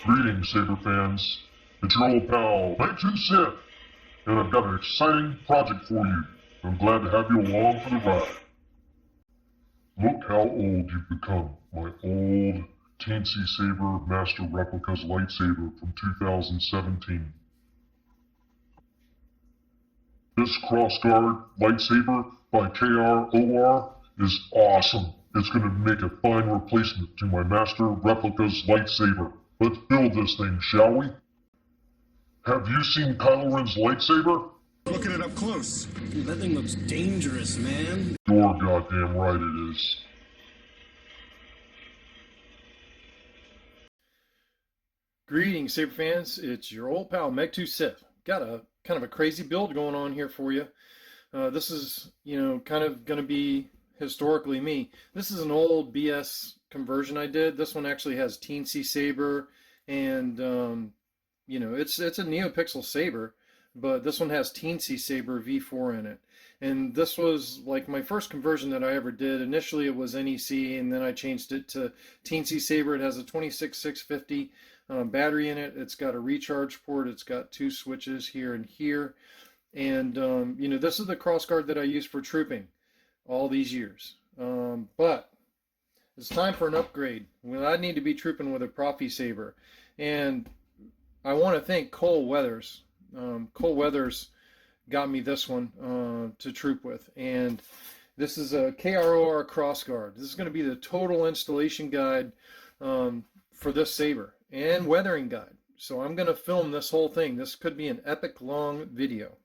Greetings, Saber fans. It's your old pal, Megtooth, and I've got an exciting project for you. I'm glad to have you along for the ride. Look how old you've become, my old teensy Saber Master Replicas lightsaber from 2017. This Crossguard lightsaber by KROR is awesome. It's going to make a fine replacement to my Master Replicas lightsaber. Let's build this thing, shall we? Have you seen Kylo Ren's lightsaber? Looking it up close. Dude, that thing looks dangerous, man. You're goddamn right it is. Greetings, Saber fans. It's your old pal Megtooth. Got a kind of a crazy build going on here for you. This is, kind of going to be historically me. This is an old BS conversion I did. This one actually has teensy Saber, and it's a Neopixel Saber, but this one has teensy Saber V4 in it. And this was like my first conversion that I ever did. Initially it was NEC, and then I changed it to teensy Saber. It has a 26650 battery in it. It's got a recharge port. It's got two switches here and here. And this is the crossguard that I use for trooping all these years. But it's time for an upgrade. Well, I need to be trooping with a Proffie saber. And I want to thank Cole Weathers. Cole Weathers got me this one to troop with. And this is a KROR Crossguard. This is going to be the total installation guide for this saber and weathering guide. So I'm going to film this whole thing. This could be an epic long video.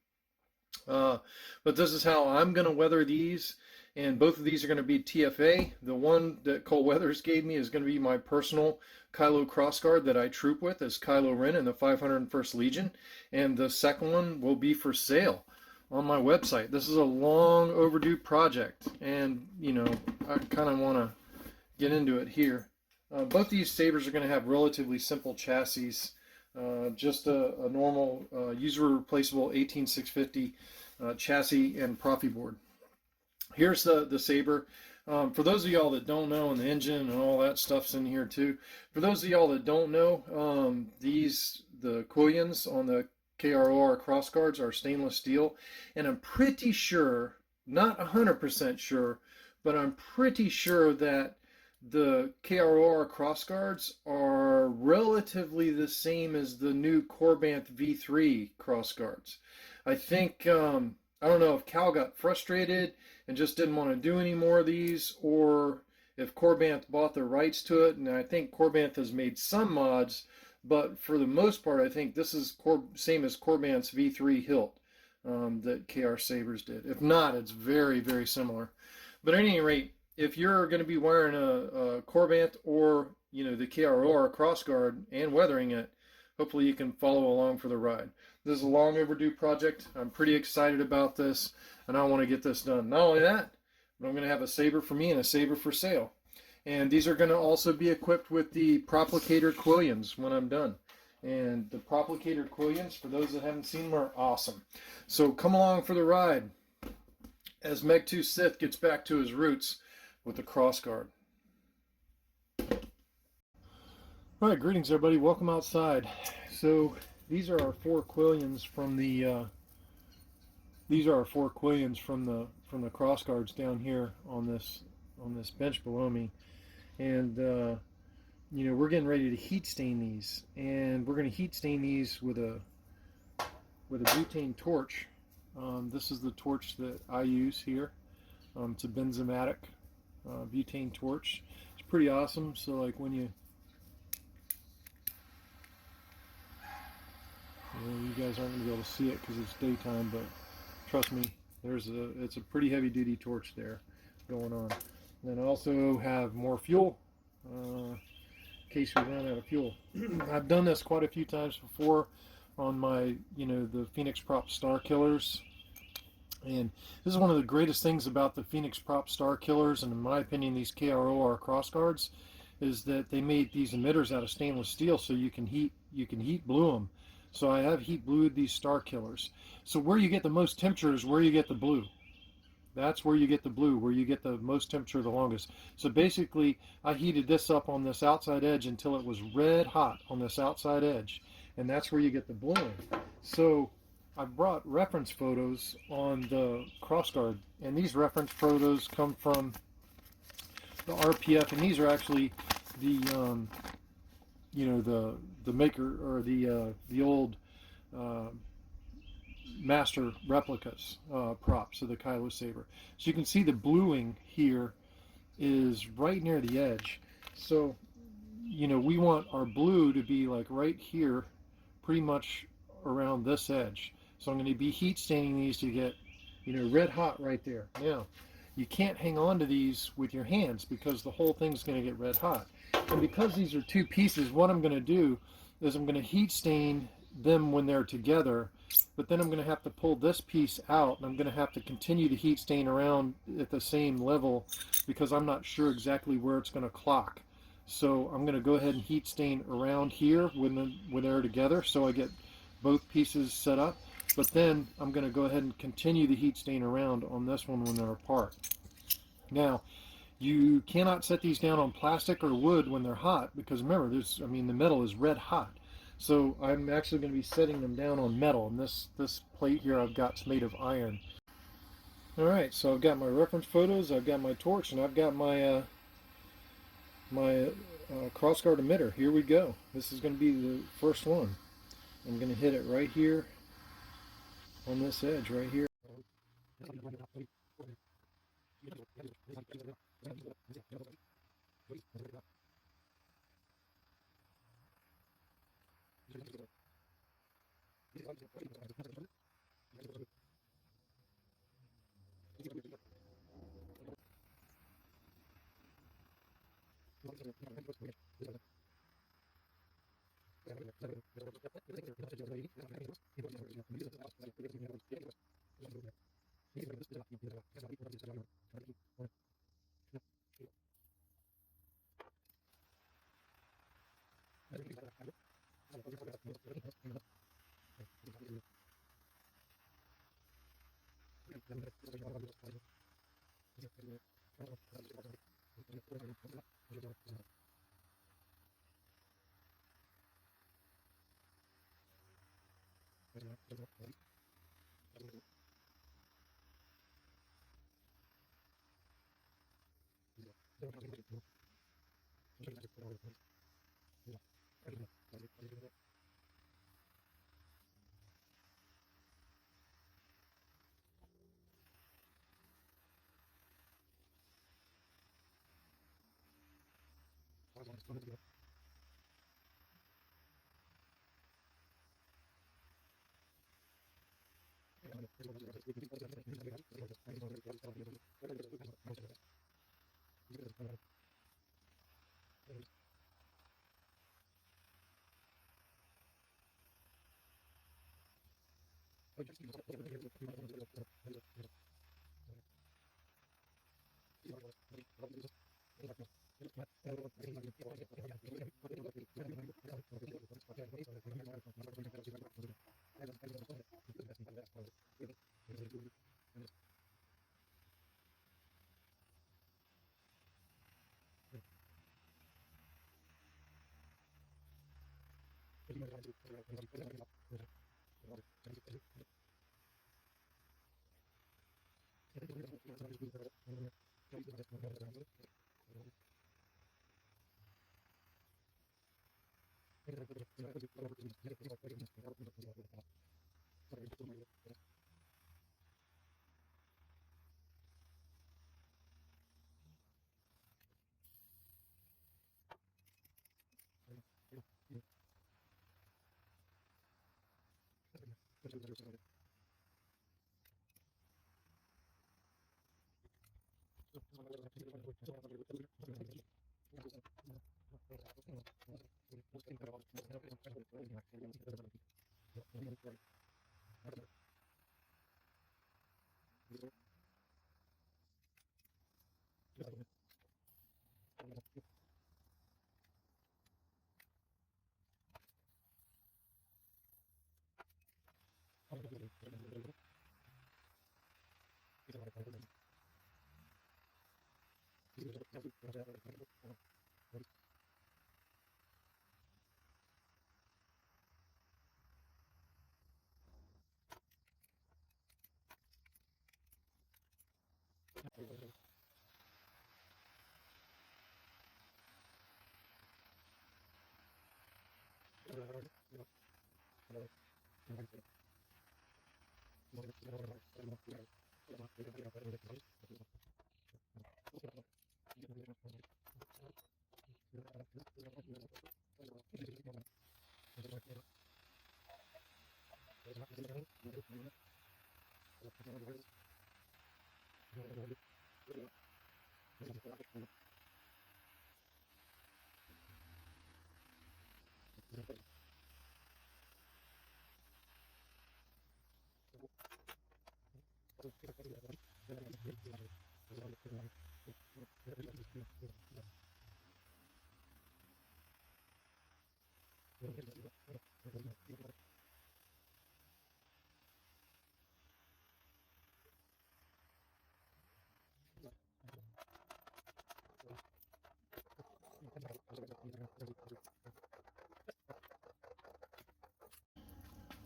But this is how I'm going to weather these. And both of these are going to be TFA. The one that Cole Weathers gave me is going to be my personal Kylo Crossguard that I troop with as Kylo Ren in the 501st Legion. And the second one will be for sale on my website. This is a long overdue project. And, I kind of want to get into it here. Both these sabers are going to have relatively simple chassis. Just a normal user replaceable 18650 chassis and proffieboard. Here's the saber. For those of y'all that don't know, and the engine and all that stuff's in here too. For those of y'all that don't know, the Quillions on the KROR Crossguards are stainless steel, and I'm pretty sure, not 100% sure, but I'm pretty sure that the KROR Crossguards are relatively the same as the new Korbanth V2 Crossguards. I think, I don't know if Cal got frustrated and just didn't want to do any more of these, or if Korbanth bought the rights to it. And I think Korbanth has made some mods, but for the most part, I think this is same as Korbanth's V2 hilt that KR Sabers did. If not, it's very, very similar. But at any rate, if you're going to be wearing a Korbanth or the KROR Crossguard and weathering it, hopefully you can follow along for the ride. This is a long overdue project. I'm pretty excited about this, and I want to get this done. Not only that, but I'm going to have a saber for me and a saber for sale. And these are going to also be equipped with the Proplicator Quillions when I'm done. And the Proplicator Quillions, for those that haven't seen them, are awesome. So come along for the ride as Megtooth gets back to his roots with the Crossguard. All right, greetings everybody. Welcome outside. So these are our four Quillions from the Crossguards down here on this bench below me, and we're getting ready to heat stain these, and we're going to heat stain these with a butane torch. This is the torch that I use here. It's a benzomatic butane torch. It's pretty awesome. So like when you guys aren't going to be able to see it because it's daytime, but trust me, it's a pretty heavy duty torch there going on. And then I also have more fuel in case we run out of fuel. I've done this quite a few times before on my the Phoenix Prop Star Killers, and this is one of the greatest things about the Phoenix Prop Star Killers, and in my opinion these KROR Crossguards, is that they made these emitters out of stainless steel, so you can heat blue them. So I have heat blued these Star Killers. So where you get the most temperature is where you get the blue. That's where you get the blue, where you get the most temperature the longest. So basically, I heated this up on this outside edge until it was red hot on this outside edge, and that's where you get the bluing. So I brought reference photos on the Crossguard, and these reference photos come from the RPF, and these are actually the the maker, or the old master replicas props of the Kylo Saber. So you can see the bluing here is right near the edge. So we want our blue to be like right here, pretty much around this edge. So I'm going to be heat staining these to get red hot right there. Now you can't hang on to these with your hands because the whole thing's going to get red hot. And because these are two pieces, what I'm going to do is I'm going to heat stain them when they're together, but then I'm going to have to pull this piece out, and I'm going to have to continue to heat stain around at the same level because I'm not sure exactly where it's going to clock. So I'm going to go ahead and heat stain around here when they're together, so I get both pieces set up. But then I'm going to go ahead and continue the heat stain around on this one when they're apart. Now, you cannot set these down on plastic or wood when they're hot because remember, the metal is red hot. So I'm actually going to be setting them down on metal, and this plate here I've got is made of iron. All right, so I've got my reference photos, I've got my torch, and I've got my crossguard emitter. Here we go. This is going to be the first one. I'm going to hit it right here on this edge right here.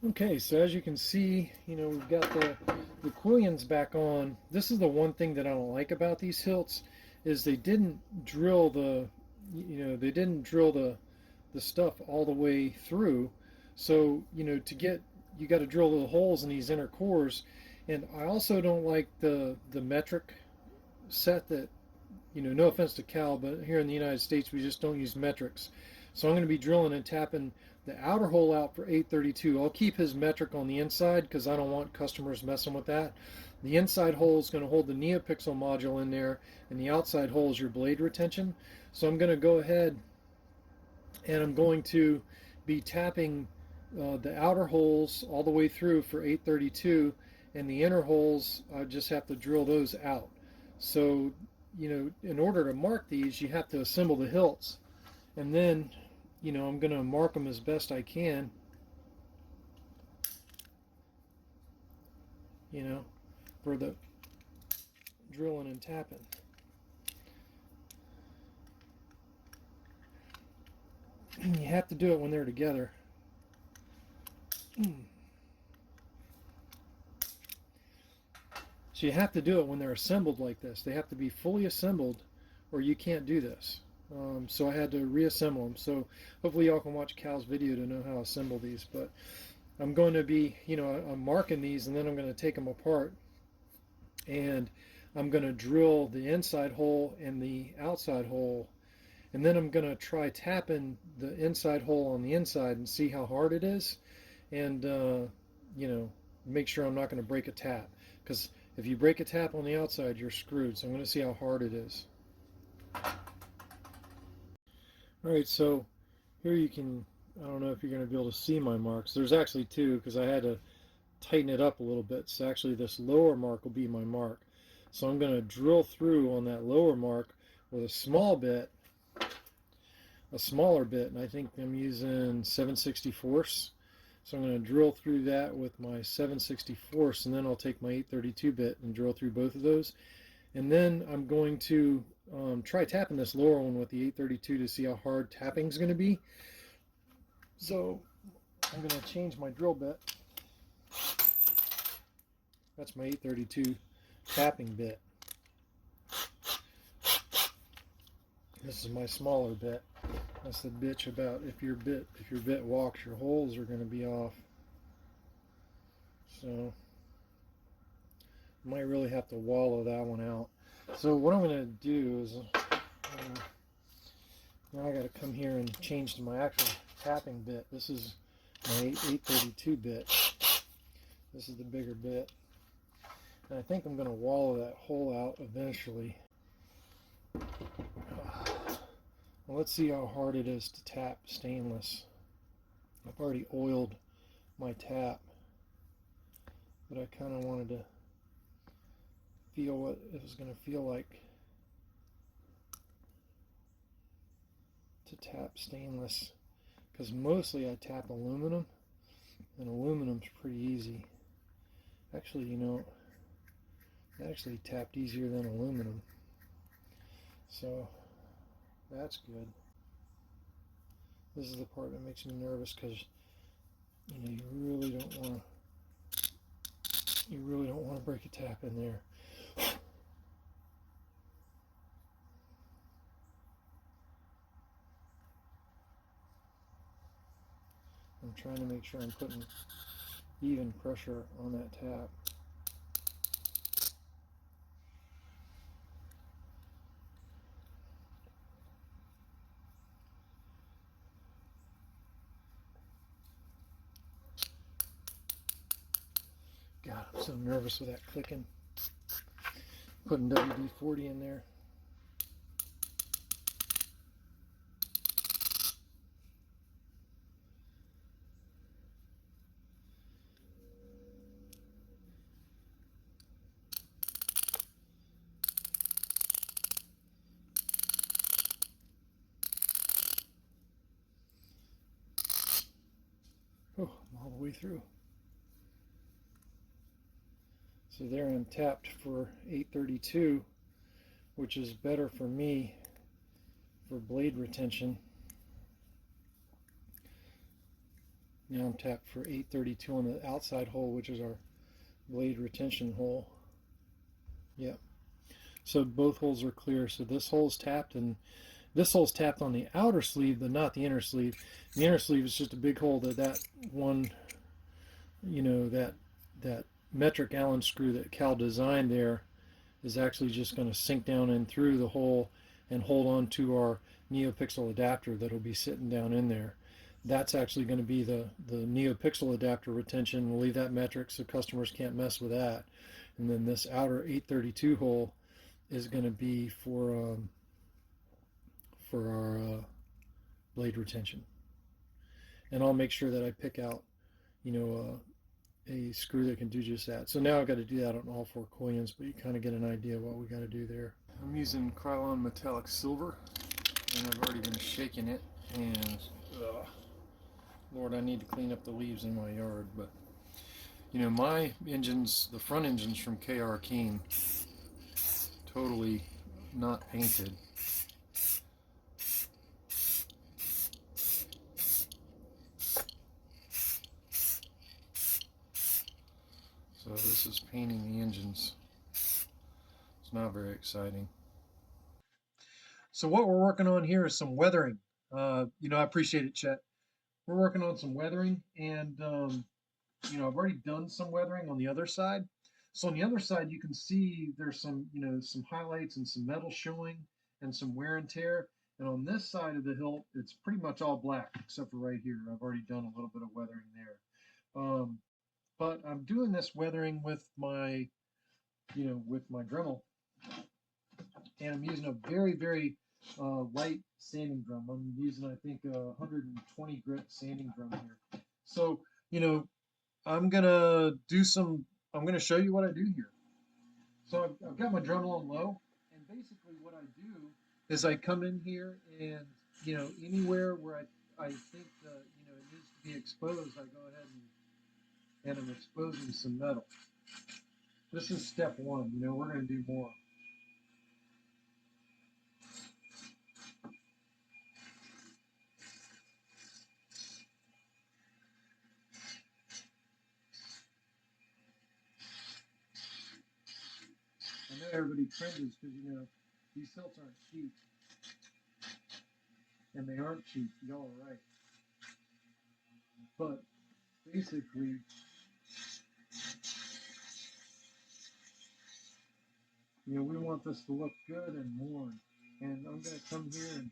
Okay, so as you can see, we've got the Quillions back on. This is the one thing that I don't like about these hilts, is they didn't drill the stuff all the way through. So, you got to drill little holes in these inner cores. And I also don't like the metric set that, no offense to Cal, but here in the United States, we just don't use metrics. So I'm going to be drilling and tapping the outer hole out for 832. I'll keep his metric on the inside because I don't want customers messing with that. The inside hole is going to hold the Neopixel module in there, and the outside hole is your blade retention. So I'm going to go ahead and I'm going to be tapping the outer holes all the way through for 832, and the inner holes, I just have to drill those out. So, in order to mark these, you have to assemble the hilts. And then, I'm going to mark them as best I can, for the drilling and tapping. You have to do it when they're together. So you have to do it when they're assembled like this. They have to be fully assembled or you can't do this. So I had to reassemble them. So hopefully y'all can watch Cal's video to know how to assemble these. But I'm going to be, I'm marking these, and then I'm going to take them apart. And I'm going to drill the inside hole and the outside hole. And then I'm going to try tapping the inside hole on the inside and see how hard it is. And, make sure I'm not going to break a tap. Because if you break a tap on the outside, you're screwed. So I'm going to see how hard it is. Alright, so here you can, I don't know if you're going to be able to see my marks. There's actually two because I had to tighten it up a little bit. So actually this lower mark will be my mark. So I'm going to drill through on that lower mark with a smaller bit, and I think I'm using 7/64. So I'm going to drill through that with my 7/64, and then I'll take my 832 bit and drill through both of those. And then I'm going to try tapping this lower one with the 832 to see how hard tapping is going to be. So I'm going to change my drill bit. That's my 832 tapping bit. This is my smaller bit. That's the bitch about if your bit walks, your holes are going to be off. So might really have to wallow that one out. So what I'm going to do is now I got to come here and change to my actual tapping bit. This is my 832 bit. This is the bigger bit. And I think I'm going to wallow that hole out eventually. Well, let's see how hard it is to tap stainless. I've already oiled my tap, but I kind of wanted to feel what it was going to feel like to tap stainless, because mostly I tap aluminum, and aluminum's pretty easy. Actually, it actually tapped easier than aluminum. So that's good. This is the part that makes me nervous because you really don't want to break a tap in there. I'm trying to make sure I'm putting even pressure on that tap. God, I'm so nervous with that clicking. Putting WD-40 in there. Oh, I'm all the way through. So there I'm tapped for 832, which is better for me for blade retention. Now I'm tapped for 832 on the outside hole, which is our blade retention hole. Yep. So both holes are clear. So this hole's tapped, and this hole's tapped on the outer sleeve, but not the inner sleeve. The inner sleeve is just a big hole that one, that metric Allen screw that Cal designed there is actually just going to sink down in through the hole and hold on to our Neopixel adapter that'll be sitting down in there. That's actually going to be the Neopixel adapter retention. We'll leave that metric so customers can't mess with that. And then this outer 832 hole is going to be for our blade retention. And I'll make sure that I pick out, a screw that can do just that. So now I've got to do that on all 4 Quillions, but you kind of get an idea of what we got to do there. I'm using Krylon metallic silver, and I've already been shaking it, and Lord, I need to clean up the leaves in my yard. But my engines, the front engines from KRORssguard, totally not painted. So this is painting the engines. It's not very exciting. So what we're working on here is some weathering. I appreciate it, Chet. We're working on some weathering, and I've already done some weathering on the other side. So on the other side, you can see there's some highlights and some metal showing and some wear and tear. And on this side of the hilt, it's pretty much all black except for right here. I've already done a little bit of weathering there. But I'm doing this weathering with my Dremel, and I'm using a very, very light sanding drum. I'm using, I think, a 120 grit sanding drum here. So, I'm gonna show you what I do here. So I've got my Dremel on low, and basically what I do is I come in here and, anywhere where I think that, it needs to be exposed, I go ahead and I'm exposing some metal. This is step 1. We're going to do more. I know everybody cringes because, these hilts aren't cheap. And they aren't cheap, y'all are right. But basically, we want this to look good and worn. And I'm going to come here and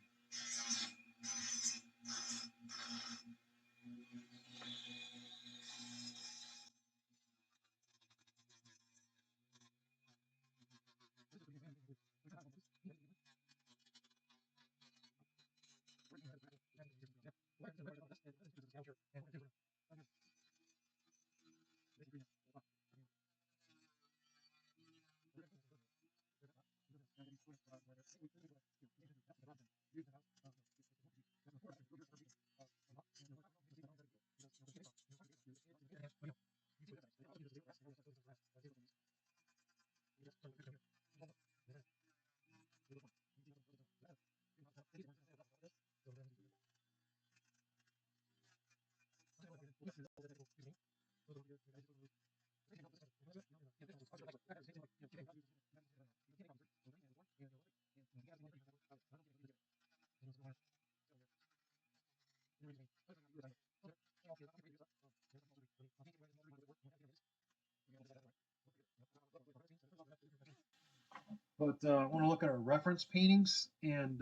But I want to look at our reference paintings, and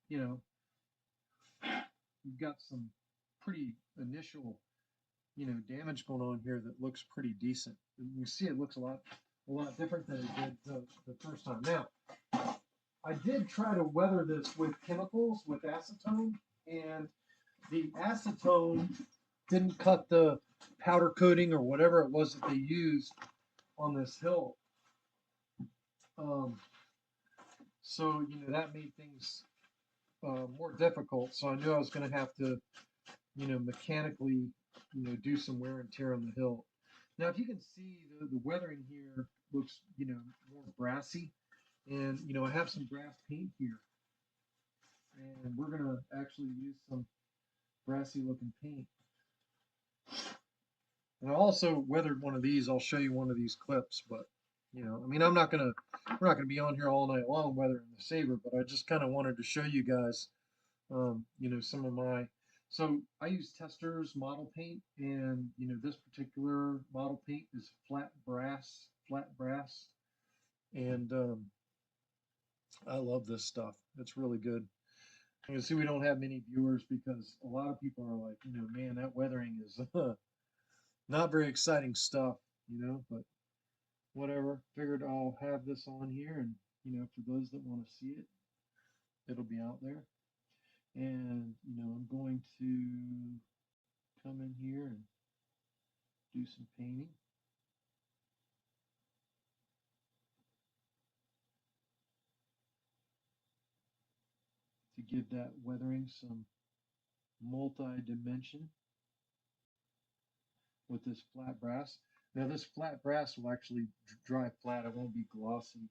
you know, we've got some pretty initial, damage going on here that looks pretty decent. And you see, it looks a lot different than it did the first time. Now, I did try to weather this with chemicals, with acetone, and the acetone didn't cut the powder coating or whatever it was that they used on this hilt. So, that made things more difficult. So I knew I was going to have to, mechanically, do some wear and tear on the hilt. Now, if you can see, the weathering here looks, more brassy. And, I have some brass paint here. And we're going to actually use some brassy looking paint. And I also weathered one of these. I'll show you one of these clips, but we're not gonna be on here all night long weathering the Saber, but I just kind of wanted to show you guys, some of my. So I use Testors model paint, and this particular model paint is flat brass, and I love this stuff. It's really good. You can see we don't have many viewers because a lot of people are like, man, that weathering is not very exciting stuff, but whatever. Figured I'll have this on here, and for those that want to see it, it'll be out there. And I'm going to come in here and do some painting. To give that weathering some multi-dimension with this flat brass. Now this flat brass will actually dry flat. It won't be glossy.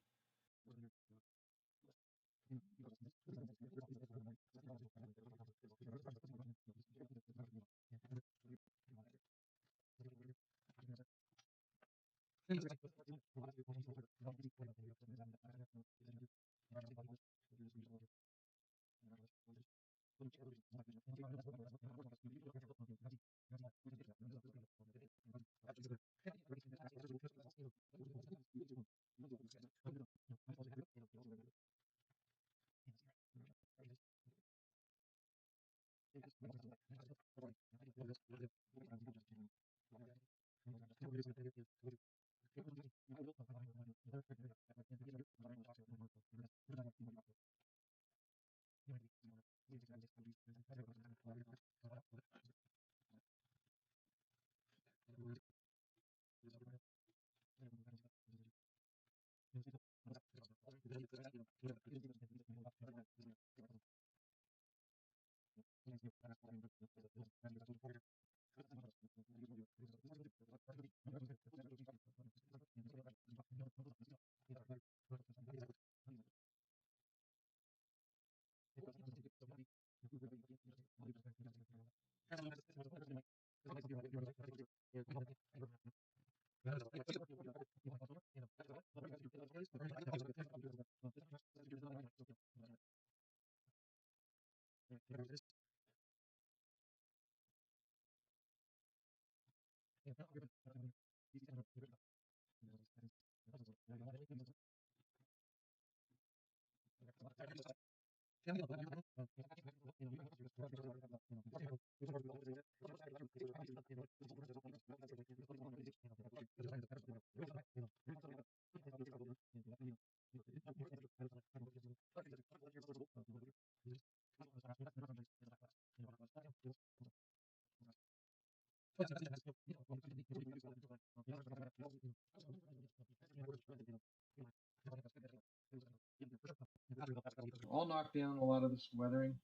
I'll knock down a lot of this weathering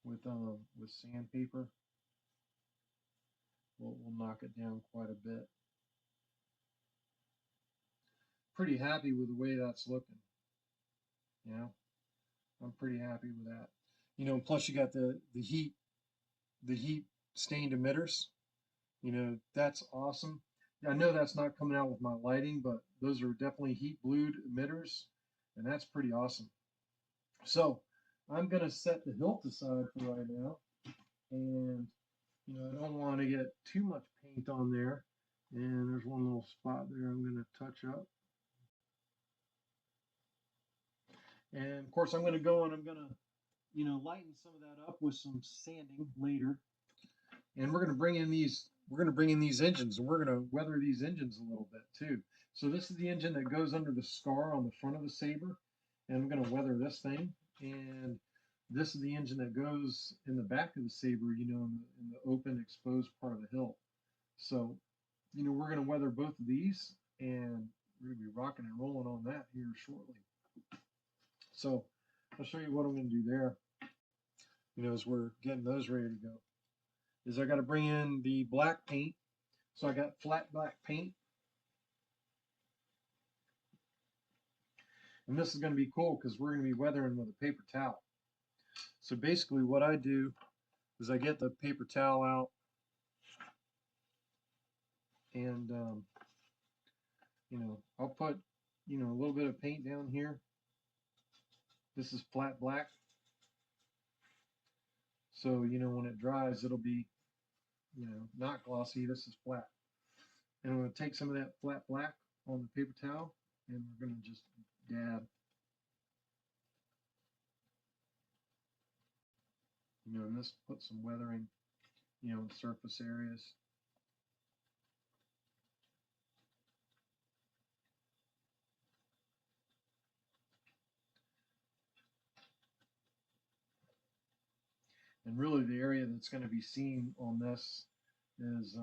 with sandpaper. We'll knock it down quite a bit. Pretty happy with the way that's looking. I'm pretty happy with that. Plus you got the heat stained emitters. You know, that's awesome. I know that's not coming out with my lighting, but those are definitely heat blued emitters, and that's pretty awesome. So I'm going to set the hilt aside for right now, and you know, I don't want to get too much paint on there. And there's one little spot there I'm going to touch up. And of course, I'm going to go and I'm going to, you know, lighten some of that up with some sanding later. And we're going to bring in these engines, and we're going to weather these engines a little bit too. So this is the engine that goes under the scar on the front of the Saber, and I'm going to weather this thing. And this is the engine that goes in the back of the Saber, you know, in the open, exposed part of the hilt. So, you know, we're going to weather both of these, and we're going to be rocking and rolling on that here shortly. So I'll show you what I'm going to do there, you know, as we're getting those ready to go. Is I got to bring in the black paint. So I got flat black paint. And this is going to be cool because we're going to be weathering with a paper towel. So basically what I do is I get the paper towel out, and you know, I'll put, you know, a little bit of paint down here. This is flat black. So, you know, when it dries, it'll be, you know, not glossy. This is flat. And I'm going to take some of that flat black on the paper towel, and we're going to just dab. You know, and this put some weathering, you know, in surface areas. And really the area that's going to be seen on this is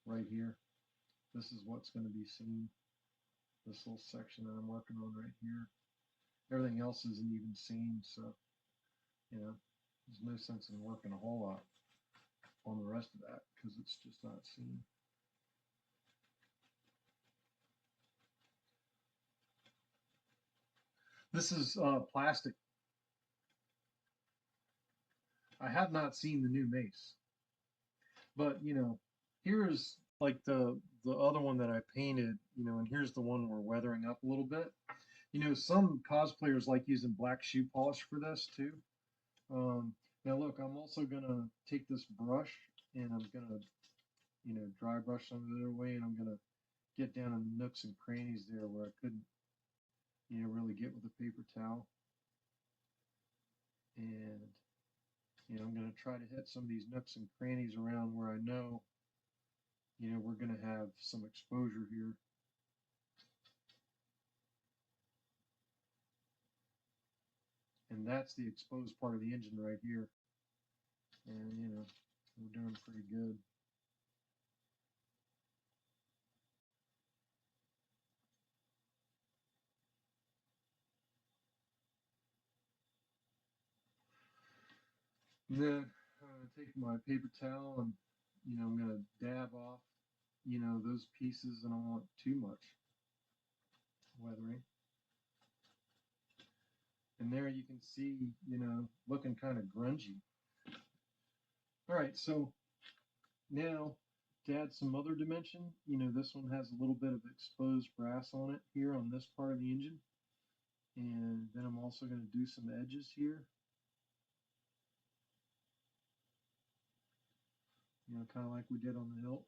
right here. This is what's going to be seen. This little section that I'm working on right here. Everything else isn't even seen, so, you know, there's no sense in working a whole lot on the rest of that because it's just not seen. This is plastic. I have not seen the new mace, but you know, here's like the other one that I painted, you know, and here's the one we're weathering up a little bit. You know, some cosplayers like using black shoe polish for this too. Now look, I'm also gonna take this brush and I'm gonna, you know, dry brush some of it away, and I'm gonna get down in the nooks and crannies there where I couldn't, you know, really get with a paper towel. And you know, I'm going to try to hit some of these nooks and crannies around where I know, you know, we're going to have some exposure here. And that's the exposed part of the engine right here. And, you know, we're doing pretty good. And then I'm going to take my paper towel and, you know, I'm going to dab off, you know, those pieces, and I don't want too much weathering. And there you can see, you know, looking kind of grungy. All right, so now to add some other dimension, you know, this one has a little bit of exposed brass on it here on this part of the engine. And then I'm also going to do some edges here. You know, kind of like we did on the hilt.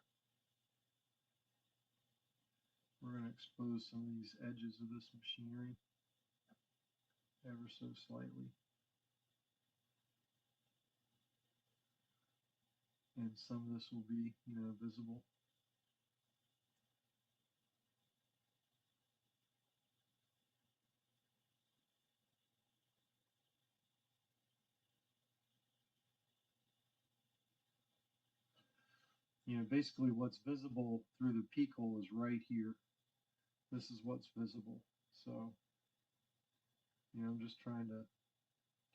We're going to expose some of these edges of this machinery ever so slightly. And some of this will be, you know, visible. You know, basically what's visible through the peak hole is right here. This is what's visible. So, you know, I'm just trying to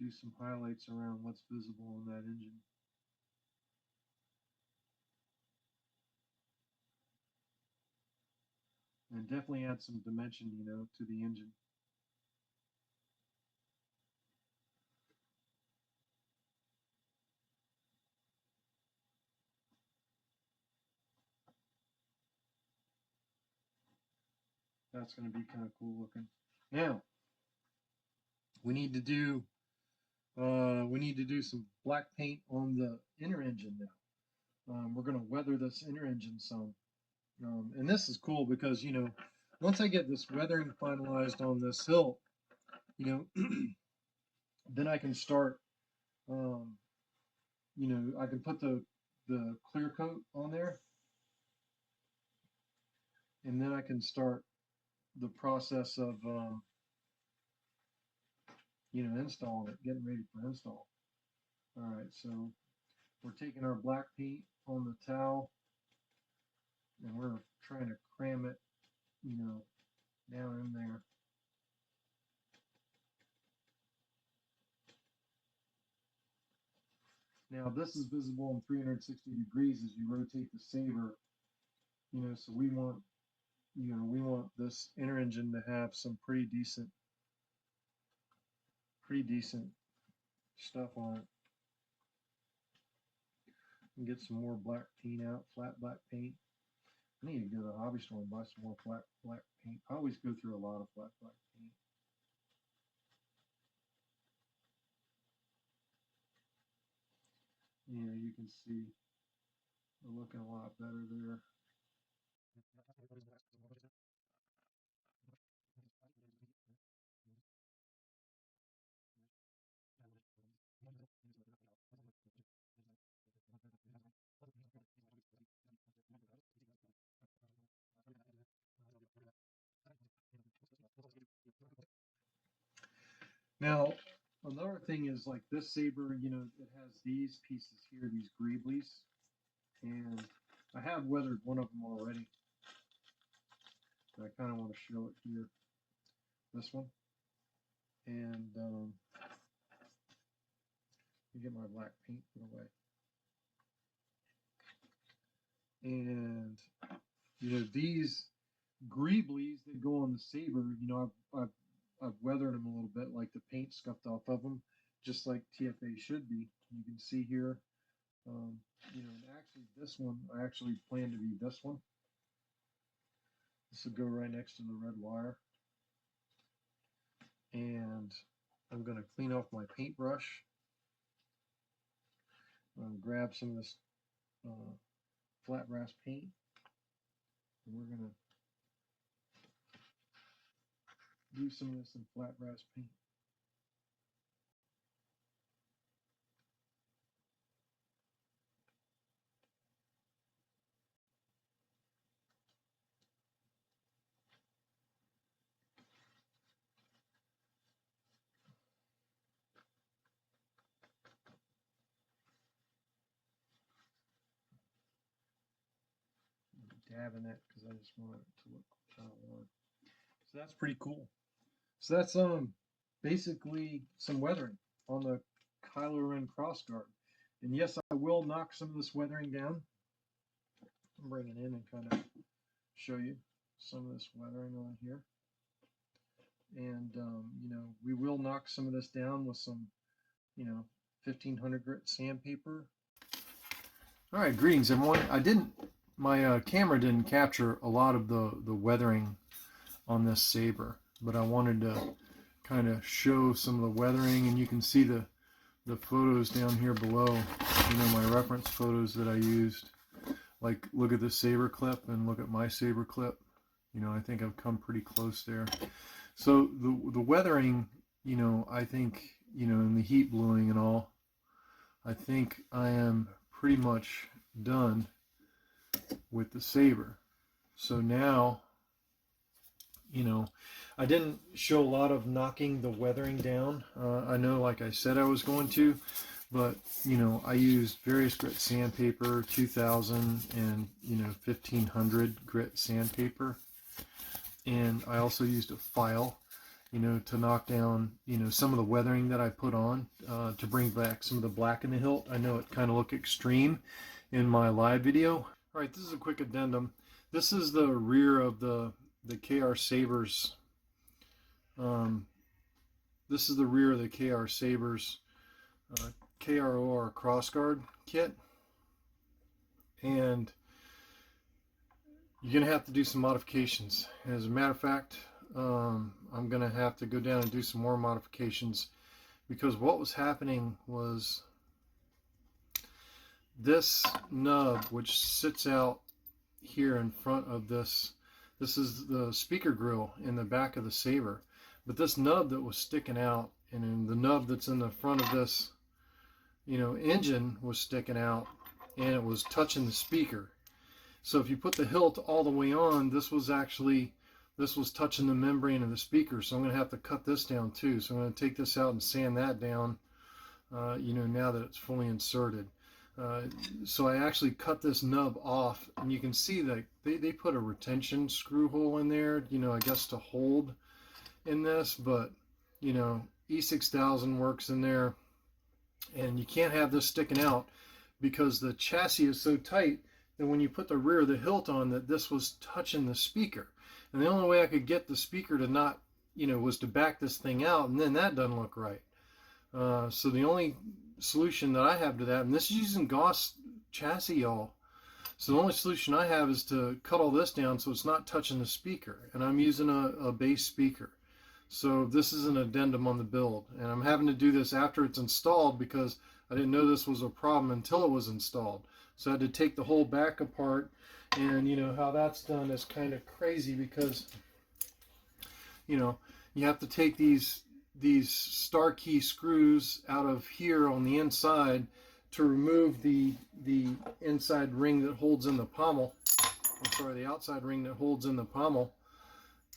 do some highlights around what's visible in that engine. And definitely add some dimension, you know, to the engine. That's going to be kind of cool looking. Now, we need to do some black paint on the inner engine now. We're going to weather this inner engine some. And this is cool because, you know, once I get this weathering finalized on this hilt, you know, then I can start, you know, I can put the clear coat on there, and then I can start the process of, you know, installing it, getting ready for install. All right, so we're taking our black paint on the towel, and we're trying to cram it, you know, down in there. Now this is visible in 360 degrees as you rotate the saber, you know, so we want, you know, we want this inner engine to have some pretty decent stuff on it. And get some more black paint out, flat black paint. I need to go to the hobby store and buy some more flat black paint. I always go through a lot of flat black paint. Yeah, you can see we're looking a lot better there. Now, another thing is like this saber, you know, it has these pieces here, these greeblies, and I have weathered one of them already. But I kind of want to show it here. This one, and let me get my black paint put away. And you know, these greeblies that go on the saber, you know, I've weathered them a little bit, like the paint scuffed off of them, just like TFA should be. You can see here, you know, and actually this one, I actually plan to be this one. This will go right next to the red wire. And I'm going to clean off my paintbrush. Grab some of this flat brass paint, and we're going to do some of this in flat brass paint. Dabbing it because I just want it to look kind of warm. So that's pretty cool. So that's basically some weathering on the Kylo Ren Crossguard. And yes, I will knock some of this weathering down. I'll bring it in and kind of show you some of this weathering on here. And you know, we will knock some of this down with some, you know, 1500 grit sandpaper. All right, greetings everyone. My camera didn't capture a lot of the weathering on this saber, but I wanted to kind of show some of the weathering, and you can see the photos down here below, you know, my reference photos that I used. Like, look at the saber clip and look at my saber clip. You know, I think I've come pretty close there. So the weathering, you know, I think, you know, in the heat bluing and all, I think I am pretty much done with the saber. So now, you know, I didn't show a lot of knocking the weathering down. I know, like I said I was going to, but, you know, I used various grit sandpaper, 2000 and, you know, 1500 grit sandpaper. And I also used a file, you know, to knock down, you know, some of the weathering that I put on to bring back some of the black in the hilt. I know it kind of looked extreme in my live video. All right, this is a quick addendum. This is the rear of the KR Sabers. This is the rear of the KR Sabers Crossguard kit. And you're going to have to do some modifications. As a matter of fact, I'm going to have to go down and do some more modifications, because what was happening was this nub, which sits out here in front of this is the speaker grill in the back of the Saber, but this nub that was sticking out, and then the nub that's in the front of this, you know, engine was sticking out, and it was touching the speaker. So if you put the hilt all the way on, this was touching the membrane of the speaker. So I'm going to have to cut this down too. So I'm going to take this out and sand that down, you know, now that it's fully inserted. So I actually cut this nub off, and you can see that they put a retention screw hole in there, you know, I guess to hold in this, but, you know, E6000 works in there, and you can't have this sticking out because the chassis is so tight that when you put the rear of the hilt on, that this was touching the speaker. And the only way I could get the speaker to not, you know, was to back this thing out, and then that doesn't look right. So the only solution that I have to that, and this is using Gauss chassis, y'all. So the only solution I have is to cut all this down so it's not touching the speaker. And I'm using a base speaker. So this is an addendum on the build. And I'm having to do this after it's installed because I didn't know this was a problem until it was installed. So I had to take the whole back apart. And you know how that's done is kind of crazy because, you know, you have to take these star key screws out of here on the inside to remove the inside ring that holds in the pommel. I'm sorry, the outside ring that holds in the pommel.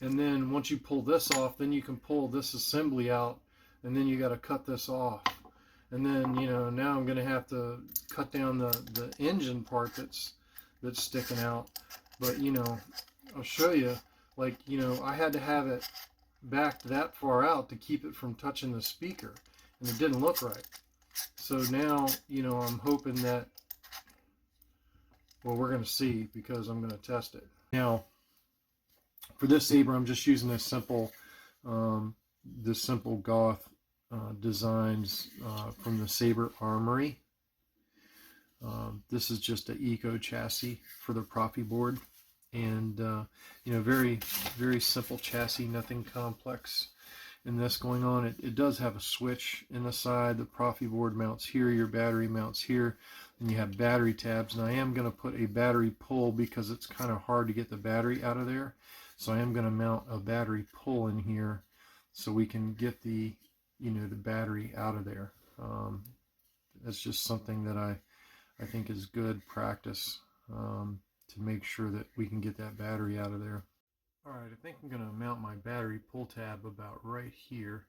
And then once you pull this off, then you can pull this assembly out, and then you got to cut this off. And then, you know, now I'm going to have to cut down the engine part that's sticking out. But, you know, I'll show you, like, you know, I had to have it backed that far out to keep it from touching the speaker, and it didn't look right. So now, you know, I'm hoping that, well, we're going to see, because I'm going to test it. Now, for this Saber, I'm just using this simple Goth designs from the Saber Armory. This is just an eco chassis for the proffieboard, and you know, very, very simple chassis, nothing complex in this going on. It does have a switch in the side. The proffieboard mounts here, your battery mounts here, and you have battery tabs. And I am going to put a battery pull because it's kind of hard to get the battery out of there. So I am going to mount a battery pull in here so we can get the, you know, the battery out of there. That's just something that I think is good practice to make sure that we can get that battery out of there. All right, I think I'm going to mount my battery pull tab about right here.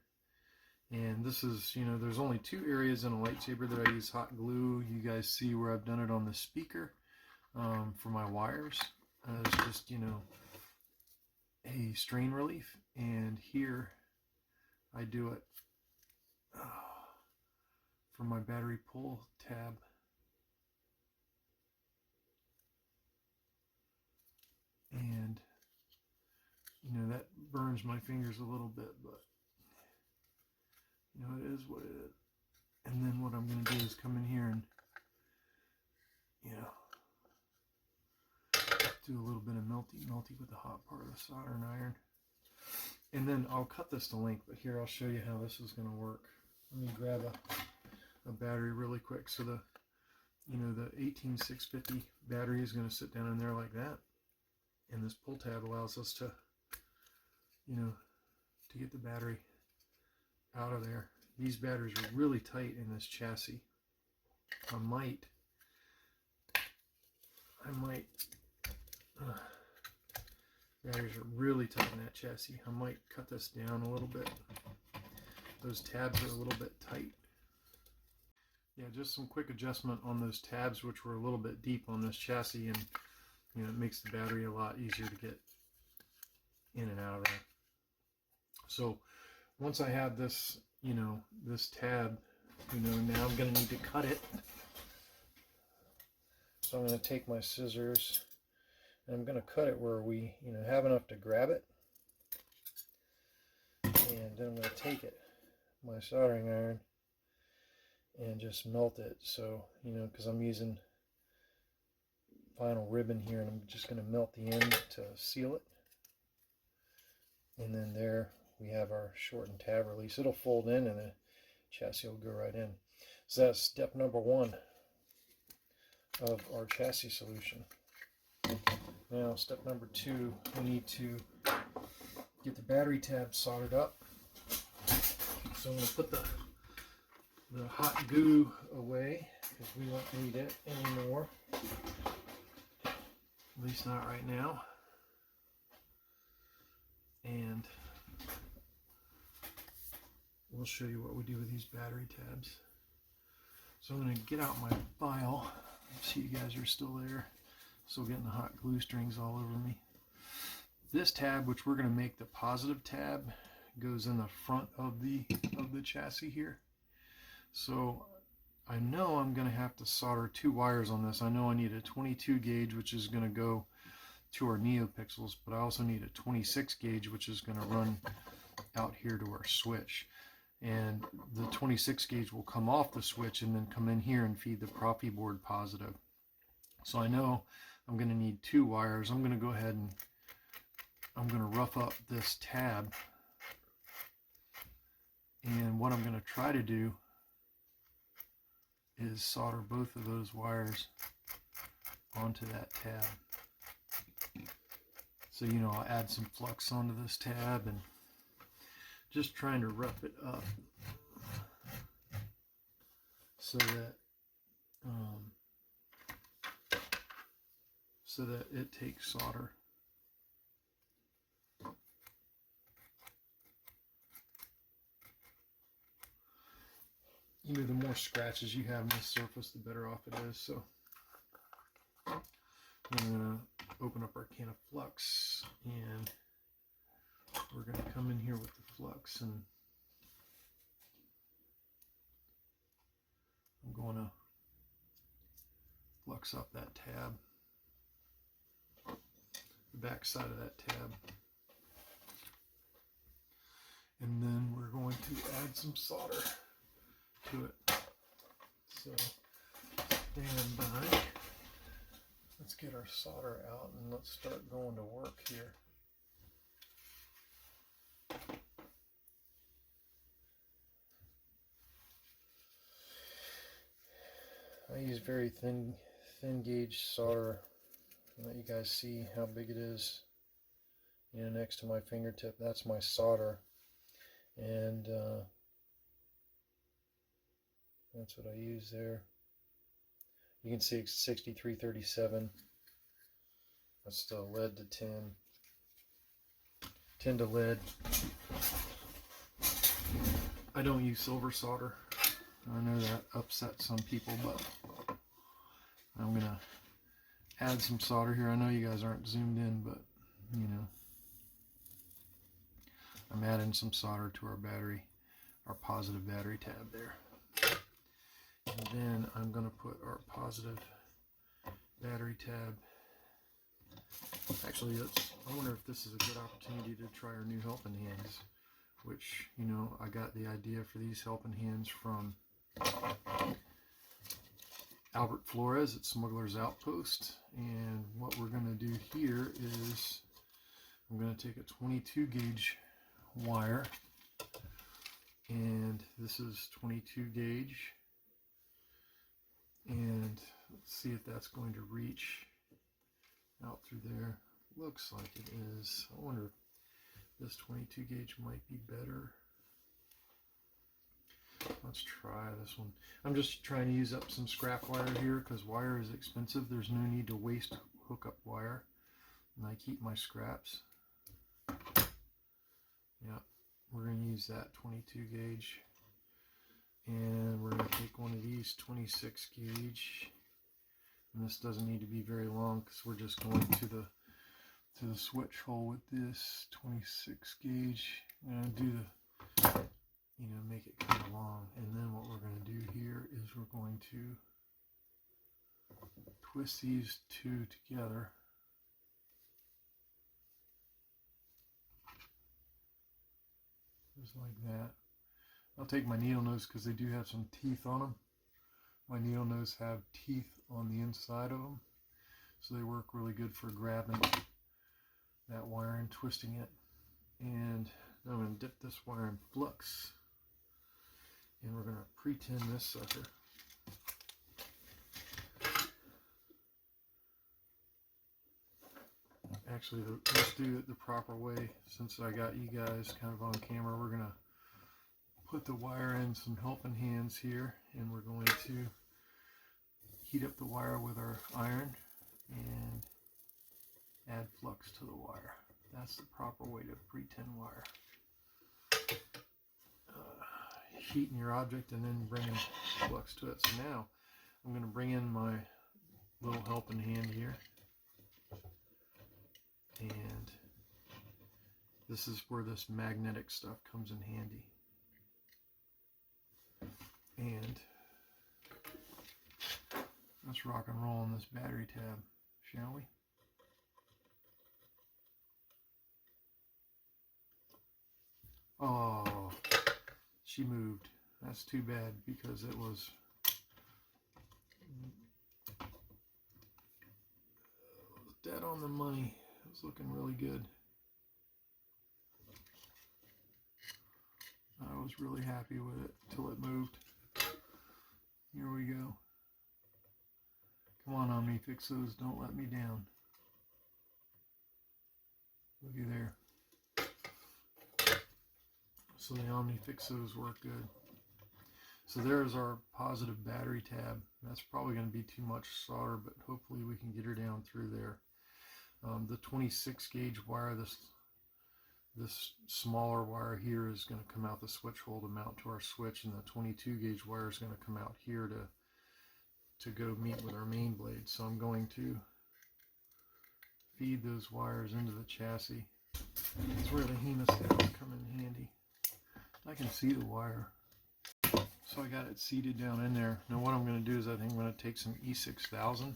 And this is, you know, there's only two areas in a lightsaber that I use hot glue. You guys see where I've done it on the speaker for my wires. It's just, you know, a strain relief. And here I do it for my battery pull tab. And, you know, that burns my fingers a little bit, but, you know, it is what it is. And then what I'm going to do is come in here and, you know, do a little bit of melty with the hot part of the soldering iron. And then I'll cut this to length, but here I'll show you how this is going to work. Let me grab a battery really quick. So the, you know, the 18650 battery is going to sit down in there like that. And this pull tab allows us to, you know, to get the battery out of there. These batteries are really tight in this chassis. Batteries are really tight in that chassis. I might cut this down a little bit. Those tabs are a little bit tight. Yeah, just some quick adjustment on those tabs, which were a little bit deep on this chassis, and you know, it makes the battery a lot easier to get in and out of there. So once I have this, you know, this tab, you know, now I'm going to need to cut it. So I'm going to take my scissors and I'm going to cut it where we, you know, have enough to grab it. And then I'm going to take it, my soldering iron, and just melt it. So, you know, because I'm using vinyl ribbon here, and I'm just going to melt the end to seal it. And then there we have our shortened tab release. It'll fold in and the chassis will go right in. So that's step number 1 of our chassis solution. Now step number 2, we need to get the battery tab soldered up. So I'm going to put the hot goo away because we won't need it anymore. At least not right now. And we'll show you what we do with these battery tabs. So I'm going to get out my file. See, you guys are still there. Still getting the hot glue strings all over me. This tab, which we're going to make the positive tab, goes in the front of the chassis here. So I know I'm going to have to solder 2 wires on this. I know I need a 22 gauge, which is going to go to our Neopixels, but I also need a 26 gauge, which is going to run out here to our switch. And the 26 gauge will come off the switch and then come in here and feed the proffieboard positive. So I know I'm going to need 2 wires. I'm going to go ahead and I'm going to rough up this tab. And what I'm going to try to do is solder both of those wires onto that tab. So, you know, I'll add some flux onto this tab and just trying to rough it up so that it takes solder. You know, the more scratches you have on the surface, the better off it is. So I'm going to open up our can of flux, and we're going to come in here with the flux, and I'm going to flux up that tab, the back side of that tab, and then we're going to add some solder to it. So stand by. Let's get our solder out and let's start going to work here. I use very thin gauge solder. I'll let you guys see how big it is. You know, next to my fingertip, that's my solder, and that's what I use there. You can see it's 6337. That's the lead to tin. Tin to lead. I don't use silver solder. I know that upsets some people, but I'm going to add some solder here. I know you guys aren't zoomed in, but you know, I'm adding some solder to our battery, our positive battery tab there. And then I'm going to put our positive battery tab. Actually, I wonder if this is a good opportunity to try our new helping hands, which, you know, I got the idea for these helping hands from Albert Flores at Smuggler's Outpost. And what we're going to do here is I'm going to take a 22 gauge wire, and this is 22 gauge, and let's see if that's going to reach out through there. Looks like it is. I wonder if this 22 gauge might be better. Let's try this one. I'm just trying to use up some scrap wire here because wire is expensive. There's no need to waste hookup wire, and I keep my scraps. Yeah, we're going to use that 22 gauge, and we're going to take one of these 26 gauge, and this doesn't need to be very long because we're just going to the switch hole with this 26 gauge. I'm going to do the, you know, make it kind of long, and then what we're going to do here is we're going to twist these two together. Just like that. I'll take my needle nose because they do have some teeth on them. My needle nose have teeth on the inside of them. so they work really good for grabbing that wire and twisting it. And now I'm going to dip this wire in flux, and we're going to pre-tin this sucker. Actually, let's do it the proper way. Since I got you guys kind of on camera, we're going to put the wire in some helping hands here, and we're going to heat up the wire with our iron and add flux to the wire. That's the proper way to pre-tin wire. Heating your object and then bringing flux to it. So now I'm going to bring in my little helping hand here, and this is where this magnetic stuff comes in handy. And let's rock and roll on this battery tab, shall we? Oh, she moved. That's too bad, because it was dead on the money. It was looking really good. I was really happy with it till it moved. Here we go. Come on, Omnifixos, don't let me down. Looky there. So the Omnifixos work good. So there's our positive battery tab. That's probably going to be too much solder, but hopefully we can get her down through there. The 26 gauge wire, this smaller wire here, is going to come out the switch hole to mount to our switch, and the 22 gauge wire is going to come out here to go meet with our main blade. So I'm going to feed those wires into the chassis. That's where the hemostats come in handy. I can see the wire, so I got it seated down in there. Now what I'm going to do is I think I'm going to take some E6000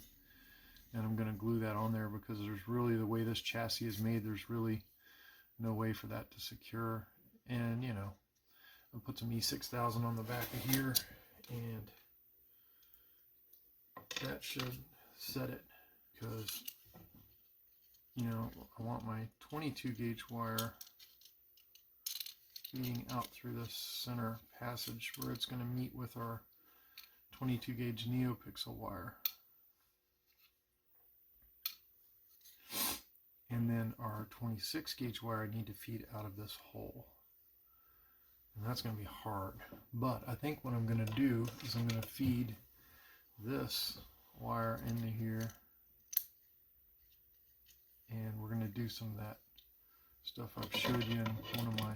and I'm going to glue that on there, because there's really, the way this chassis is made, there's really no way for that to secure. And you know, I'll put some E6000 on the back of here, and that should set it, because you know, I want my 22 gauge wire feeding out through this center passage where it's going to meet with our 22 gauge Neopixel wire. And then our 26 gauge wire I need to feed out of this hole. And that's going to be hard. But I think what I'm going to do is I'm going to feed this wire into here. And we're going to do some of that stuff I've showed you in one of my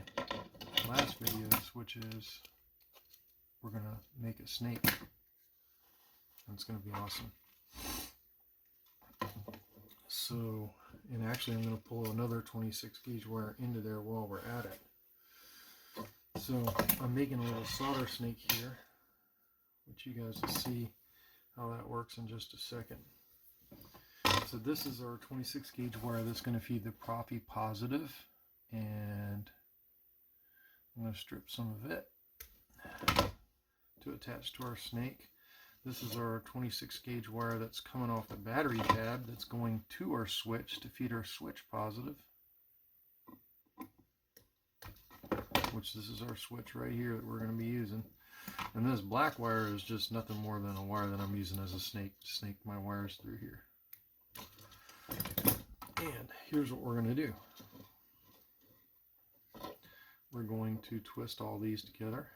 last videos, which is we're going to make a snake. And it's going to be awesome. So, and actually I'm going to pull another 26 gauge wire into there while we're at it. So I'm making a little solder snake here, which you guys will see how that works in just a second. So this is our 26 gauge wire that's going to feed the Proffie positive, and I'm going to strip some of it to attach to our snake. This is our 26 gauge wire that's coming off the battery tab that's going to our switch to feed our switch positive, which this is our switch right here that we're going to be using. And this black wire is just nothing more than a wire that I'm using as a snake to snake my wires through here. And here's what we're going to do. We're going to twist all these together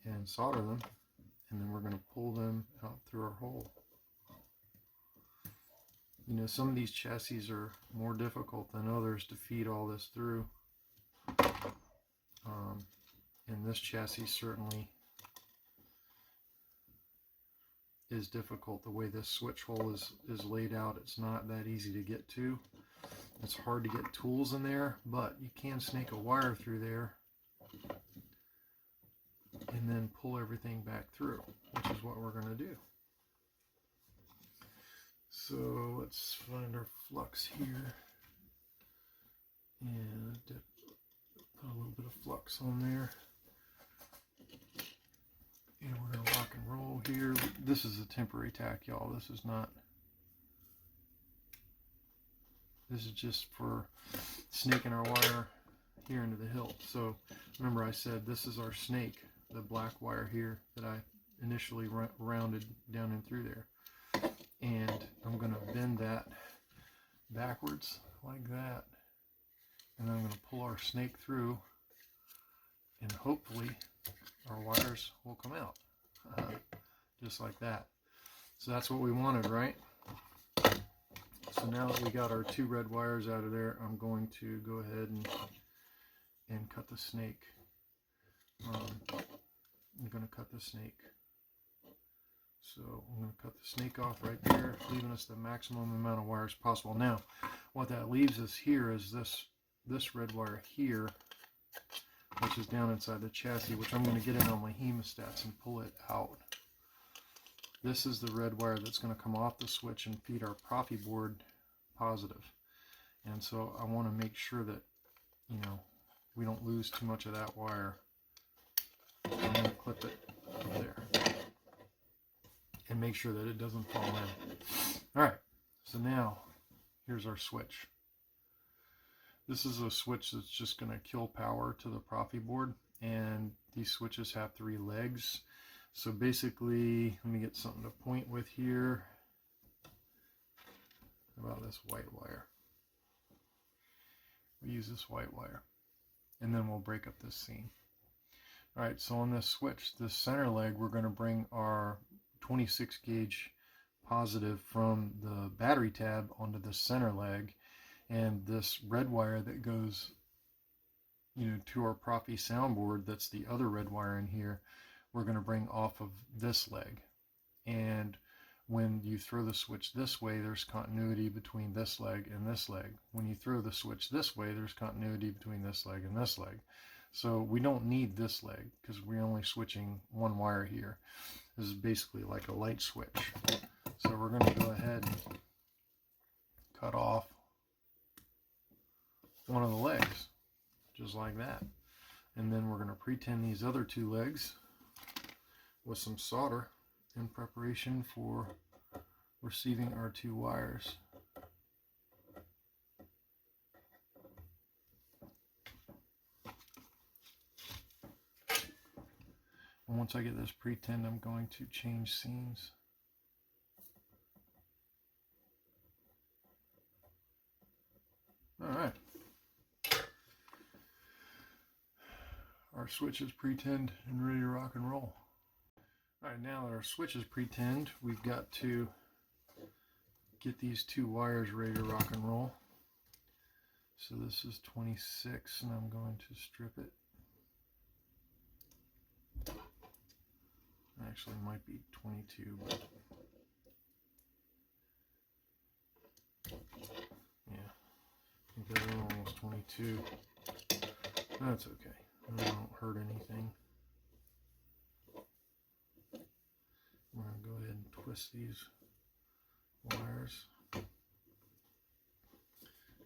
and solder them, and then we're going to pull them out through our hole. You know, some of these chassis are more difficult than others to feed all this through, and this chassis certainly is difficult. The way this switch hole is laid out, it's not that easy to get to. It's hard to get tools in there, but you can snake a wire through there and then pull everything back through, which is what we're going to do. So let's find our flux here, and put a little bit of flux on there, and we're going to rock and roll here. This is a temporary tack, y'all. This is not. This is just for snaking our wire here into the hilt. So remember I said this is our snake, the black wire here that I initially rounded down and through there. And I'm going to bend that backwards like that. And I'm going to pull our snake through, and hopefully our wires will come out. Just like that. So that's what we wanted, right? So now that we got our 2 red wires out of there, I'm going to go ahead and cut the snake. I'm going to cut the snake. So I'm going to cut the snake off right there, leaving us the maximum amount of wires possible. Now, what that leaves us here is this red wire here, which is down inside the chassis, which I'm going to get in on my hemostats and pull it out. This is the red wire that's going to come off the switch and feed our proffieboard positive. And so I want to make sure that, you know, we don't lose too much of that wire. I'm going to clip it up there and make sure that it doesn't fall in. Alright, so now here's our switch. This is a switch that's just going to kill power to the proffieboard, and these switches have 3 legs. So basically, let me get something to point with here. How about this white wire? We use this white wire, and then we'll break up this seam. Alright, so on this switch, this center leg, we're going to bring our 26 gauge positive from the battery tab onto the center leg, and this red wire that goes, you know, to our Proffie soundboard, that's the other red wire in here, we're going to bring off of this leg. And when you throw the switch this way, there's continuity between this leg and this leg. When you throw the switch this way, there's continuity between this leg and this leg. So we don't need this leg because we're only switching 1 wire here. This is basically like a light switch. So we're going to go ahead and cut off one of the legs, just like that. And then we're going to pre-tin these other 2 legs with some solder in preparation for receiving our 2 wires. And once I get this pre-tinned, I'm going to change seams. Alright. Our switch is pre-tinned and ready to rock and roll. Alright, now that our switch is pre-tinned, we've got to get these 2 wires ready to rock and roll. So this is 26, and I'm going to strip it. Actually, it might be 22, but yeah, I think that other one was 22. That's okay. It won't hurt anything. I'm going to go ahead and twist these wires,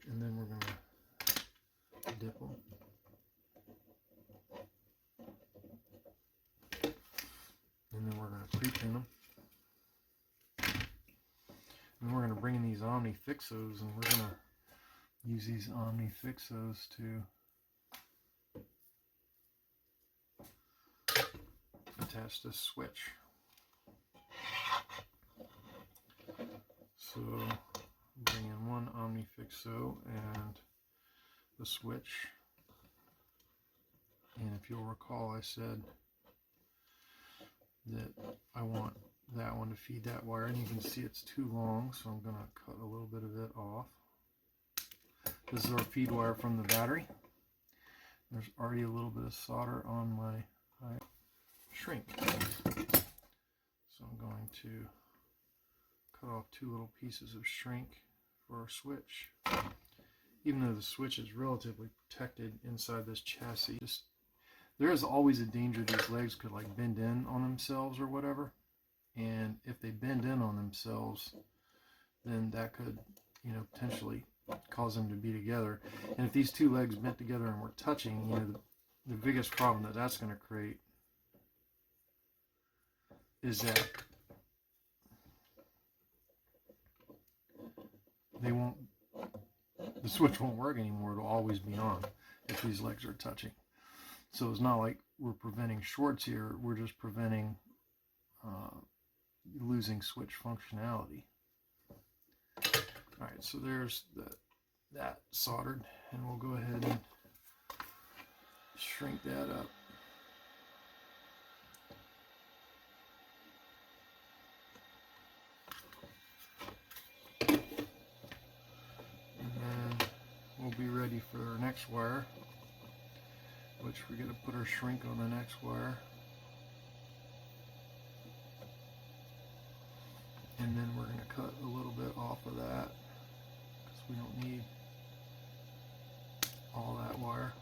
and then we're going to dip them. And then we're going to pre-pin them. And we're going to bring in these Omni Fixos, and we're going to use these Omni Fixos to attach this switch. So bring in one Omni Fixo and the switch. And if you'll recall, I said that I want that one to feed that wire, and you can see it's too long, so I'm going to cut a little bit of it off. This is our feed wire from the battery. There's already a little bit of solder on my shrink, so I'm going to cut off 2 little pieces of shrink for our switch. Even though the switch is relatively protected inside this chassis, there is always a danger these legs could like bend in on themselves or whatever, and if they bend in on themselves, then that could, you know, potentially cause them to be together. And if these 2 legs bent together and were touching, you know, the biggest problem that that's going to create is that the switch won't work anymore. It'll always be on if these legs are touching. So it's not like we're preventing shorts here. We're just preventing losing switch functionality. All right, so there's that soldered, and we'll go ahead and shrink that up. And then we'll be ready for our next wire, which we're going to put our shrink on the next wire. And then we're going to cut a little bit off of that because we don't need all that wire.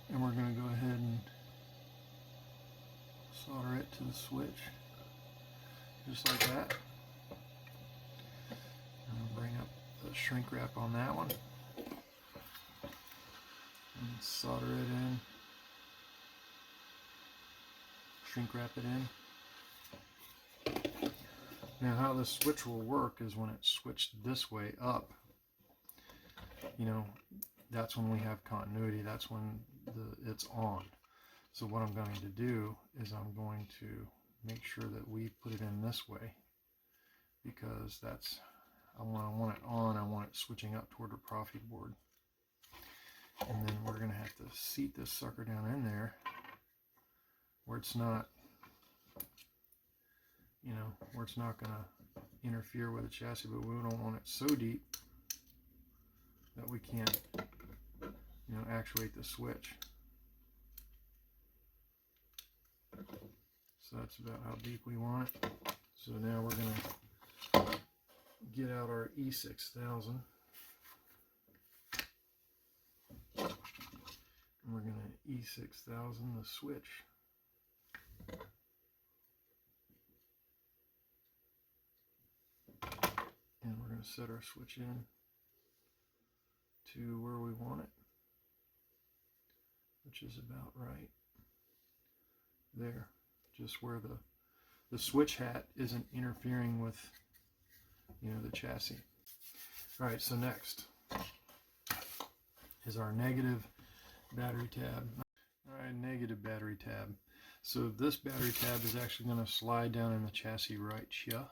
And we're going to go ahead and solder it to the switch, just like that. And I'll bring up the shrink wrap on that one and solder it in, shrink wrap it in. Now how this switch will work is when it's switched this way up, you know, that's when we have continuity, that's when it's on. So what I'm going to do is I'm going to make sure that we put it in this way, because that's, I want it on, I want it switching up toward the proffieboard. And then we're going to have to seat this sucker down in there where it's not, you know, where it's not going to interfere with the chassis, but we don't want it so deep that we can't, you know, actuate the switch. So that's about how deep we want it. So now we're going to get out our E6000. And we're going to E6000 the switch. And we're going to set our switch in to where we want it, which is about right there, just where the switch hat isn't interfering with, you know, the chassis. All right, so next is our negative battery tab. All right, negative battery tab. So this battery tab is actually going to slide down in the chassis right here.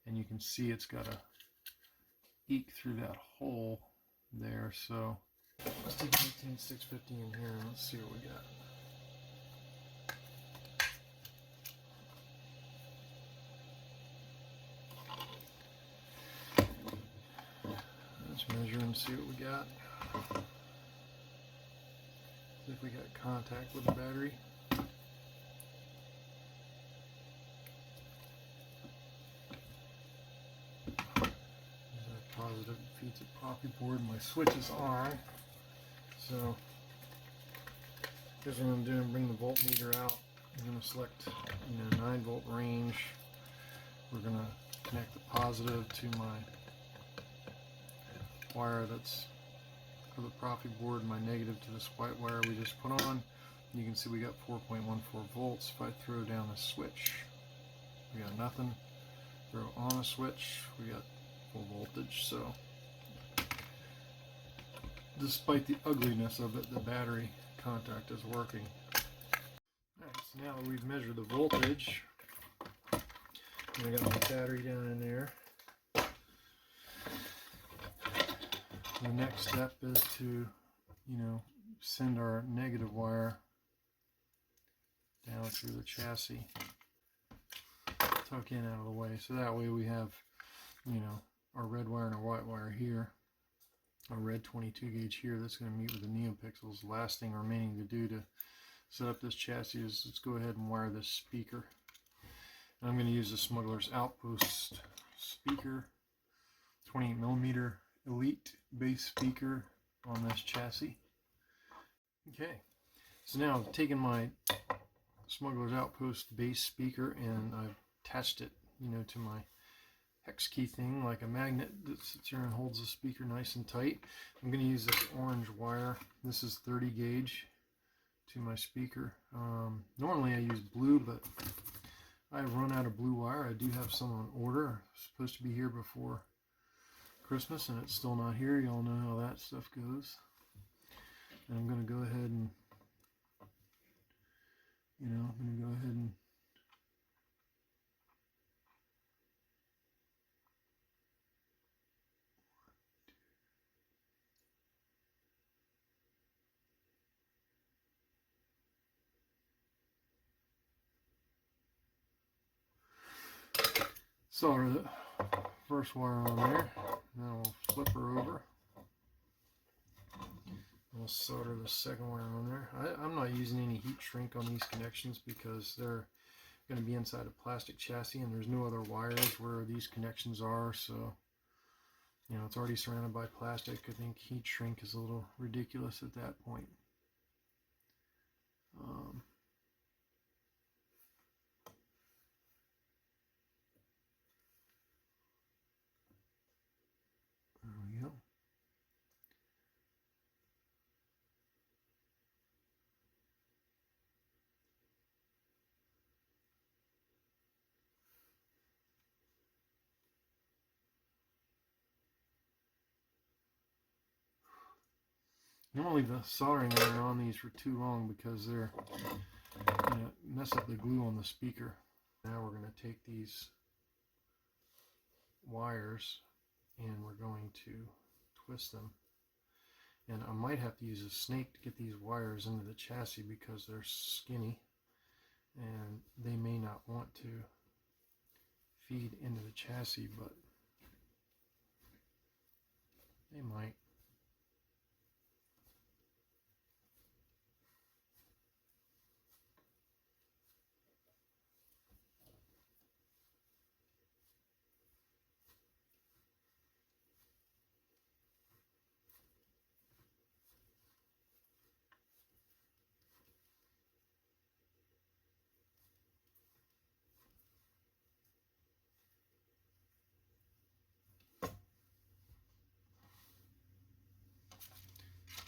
And you can see it's got to eke through that hole there. So let's take 18650 in here and let's see what we got. Let's measure and see what we got. See if we got contact with the battery. Positive feeds a proffieboard. My switch is on, so here's what I'm doing. Bring the voltmeter out. I'm going to select, you know, 9 volt range. We're going to connect the positive to my wire that's for the proffieboard, my negative to this white wire we just put on. You can see we got 4.14 volts. If I throw down the switch, we got nothing. Throw on a switch, we got full voltage. So despite the ugliness of it, the battery contact is working. Alright, so now that we've measured the voltage, and I got my battery down in there, the next step is to, you know, send our negative wire down through the chassis, tuck in out of the way, so that way we have, you know, our red wire and our white wire here, our red 22 gauge here. That's going to meet with the Neopixels. Last thing remaining to do to set up this chassis is let's go ahead and wire this speaker. And I'm going to use the Smuggler's Outpost speaker, 28mm Elite bass speaker on this chassis. Okay, so now I've taken my Smuggler's Outpost bass speaker and I've attached it, you know, to my hex key thing like a magnet that sits here and holds the speaker nice and tight. I'm going to use this orange wire. This is 30 gauge to my speaker. Normally I use blue, but I've run out of blue wire. I do have some on order. It's supposed to be here before Christmas, and it's still not here. Y'all know how that stuff goes. And I'm going to go ahead and, solder the first wire on there. Then we'll flip her over. We'll solder the second wire on there. I'm not using any heat shrink on these connections because they're going to be inside a plastic chassis and there's no other wires where these connections are, so it's already surrounded by plastic. I think heat shrink is a little ridiculous at that point. There we go. You don't leave the soldering iron on these for too long because they're going to mess up the glue on the speaker. Now we're going to take these wires and we're going to twist them. And I might have to use a snake to get these wires into the chassis because they're skinny and they may not want to feed into the chassis, but they might.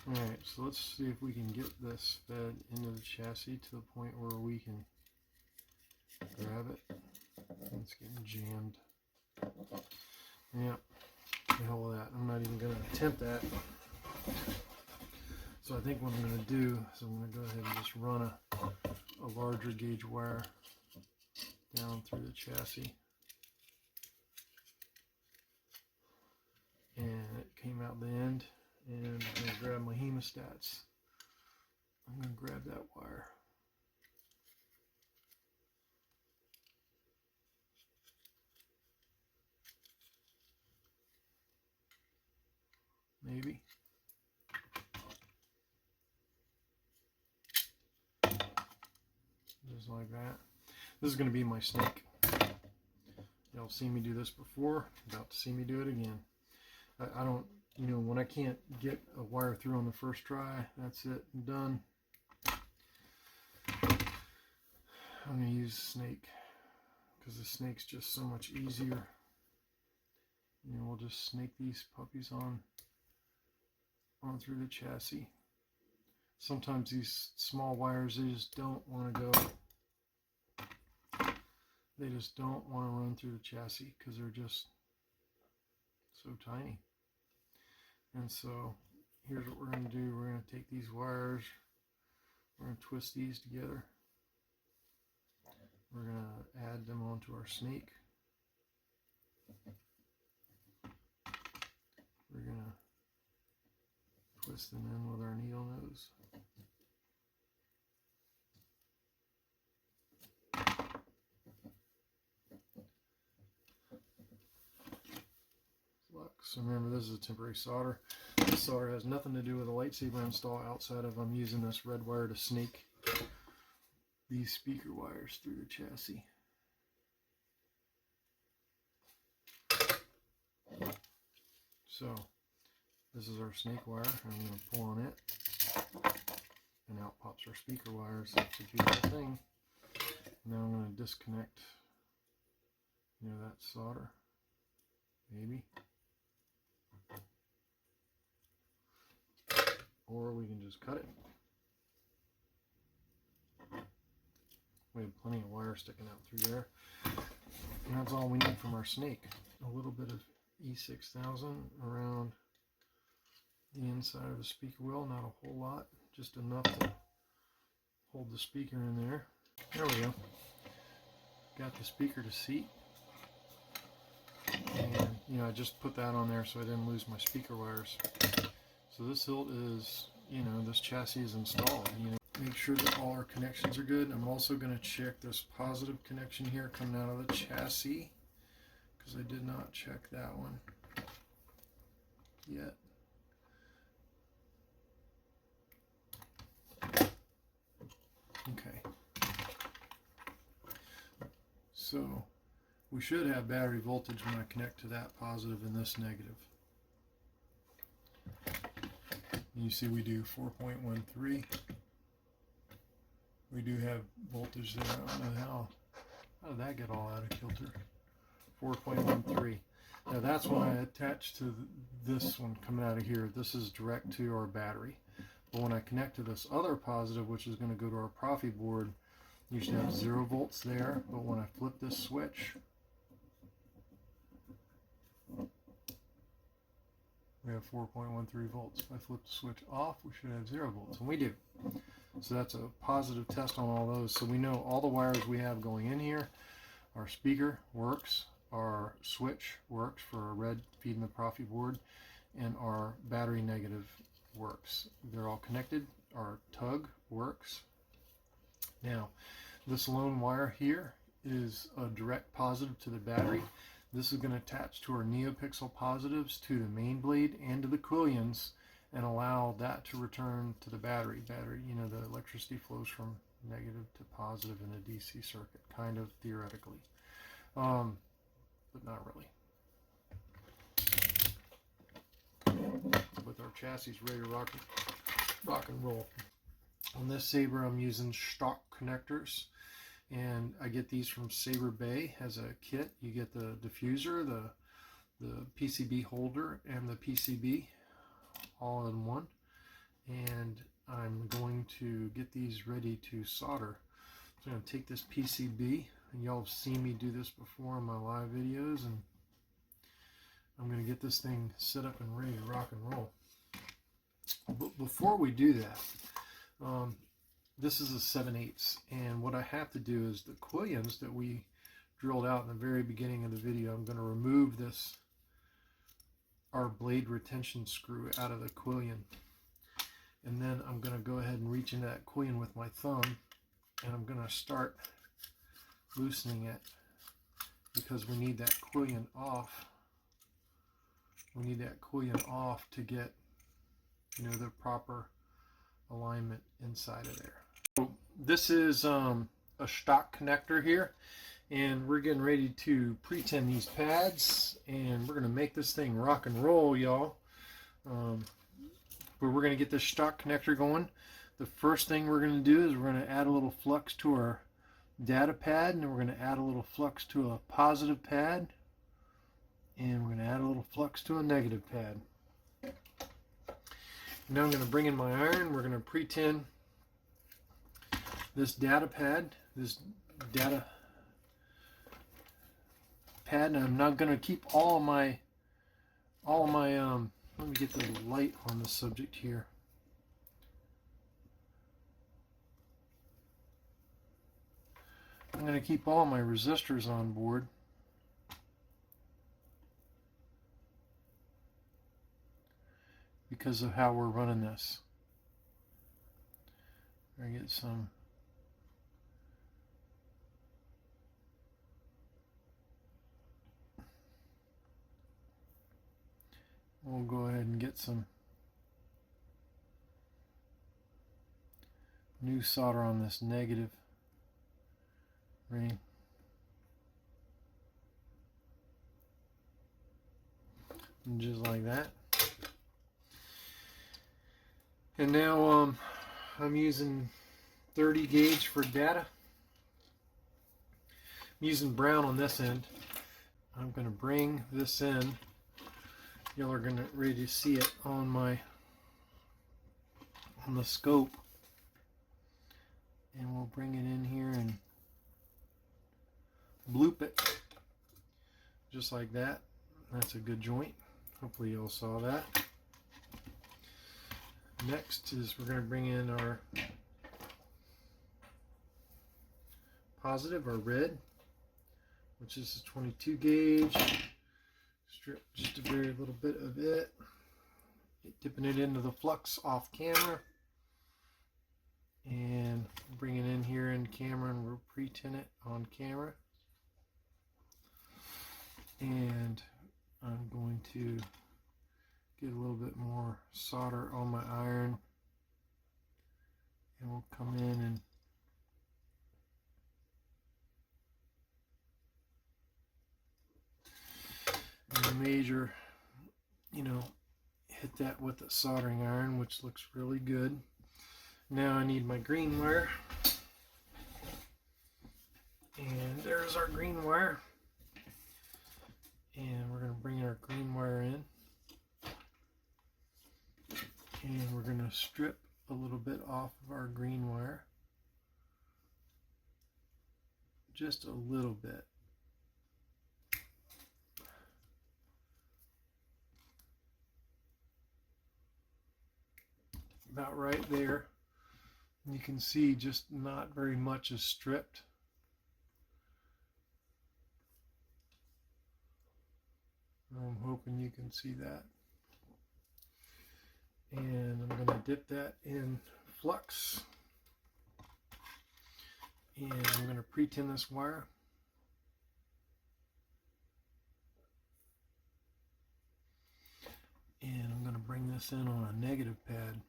Alright, so let's see if we can get this fed into the chassis to the point where we can grab it. It's getting jammed. Yep, the hell with that. I'm not even going to attempt that. So I think what I'm going to do is I'm going to go ahead and just run a larger gauge wire down through the chassis. And it came out the end. And I'm going to grab my hemostats. I'm going to grab that wire. Maybe. Just like that. This is going to be my snake. Y'all have seen me do this before. About to see me do it again. I don't... when I can't get a wire through on the first try, that's it, I'm done. I'm going to use a snake because the snake's just so much easier. We'll just snake these puppies on through the chassis. Sometimes these small wires, they just don't want to go. They just don't want to run through the chassis because they're just so tiny. And so here's what we're going to do. We're going to take these wires, we're going to twist these together. We're going to add them onto our snake. We're going to twist them in with our needle nose. So remember, this is a temporary solder. This solder has nothing to do with a lightsaber install outside of I'm using this red wire to snake these speaker wires through the chassis. So this is our snake wire. I'm going to pull on it, and out pops our speaker wires. It's a beautiful thing. Now I'm going to disconnect, that solder, maybe. Or we can just cut it. We have plenty of wire sticking out through there. And that's all we need from our snake. A little bit of E6000 around the inside of the speaker wheel, not a whole lot, just enough to hold the speaker in there. There we go. Got the speaker to seat. And, you know, I just put that on there so I didn't lose my speaker wires. So this hilt is, you know, this chassis is installed. You know, make sure that all our connections are good. I'm also going to check this positive connection here coming out of the chassis, because I did not check that one yet. Okay. So we should have battery voltage when I connect to that positive and this negative. You see we do 4.13. We do have voltage there. I don't know how did that get all out of kilter. 4.13. Now that's when I attach to this one coming out of here. This is direct to our battery. But when I connect to this other positive, which is going to go to our Proffie board, you should have 0 volts there. But when I flip this switch, we have 4.13 volts. If I flip the switch off, we should have 0 volts, and we do. So that's a positive test on all those. So we know all the wires we have going in here. Our speaker works, our switch works for a red feeding the Proffie board, and our battery negative works. They're all connected. Our tug works. Now, this lone wire here is a direct positive to the battery. This is going to attach to our Neopixel positives, to the main blade, and to the Quillions, and allow that to return to the battery. You know, the electricity flows from negative to positive in a DC circuit, kind of theoretically, but not really. With our chassis ready to rock and roll. On this Saber, I'm using stock connectors, and I get these from Saber Bay as a kit. You get the diffuser, the PCB holder, and the PCB all in one. And I'm going to get these ready to solder. So I'm going to take this PCB, and y'all have seen me do this before in my live videos, and I'm going to get this thing set up and ready to rock and roll. But before we do that, this is a 7/8, and what I have to do is the Quillions that we drilled out in the very beginning of the video, I'm going to remove our blade retention screw out of the Quillion, and then I'm going to go ahead and reach into that Quillion with my thumb, and I'm going to start loosening it, because we need that Quillion off. We need that Quillion off to get, you know, the proper alignment inside of there. So this is a stock connector here, and we're getting ready to pre-tin these pads, and we're going to make this thing rock and roll, y'all. But we're going to get this stock connector going. The first thing we're going to do is we're going to add a little flux to our data pad, and then we're going to add a little flux to a positive pad, and we're going to add a little flux to a negative pad. Now I'm going to bring in my iron. We're going to pre-tin this data pad, and I'm not going to keep all of my let me get the light on the subject here. I'm going to keep all my resistors on board. Because of how we're running this. I get some we'll go ahead and get some new solder on this negative ring. And just like that. And now I'm using 30 gauge for data. I'm using brown on this end. I'm going to bring this in. Y'all are going to ready to see it on the scope. And we'll bring it in here and bloop it just like that. That's a good joint. Hopefully you all saw that. Next is we're going to bring in our positive, our red, which is a 22 gauge. Strip just a very little bit of it. Dipping it into the flux off camera. And bring it in here in camera, and we'll pre-tin it on camera. And I'm going to get a little bit more solder on my iron, and we'll come in and measure, you know, hit that with a soldering iron, which looks really good. Now I need my green wire, and there's our green wire, and we're going to bring our green wire in, and we're going to strip a little bit off of our green wire, just a little bit. About right there. You can see just not very much is stripped. I'm hoping you can see that. And I'm going to dip that in flux. And I'm going to pre-tin this wire. And I'm going to bring this in on a negative pad.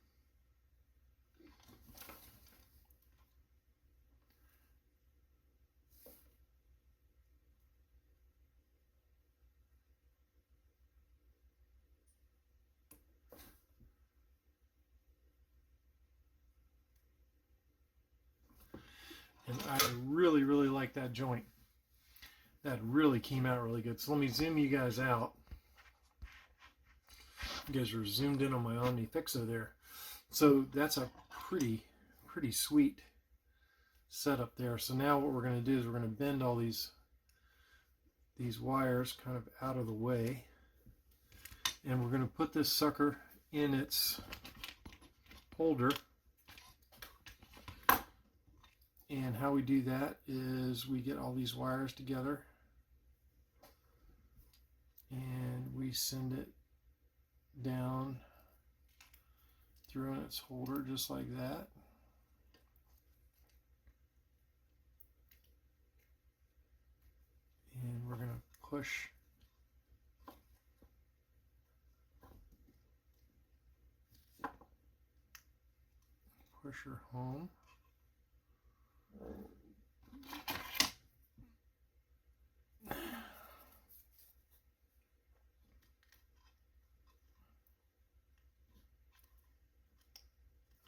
And I really, really like that joint. That really came out really good. So let me zoom you guys out. You guys are zoomed in on my OmniFixo there. So that's a pretty sweet setup there. So now what we're going to do is we're going to bend all these wires kind of out of the way. And we're going to put this sucker in its holder. And how we do that is we get all these wires together and we send it down through its holder just like that. And we're going to push her home.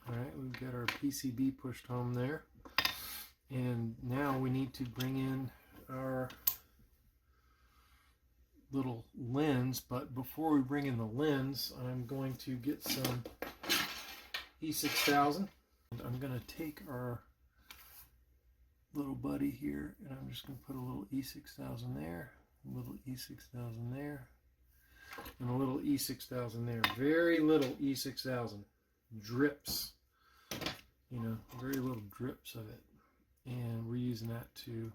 Alright, we've got our PCB pushed home there. And now we need to bring in our little lens, but before we bring in the lens, I'm going to get some E6000. And I'm going to take our little buddy here, and I'm just going to put a little E6000 there, a little E6000 there, and a little E6000 there. Very little E6000. Drips. You know, very little drips of it. And we're using that to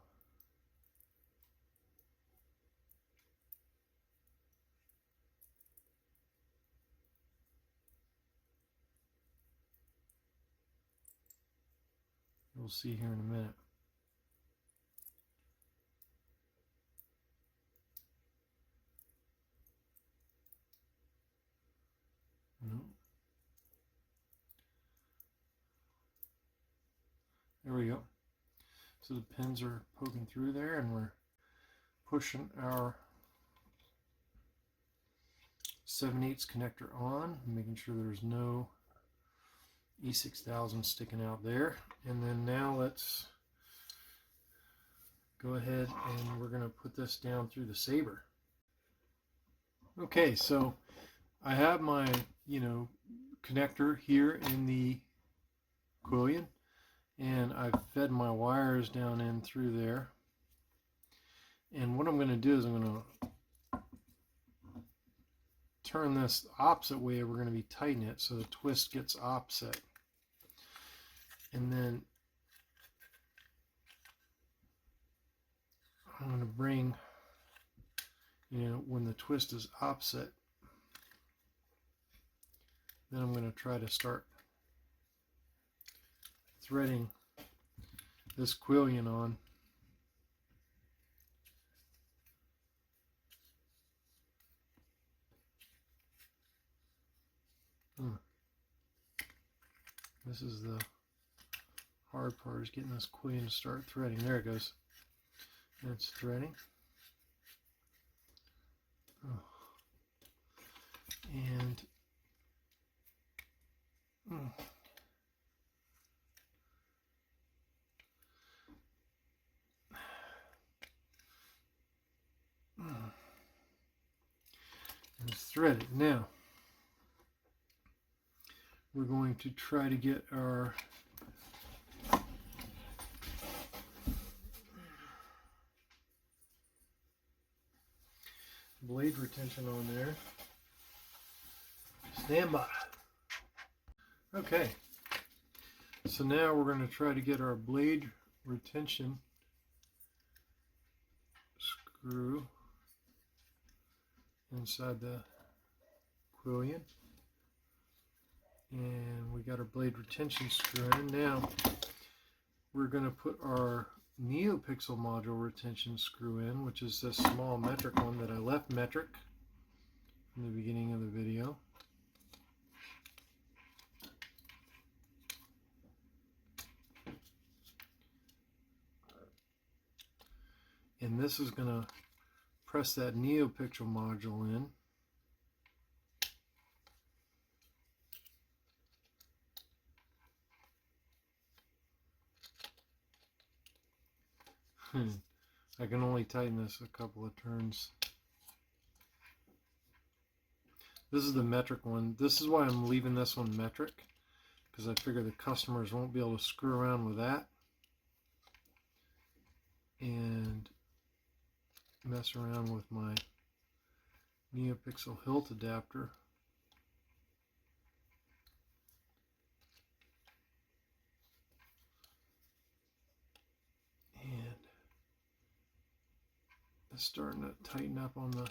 we'll see here in a minute. No. There we go. So the pins are poking through there, and we're pushing our 7/8 connector on, making sure there's no E6000 sticking out there. And then now let's go ahead and we're going to put this down through the Saber. Okay, so I have my, connector here in the Quillion, and I've fed my wires down in through there. And what I'm going to do is I'm going to turn this opposite way. We're going to be tightening it so the twist gets opposite. And then I'm going to bring, when the twist is opposite, then I'm going to try to start threading this Quillion on. This is the hard part, is getting this Quillion to start threading. There it goes. And it's threading. Oh. And it's threaded. Now we're going to try to get our blade retention on there. Stand by. Okay, so now we're going to try to get our blade retention screw inside the Quillion. And we got our blade retention screw in. Now we're going to put our Neopixel module retention screw in, which is this small metric one that I left metric in the beginning of the video. And this is going to press that Neopixel module in. I can only tighten this a couple of turns. This is the metric one. This is why I'm leaving this one metric, because I figure the customers won't be able to screw around with that and mess around with my Neopixel hilt adapter. And it's starting to tighten up on the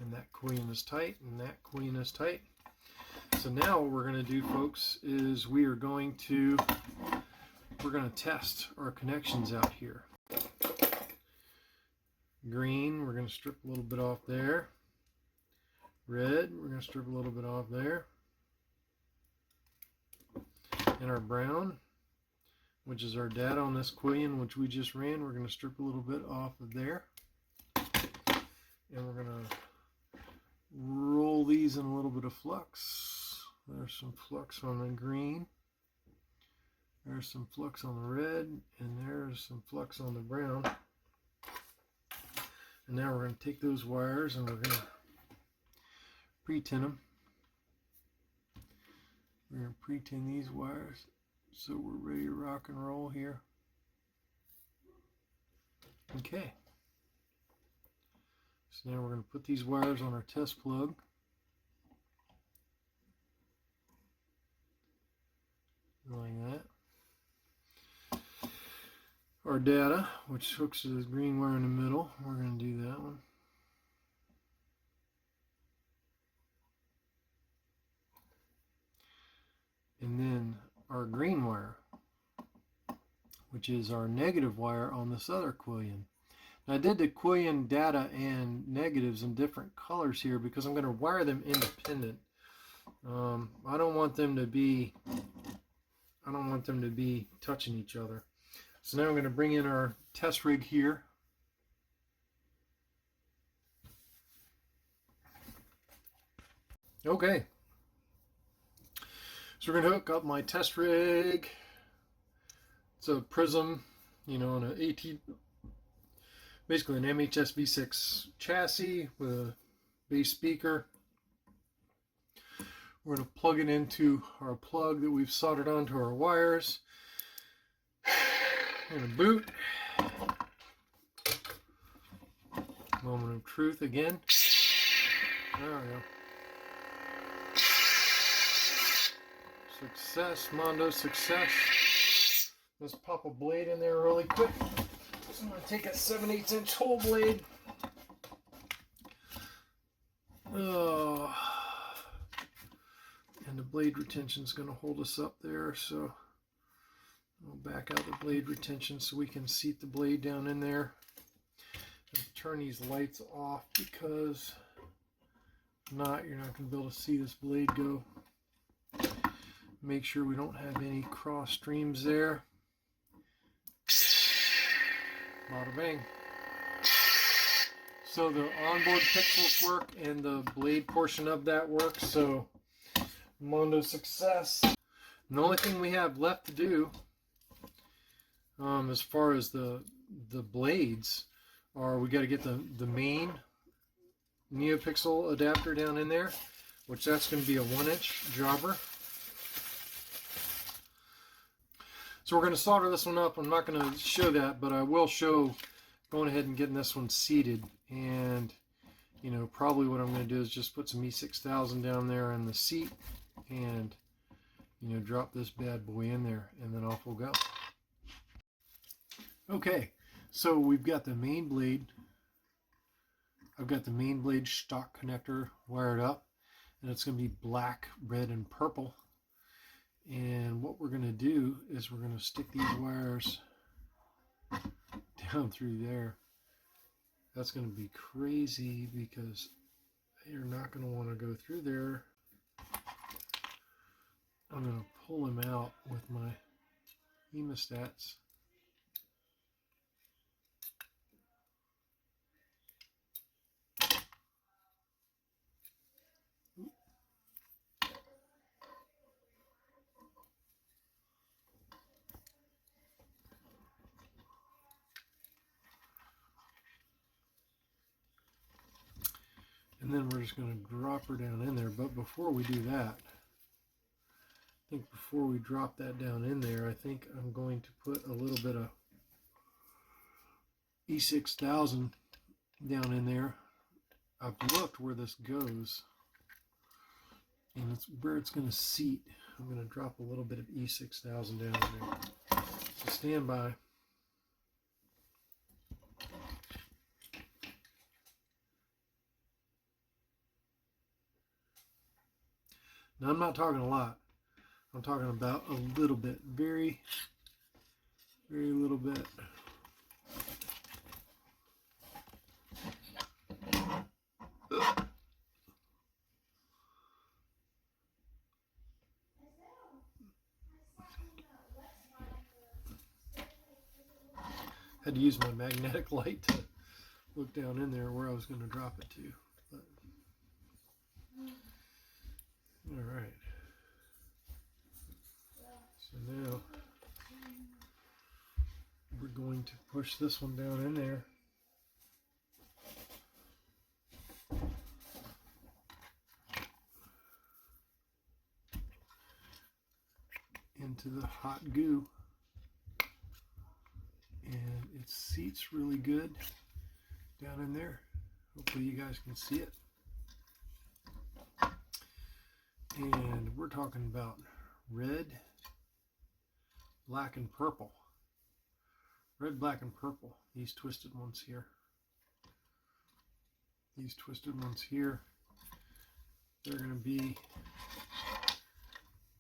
and that Quillion is tight, and that Quillion is tight. So now what we're going to do, folks, is we're going to test our connections out here. Green, we're going to strip a little bit off there. Red, we're going to strip a little bit off there. And our brown, which is our data on this Quillion, which we just ran, we're going to strip a little bit off of there. And we're going to roll these in a little bit of flux. There's some flux on the green. There's some flux on the red. And there's some flux on the brown. And now we're going to take those wires and we're going to pre-tin them. We're going to pre-tin these wires so we're ready to rock and roll here. Okay. So now we're going to put these wires on our test plug. Like that. Our data, which hooks to the green wire in the middle, we're going to do that one. And then our green wire, which is our negative wire on this other Quillion. Now I did the Quillion data and negatives in different colors here because I'm going to wire them independent. I don't want them to be touching each other. So now I'm going to bring in our test rig here. Okay. So we're going to hook up my test rig. It's a Prism, on an AT, basically an MHS V6 chassis with a bass speaker. We're going to plug it into our plug that we've soldered onto our wires. And a boot. Moment of truth again. There we go. Success, Mondo, success. Let's pop a blade in there really quick. So I'm going to take a 7/8 inch whole blade. And the blade retention is going to hold us up there, so I'll back out the blade retention so we can seat the blade down in there. And turn these lights off because if not, you're not going to be able to see this blade go. Make sure we don't have any cross streams there. Bada bang. So the onboard pixels work and the blade portion of that works, so Mondo success. And the only thing we have left to do as far as the blades are, we got to get the main Neopixel adapter down in there, which that's going to be a 1-inch jobber. So we're going to solder this one up. I'm not going to show that, but I will show going ahead and getting this one seated. And you know, probably what I'm going to do is just put some E6000 down there in the seat and, you know, drop this bad boy in there, and then off we'll go. Okay, so we've got the main blade. I've got the main blade stock connector wired up, and it's going to be black, red, and purple. And what we're going to do is we're going to stick these wires down through there. That's going to be crazy because you're not going to want to go through there. I'm going to pull them out with my hemostats. And then we're just going to drop her down in there. But before we do that, I think before we drop that down in there, I think I'm going to put a little bit of E6000 down in there. I've looked where this goes, and it's where it's going to seat. I'm going to drop a little bit of E6000 down in there. So stand by. Now I'm not talking a lot. I'm talking about a little bit, very, very little bit. Had to use my magnetic light to look down in there where I was going to drop it to. But, all right. So now we're going to push this one down in there. Into the hot goo. And it seats really good down in there. Hopefully you guys can see it. And we're talking about red, black, and purple. Red, black, and purple. These twisted ones here. These twisted ones here. They're going to be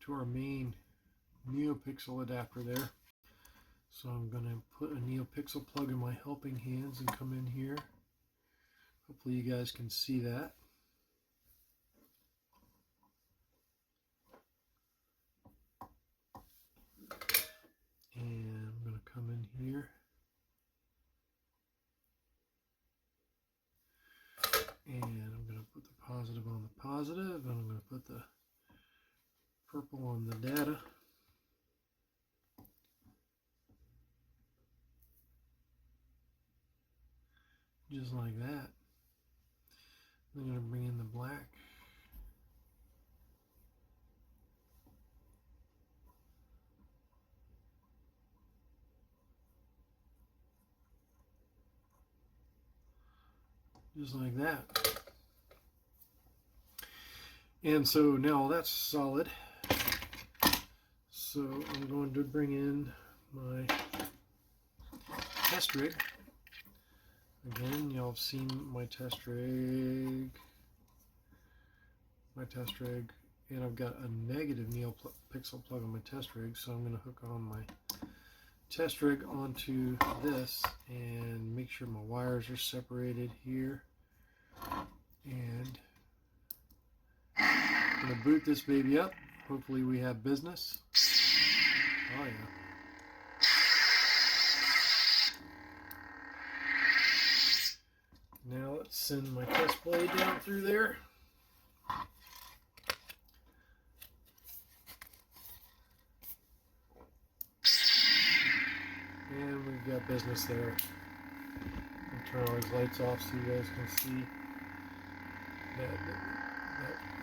to our main Neopixel adapter there. So I'm going to put a Neopixel plug in my helping hands and come in here. Hopefully you guys can see that. And I'm going to come in here. And I'm going to put the positive on the positive, and I'm going to put the purple on the data. Just like that. I'm going to bring in the black. just like that. And so now that's solid. So I'm going to bring in my test rig. Again, y'all have seen my test rig. And I've got a negative Neopixel plug on my test rig, so I'm going to hook on my test rig onto this and make sure my wires are separated here. And I'm going to boot this baby up. Hopefully we have business. Oh yeah. Now let's send my test blade down through there. And we've got business there. I'll turn all these lights off so you guys can see that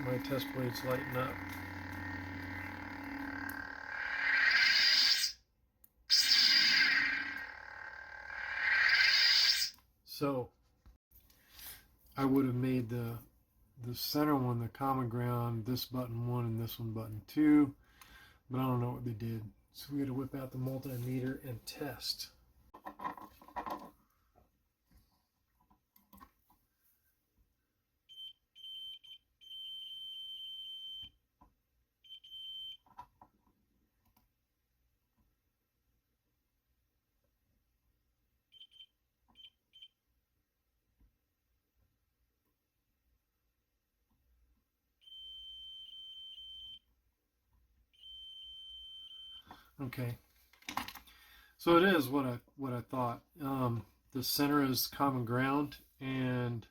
my test blade's lighting up. So I would have made the center one the common ground, this button 1 and this one button 2, but I don't know what they did. So we got to whip out the multimeter and test. Okay, so it is what I thought. The center is common ground, and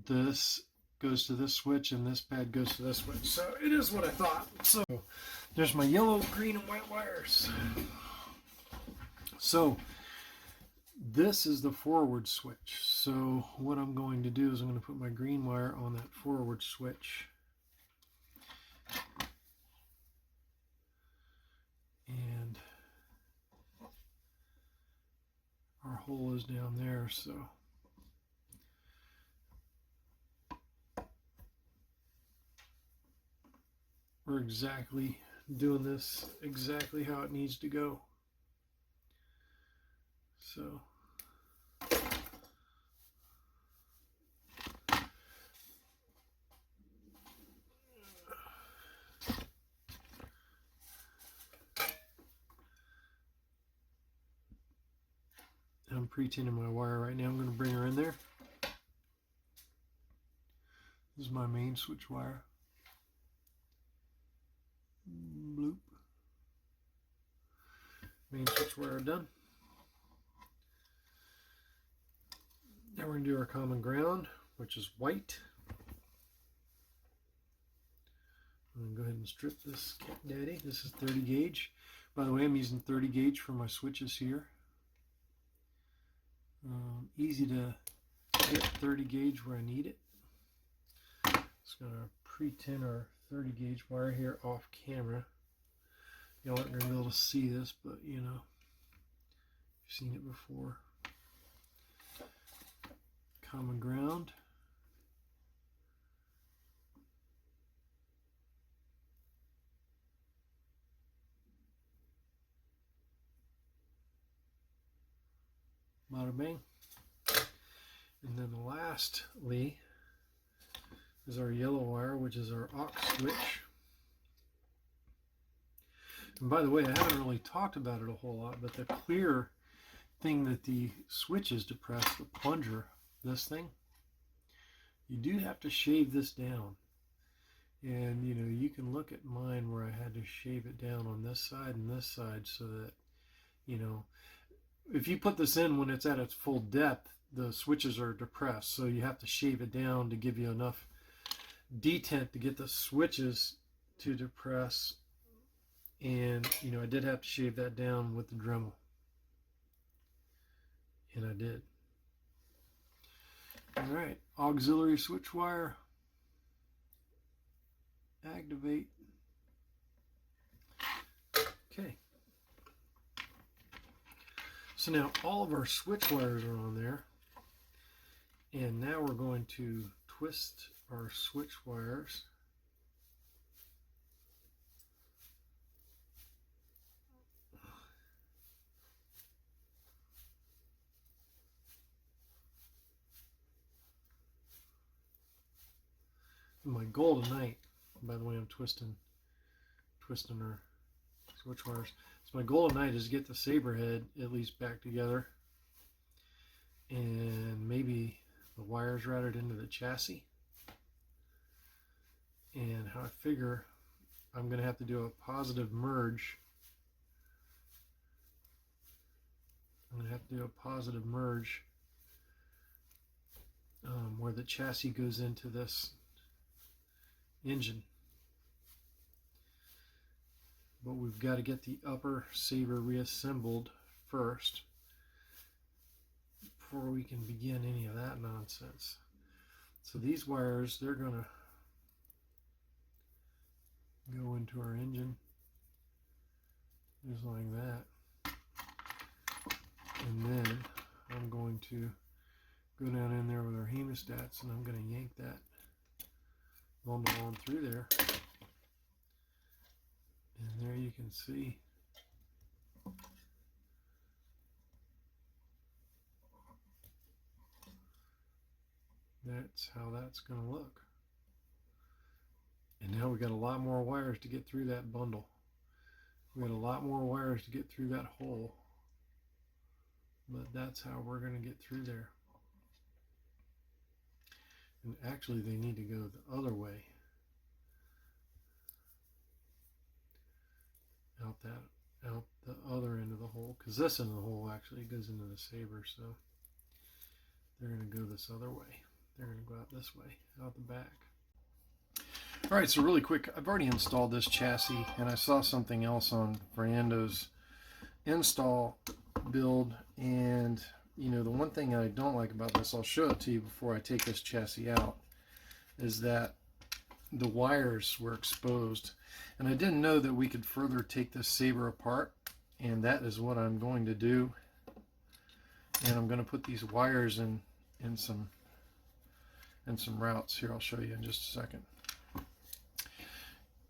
this goes to this switch, and this pad goes to this switch. So it is what I thought. So there's my yellow, green, and white wires. So this is the forward switch. So what I'm going to do is I'm going to put my green wire on that forward switch. And our hole is down there, so we're exactly doing this exactly how it needs to go. So I'm pre-tinning my wire right now. I'm going to bring her in there. This is my main switch wire. Bloop. Main switch wire done. Now we're going to do our common ground, which is white. I'm going to go ahead and strip this cat daddy. This is 30 gauge. By the way, I'm using 30 gauge for my switches here. Easy to get 30 gauge where I need it. Just going to pre-tin our 30 gauge wire here off camera. Y'all aren't going to be able to see this, but you know, you've seen it before. Common ground. Bada bang. And then lastly is our yellow wire, which is our aux switch. And by the way, I haven't really talked about it a whole lot, but the clear thing that the switch is depressed, the plunger, this thing, you do have to shave this down. And you know, you can look at mine where I had to shave it down on this side and this side so that, you know, if you put this in when it's at its full depth, the switches are depressed, so you have to shave it down to give you enough detent to get the switches to depress. And you know, I did have to shave that down with the Dremel, and I did. All right, auxiliary switch wire, activate. Okay. So now all of our switch wires are on there, And now we're going to twist our switch wires. My goal tonight, by the way, I'm twisting our switch wires. So my goal tonight is to get the saber head at least back together, and maybe the wires routed into the chassis. And how I figure I'm going to have to do a positive merge. I'm going to have to do a positive merge where the chassis goes into this engine. But we've got to get the upper saber reassembled first before we can begin any of that nonsense. So these wires, they're going to go into our engine just like that. And then I'm going to go down in there with our hemostats, and I'm going to yank that bundle on through there. And there you can see that's how that's going to look. And now we got a lot more wires to get through that bundle. We got a lot more wires to get through that hole. But that's how we're going to get through there. And actually they need to go the other way. Out the other end of the hole, because this end of the hole actually goes into the saber, so they're going to go this other way. They're going to go out this way, out the back. Alright, so really quick, I've already installed this chassis, and I saw something else on Fernando's install build, and you know, the one thing I don't like about this, I'll show it to you before I take this chassis out, is that the wires were exposed. And I didn't know that we could further take this saber apart, and that is what I'm going to do. And I'm going to put these wires in some routes. Here, I'll show you in just a second.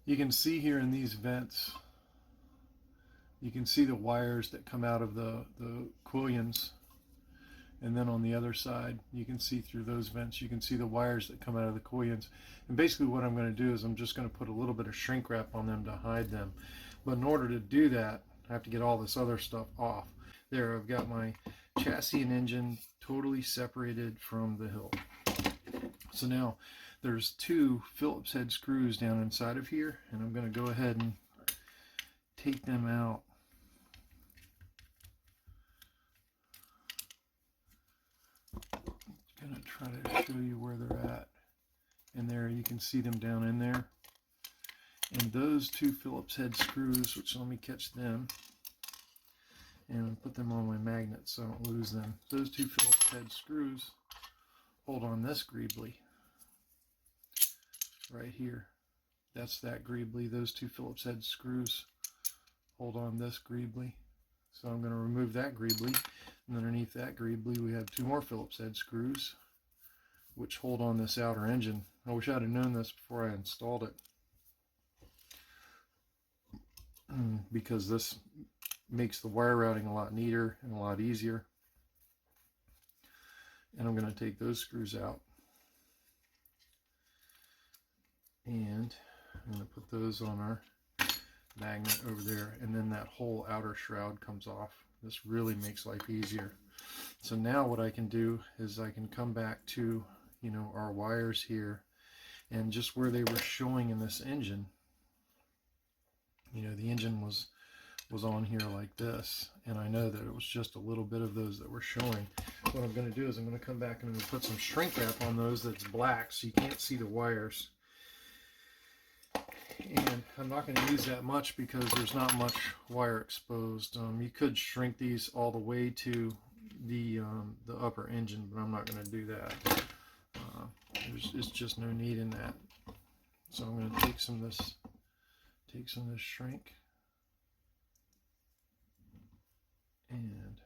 You can see here in these vents, you can see the wires that come out of the Quillions. And then on the other side, you can see through those vents, you can see the wires that come out of the Quillions. And basically what I'm going to do is I'm just going to put a little bit of shrink wrap on them to hide them. But in order to do that, I have to get all this other stuff off. There, I've got my chassis and engine totally separated from the hilt. So now there's 2 Phillips head screws down inside of here, and I'm going to go ahead and take them out. I'm going to try to show you where they're at. And there you can see them down in there. And those 2 Phillips head screws, which let me catch them and put them on my magnet so I don't lose them. Those 2 Phillips head screws hold on this greebly right here. That's that greebly. Those 2 Phillips head screws hold on this greebly. So I'm going to remove that greebly. And underneath that greebly we have 2 more Phillips head screws which hold on this outer engine. I wish I'd have known this before I installed it, because this makes the wire routing a lot neater and a lot easier. And I'm going to take those screws out, and I'm going to put those on our magnet over there, and then that whole outer shroud comes off. This really makes life easier. So now what I can do is I can come back to, you know, our wires here, and just where they were showing in this engine, you know, the engine was on here like this, and I know that it was just a little bit of those that were showing. What I'm going to do is I'm going to come back and I'm going to put some shrink wrap on those that's black so you can't see the wires. And I'm not going to use that much because there's not much wire exposed. You could shrink these all the way to the upper engine, but I'm not going to do that. There's just no need in that. So I'm going to take some of this shrink, and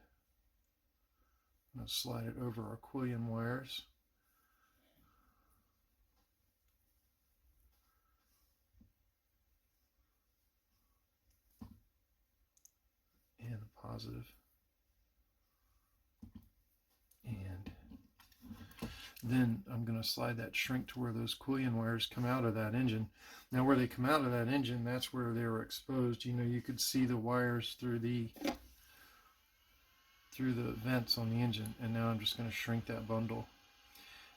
I'm going to slide it over our Quillion wires positive. And then I'm going to slide that shrink to where those Quillion wires come out of that engine. Now where they come out of that engine, that's where they were exposed. You know, you could see the wires through the vents on the engine. And now I'm just going to shrink that bundle.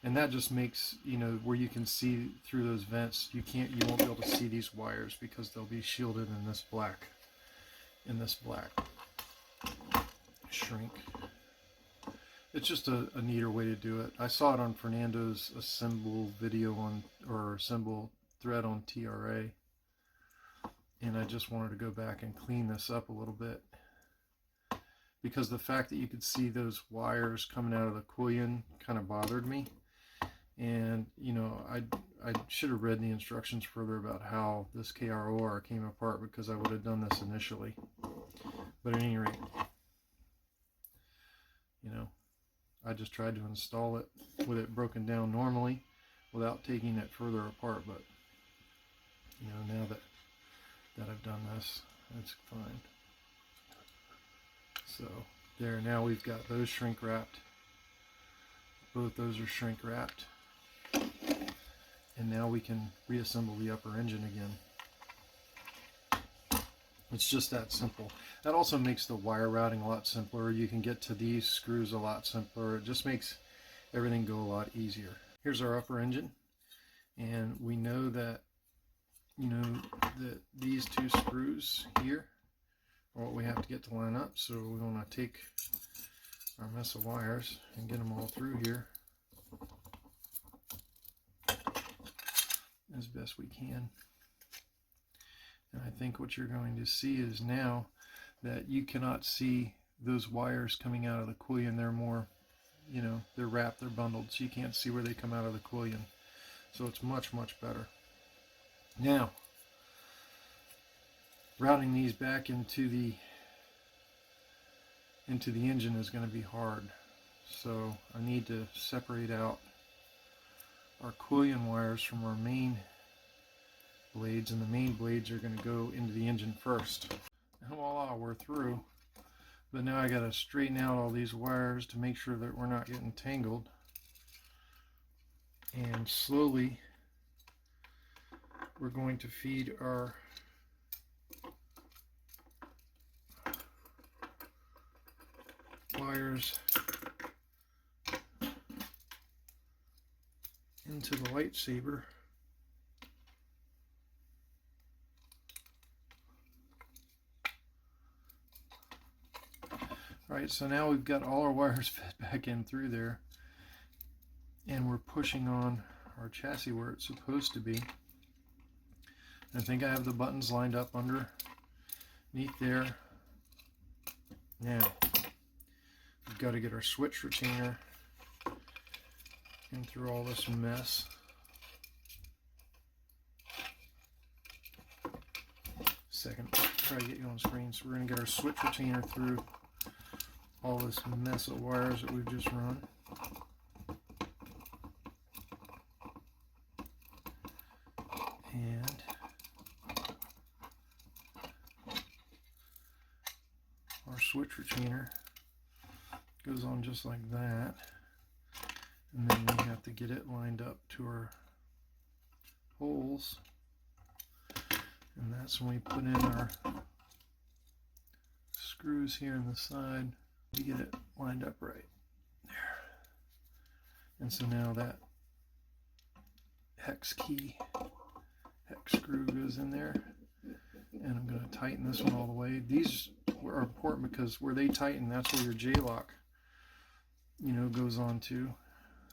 And that just makes, you know, where you can see through those vents, you won't be able to see these wires because they'll be shielded in this black shrink. It's just a neater way to do it. I saw it on Fernando's assemble video or assemble thread on TRA, and I just wanted to go back and clean this up a little bit, because the fact that you could see those wires coming out of the Quillion kind of bothered me. And you know, I should have read the instructions further about how this KROR came apart, because I would have done this initially. But at any rate, you know, I just tried to install it with it broken down normally without taking it further apart. But you know, now that I've done this, it's fine. So there, now we've got those shrink wrapped. Both those are shrink wrapped. And now we can reassemble the upper engine again. It's just that simple. That also makes the wire routing a lot simpler. You can get to these screws a lot simpler. It just makes everything go a lot easier. Here's our upper engine. And we know that, you know, that these two screws here are what we have to get to line up. So we want to take our mess of wires and get them all through here as best we can. And I think what you're going to see is now that you cannot see those wires coming out of the Quillion. They're more, you know, they're wrapped, they're bundled, so you can't see where they come out of the Quillion. So it's much, much better. Now, routing these back into the engine is going to be hard. So I need to separate out our Quillion wires from our main blades, and the main blades are going to go into the engine first. And voila, we're through. But now I got to straighten out all these wires to make sure that we're not getting tangled. And slowly we're going to feed our wires into the lightsaber. Alright, so now we've got all our wires fed back in through there, and we're pushing on our chassis where it's supposed to be. I think I have the buttons lined up underneath there. Now, we've got to get our switch retainer in through all this mess. Second, try to get you on screen. So we're going to get our switch retainer through all this mess of wires that we've just run. And our switch retainer goes on just like that. And then we have to get it lined up to our holes. And that's when we put in our screws here on the side. We get it lined up right there. And so now that hex screw goes in there, and I'm going to tighten this one all the way. These are important because where they tighten, that's where your J-lock, you know, goes on to.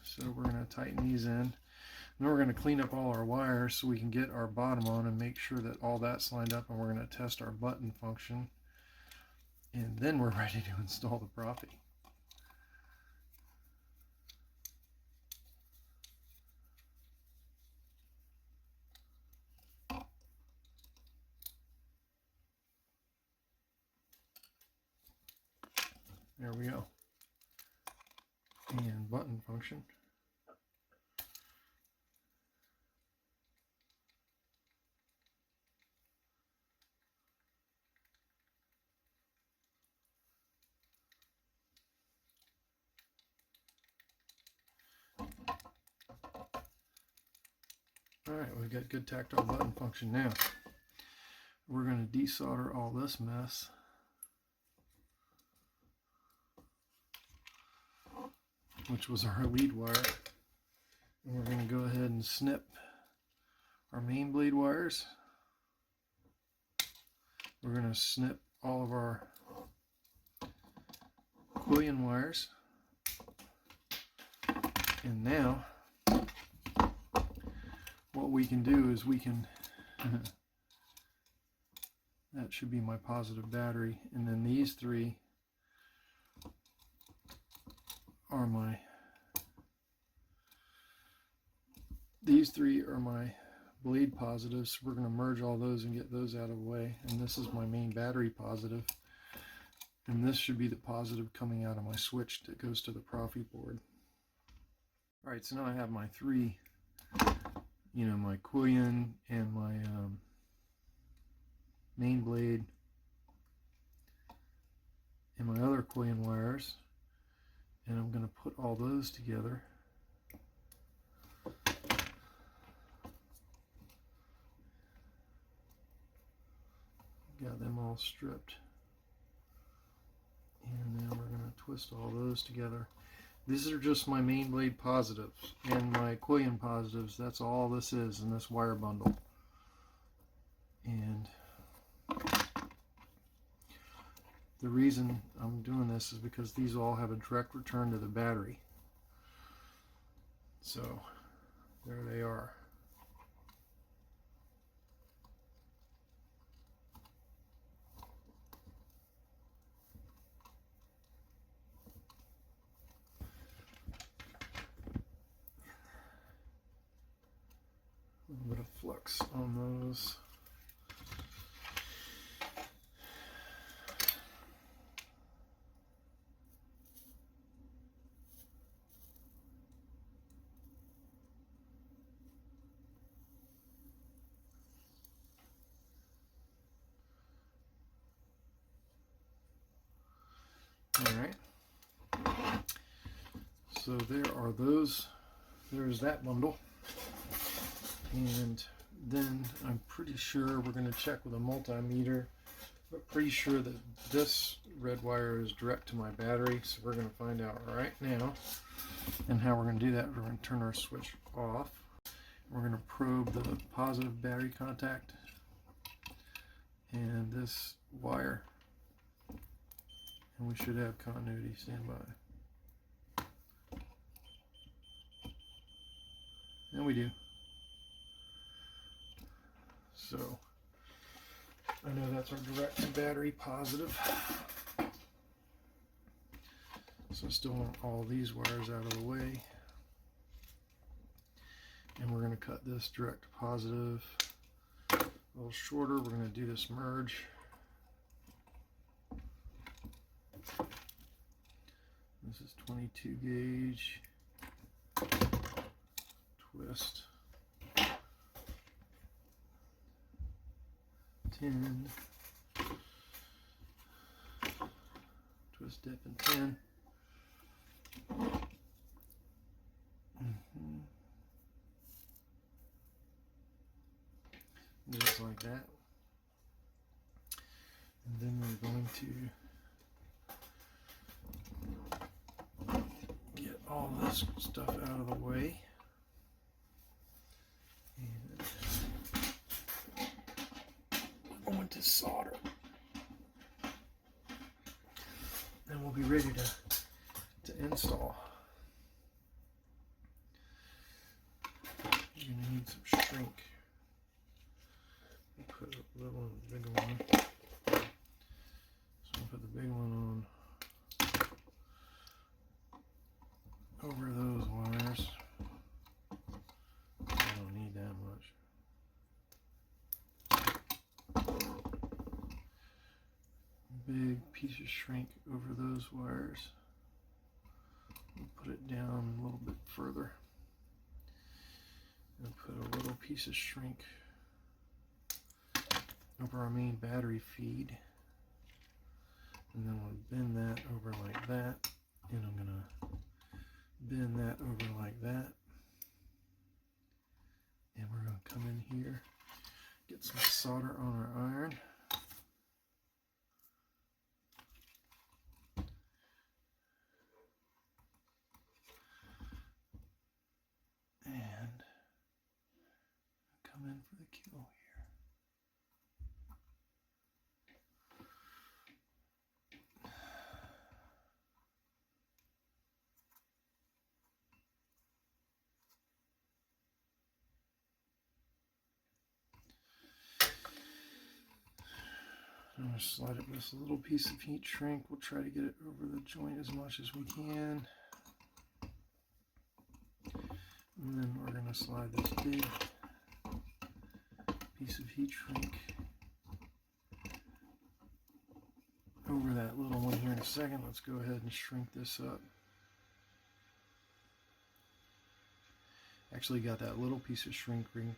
So we're going to tighten these in. And then we're going to clean up all our wires so we can get our bottom on and make sure that all that's lined up, and we're going to test our button function. And then we're ready to install the Proffie. There we go. And button function. Alright, we've got good tactile button function now. We're going to desolder all this mess. Which was our lead wire. And we're going to go ahead and snip our main blade wires. We're going to snip all of our Quillion wires. And now, what we can do is we can, that should be my positive battery, and then these three are my blade positives. We're going to merge all those and get those out of the way, and this is my main battery positive, and this should be the positive coming out of my switch that goes to the Proffie board. Alright, so now I have my three, my Quillion and my main blade and my other Quillion wires, and I'm going to put all those together. Got them all stripped, and now we're going to twist all those together. These are just my main blade positives and my Quillion positives. That's all this is in this wire bundle. And the reason I'm doing this is because these all have a direct return to the battery. So there they are. A little bit of flux on those. Alright, so there are those, there's that bundle, and then I'm pretty sure we're going to check with a multimeter, but pretty sure that this red wire is direct to my battery, so we're going to find out right now. And how we're going to do that, we're going to turn our switch off, we're going to probe the positive battery contact and this wire, and we should have continuity. Stand by. And we do. So I know that's our direct battery positive. So I still want all these wires out of the way. And we're going to cut this direct positive a little shorter. We're going to do this merge. This is 22 gauge, twist, 10, twist, dip, and 10. Just like that. And then we're going to all this stuff out of the way, and we're going to solder, and we'll be ready to install. You're going to need some shrink. We'll put a little and a bigger one. So we'll put the big one on over those wires. I don't need that much. Big piece of shrink over those wires. We'll put it down a little bit further. And put a little piece of shrink over our main battery feed. And then we'll bend that over like that. And I'm going to bend that over like that, and we're going to Get some solder on our iron. And come in for the kill here. I'm going to slide it with this little piece of heat shrink. We'll try to get it over the joint as much as we can. And then we're going to slide this big piece of heat shrink over that little one here in a second. Let's go ahead and shrink this up. Actually got that little piece of shrink ring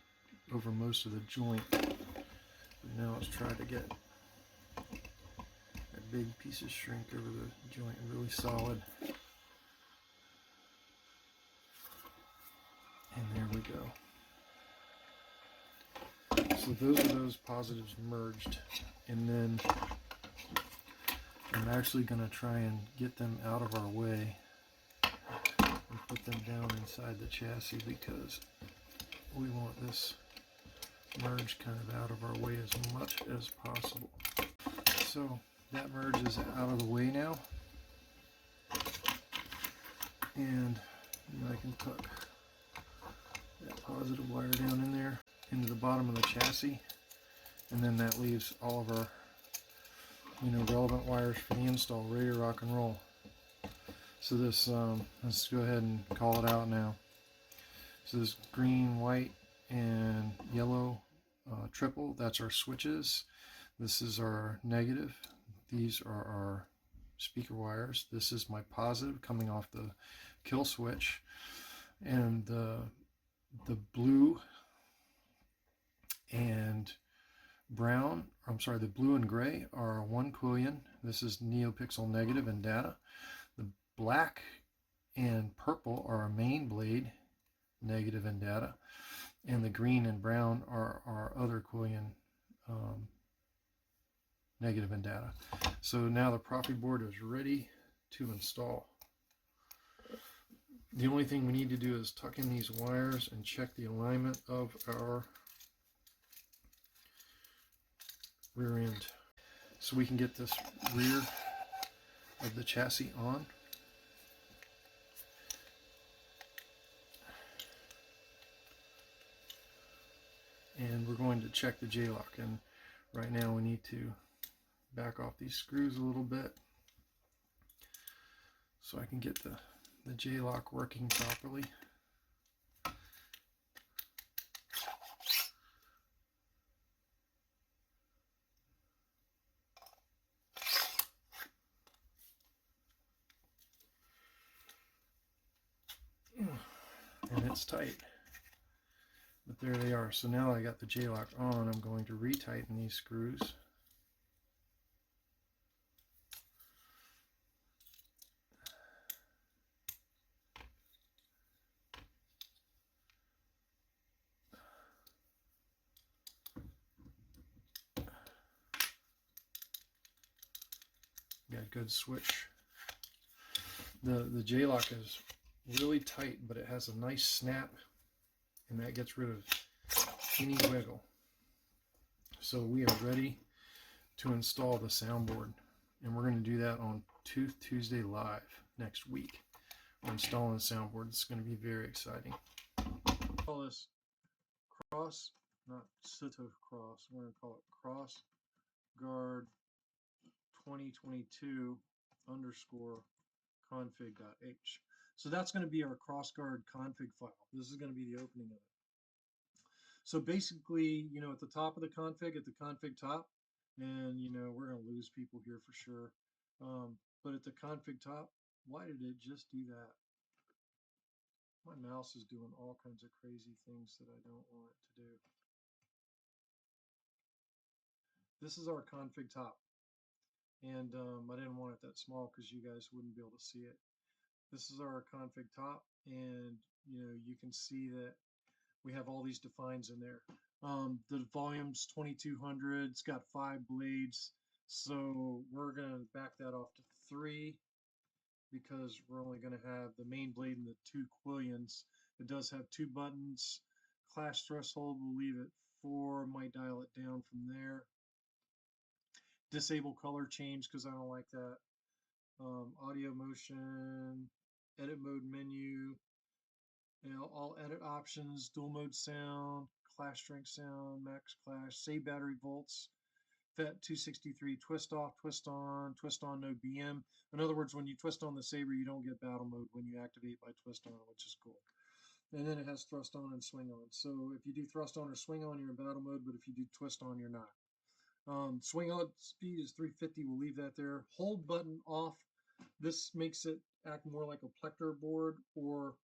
over most of the joint. But now let's try to get that big piece of shrink over the joint really solid. And there we go. So those are those positives merged. And then I'm actually going to try and get them out of our way and put them down inside the chassis because we want this merge kind of out of our way as much as possible. So that merge is out of the way now. And I can put that positive wire down in there into the bottom of the chassis, and then that leaves all of our relevant wires for the install ready to rock and roll. So this let's go ahead and call it out now. So this green, white, and yellow triple, that's our switches. This is our negative. These are our speaker wires. This is my positive coming off the kill switch, and the blue and brown, the blue and gray are one Quillion. This is Neopixel negative and data. The black and purple are our main blade, negative and data. And the green and brown are our other Quillion, negative and data. So now the Proffie board is ready to install. The only thing we need to do is tuck in these wires and check the alignment of our rear end so we can get this rear of the chassis on. And we're going to check the J-lock, and right now we need to back off these screws a little bit so I can get the J-lock working properly. And it's tight, but there they are. So now I got the J-lock on, I'm going to retighten these screws. Got a good switch. The J-lock is really tight, but it has a nice snap, and that gets rid of any wiggle. So we are ready to install the soundboard, and we're going to do that on Tooth Tuesday Live next week. We're installing the soundboard. It's going to be very exciting. Call this cross, not Sith cross. We're going to call it Crossguard 2022 _ config.h. So that's going to be our Crossguard config file. This is going to be the opening of it. So basically, at the top of the config, at the config top, and we're going to lose people here for sure. But at the config top, why did it just do that? My mouse is doing all kinds of crazy things that I don't want it to do. This is our config top. And I didn't want it that small because you guys wouldn't be able to see it. This is our config top, and you can see that we have all these defines in there. The volume's 2200. It's got 5 blades. So we're going to back that off to 3 because we're only going to have the main blade and the 2 Quillions. It does have 2 buttons. Clash threshold, we'll leave it 4. Might dial it down from there. Disable color change because I don't like that. Audio motion, edit mode menu, all edit options, dual mode sound, clash strength sound, max clash, save battery volts, FET 263, twist off, twist on no BM. In other words, when you twist on the Saber, you don't get battle mode when you activate by twist on, which is cool. And then it has thrust on and swing on. So if you do thrust on or swing on, you're in battle mode, but if you do twist on, you're not. Swing on speed is 350. We'll leave that there. Hold button off. This makes it act more like a plector board or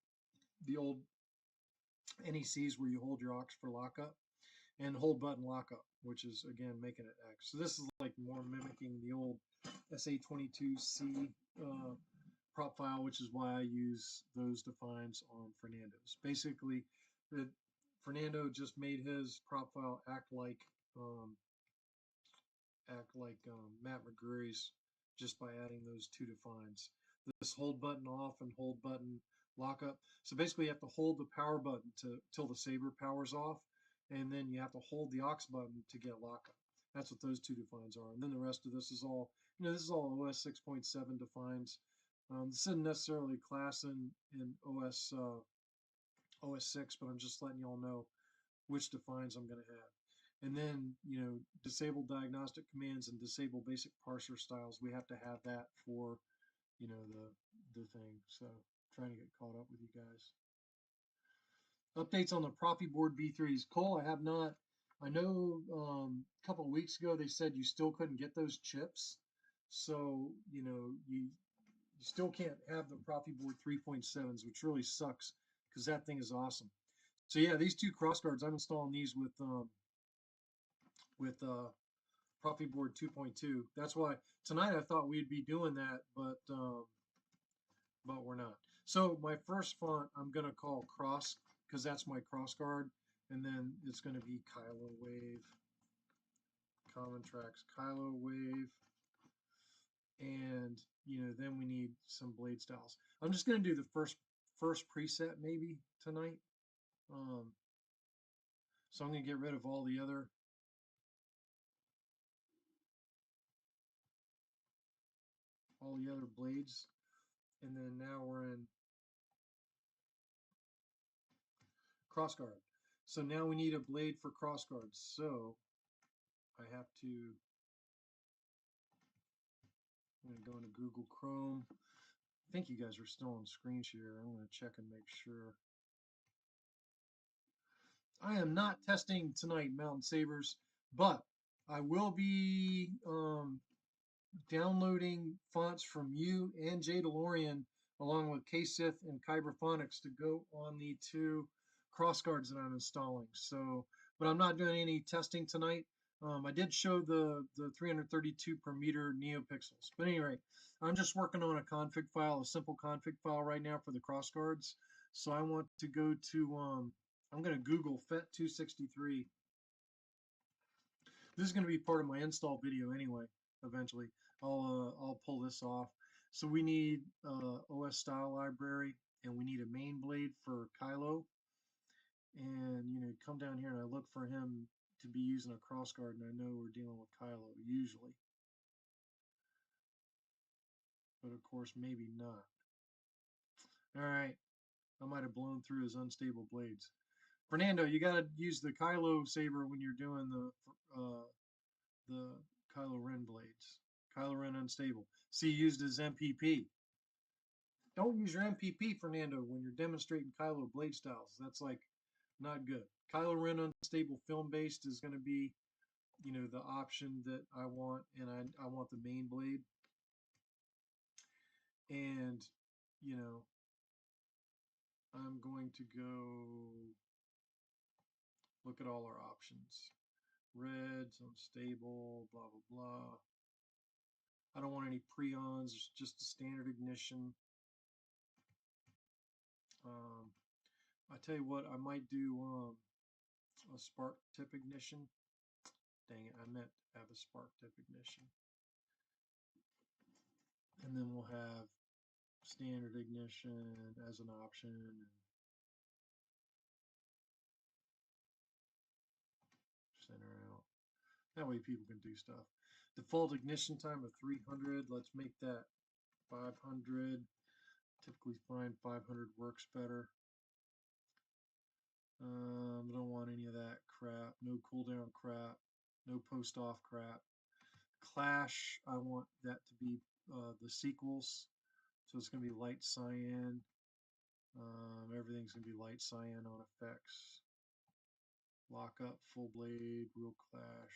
the old NECs where you hold your aux for lockup, and hold button lockup, which is again making it act. So this is like more mimicking the old SA22C prop file, which is why I use those defines on Fernando's. Basically, Fernando just made his prop file act like Matt McGurry's just by adding those 2 defines. This hold button off and hold button lockup. So basically you have to hold the power button till the Saber powers off, and then you have to hold the aux button to get lockup. That's what those 2 defines are. And then the rest of this is all, this is all OS 6.7 defines. This isn't necessarily class in OS 6, but I'm just letting y'all know which defines I'm going to have. And then, disable diagnostic commands and disable basic parser styles. We have to have that for, the thing. So trying to get caught up with you guys. Updates on the proffieboard V3s. Cole, I have not. I know a couple of weeks ago they said you still couldn't get those chips. So, you still can't have the proffieboard 3.7s, which really sucks because that thing is awesome. So yeah, these 2 crossguards, I'm installing these with proffieboard 2.2. That's why tonight I thought we'd be doing that, but we're not. So my first font I'm gonna call Cross because that's my crossguard, and then it's gonna be Kylo Wave, Common Tracks, Kylo Wave, and then we need some blade styles. I'm just gonna do the first preset maybe tonight. So I'm gonna get rid of all the other blades, and then now we're in crossguard. So now we need a blade for crossguard. So I have to, I'm going to go into Google Chrome. I think you guys are still on screen share. I'm going to check and make sure. I am not testing tonight Mountain Sabers, but I will be downloading fonts from you and Jaydalorian along with KSith and Kyberphonics to go on the 2 crossguards that I'm installing. So, but I'm not doing any testing tonight. I did show the 332 per meter Neopixels. But anyway, I'm just working on a config file, a simple config file right now for the crossguards. So I want to go to, I'm going to Google FET 263. This is going to be part of my install video anyway, eventually. I'll pull this off. So we need OS style library, and we need a main blade for Kylo. And come down here and I look for him to be using a crossguard, and I know we're dealing with Kylo usually. But of course, maybe not. All right, I might have blown through his unstable blades. Fernando, you got to use the Kylo saber when you're doing the Kylo Ren blades. Kylo Ren unstable. See, used his MPP. Don't use your MPP, Fernando, when you're demonstrating Kylo blade styles. That's like not good. Kylo Ren unstable film based is going to be, the option that I want, and I want the main blade. And, I'm going to go look at all our options. Reds, unstable, blah, blah, blah. I don't want any preons, just a standard ignition. I tell you what, I might do a spark tip ignition. Dang it, I meant to have a spark tip ignition. And then we'll have standard ignition as an option. And center out. That way people can do stuff. Default ignition time of 300. Let's make that 500. Typically find 500 works better. I don't want any of that crap. No cooldown crap. No post-off crap. Clash, I want that to be the sequels. So it's going to be light cyan. Everything's going to be light cyan on effects. Lock up, full blade, real clash.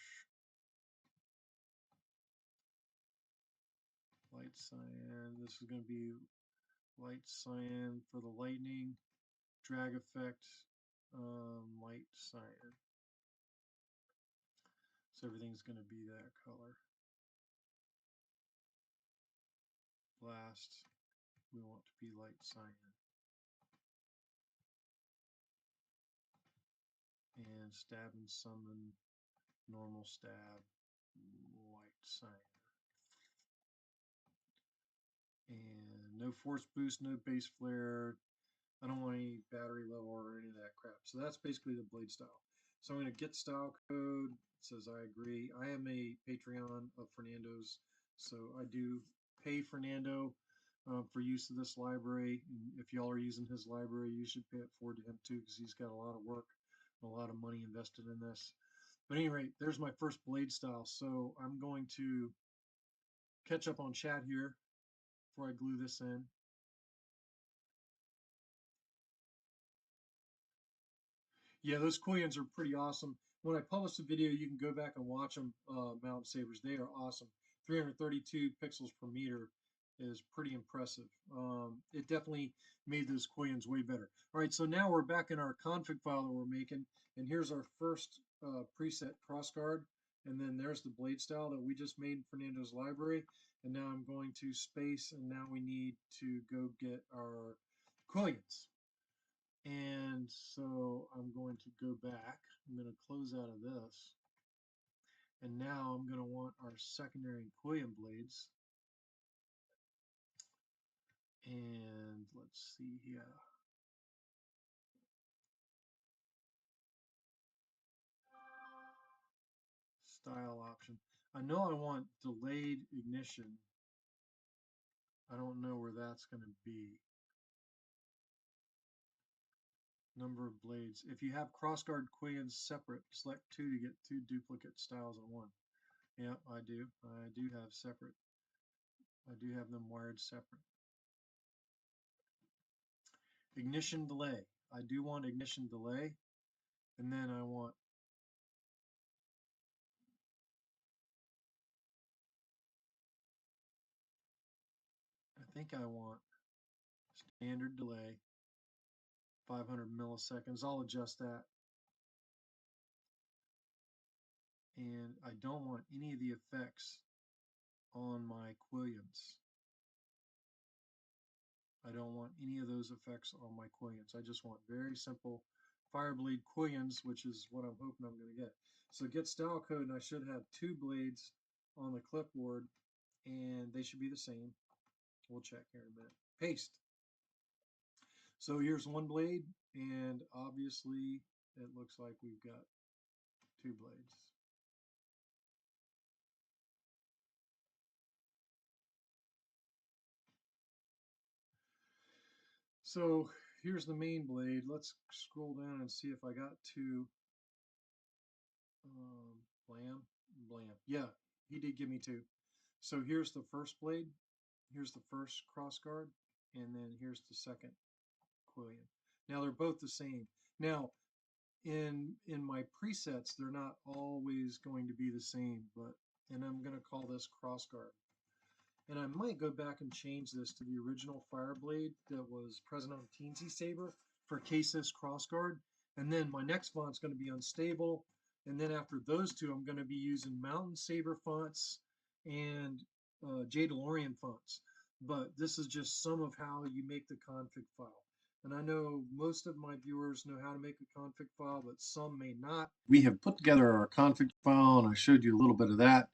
Light cyan. This is going to be light cyan for the lightning. Drag effect, light cyan. So everything's going to be that color. Blast, we want to be light cyan. And stab and summon, normal stab, light cyan. And no force boost, no base flare. I don't want any battery level or any of that crap. So that's basically the blade style. So I'm going to get style code. It says I agree. I am a Patreon of Fernando's, so I do pay Fernando for use of this library. And if y'all are using his library, you should pay it forward to him too, because he's got a lot of work, a lot of money invested in this. But at any rate, there's my first blade style. So I'm going to catch up on chat here before I glue this in. Yeah, those Quillions are pretty awesome. When I publish the video, you can go back and watch them, Mountain Sabers. They are awesome. 332 pixels per meter is pretty impressive. It definitely made those Quillions way better. All right, so now we're back in our config file that we're making, and here's our first preset Crossguard, and then there's the blade style that we just made in Fernando's library. And now I'm going to space, and now we need to go get our Quillions. And so I'm going to go back. I'm going to close out of this. And now I'm going to want our secondary Quillion blades. And let's see here. Style option. I know I want delayed ignition. I don't know where that's going to be. Number of blades. If you have crossguard Quillions separate, select 2 to get 2 duplicate styles in one. Yep, I do. I do have separate. I do have them wired separate. Ignition delay. I do want ignition delay. And then I want I want standard delay, 500 milliseconds. I'll adjust that. And I don't want any of the effects on my Quillions. I don't want any of those effects on my Quillions. I just want very simple Fireblade Quillions, which is what I'm hoping I'm going to get. So get style code, and I should have 2 blades on the clipboard, and they should be the same. We'll check here in a minute. Paste. So here's 1 blade, and obviously it looks like we've got 2 blades. So here's the main blade. Let's scroll down and see if I got 2. Blam. Yeah, he did give me 2. So here's the first blade. Here's the first crossguard, and then here's the second Quillion. Now they're both the same. Now in my presets, they're not always going to be the same, and I'm going to call this crossguard. And I might go back and change this to the original Fireblade that was present on Teensy Saber for KSith Crossguard. And then my next font's going to be unstable. And then after those 2, I'm going to be using Mountain Saber fonts and Jaydalorian fonts. But this is just some of how you make the config file. and I know most of my viewers know how to make a config file, but some may not. We have put together our config file, and I showed you a little bit of that.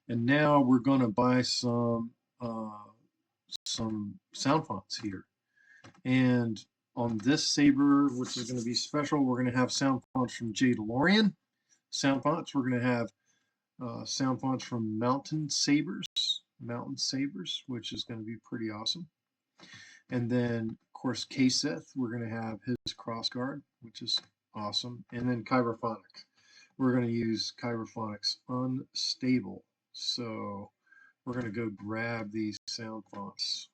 And now we're going to buy some sound fonts here. And on this Saber, which is going to be special, we're going to have sound fonts from Jaydalorian. Sound fonts, we're going to have sound fonts from Sabers, which is going to be pretty awesome. And then, of course, KSith, we're going to have his Crossguard, which is awesome. And then Kyberphonic. We're going to use Kyberphonic's Unstable. So we're going to go grab these sound fonts.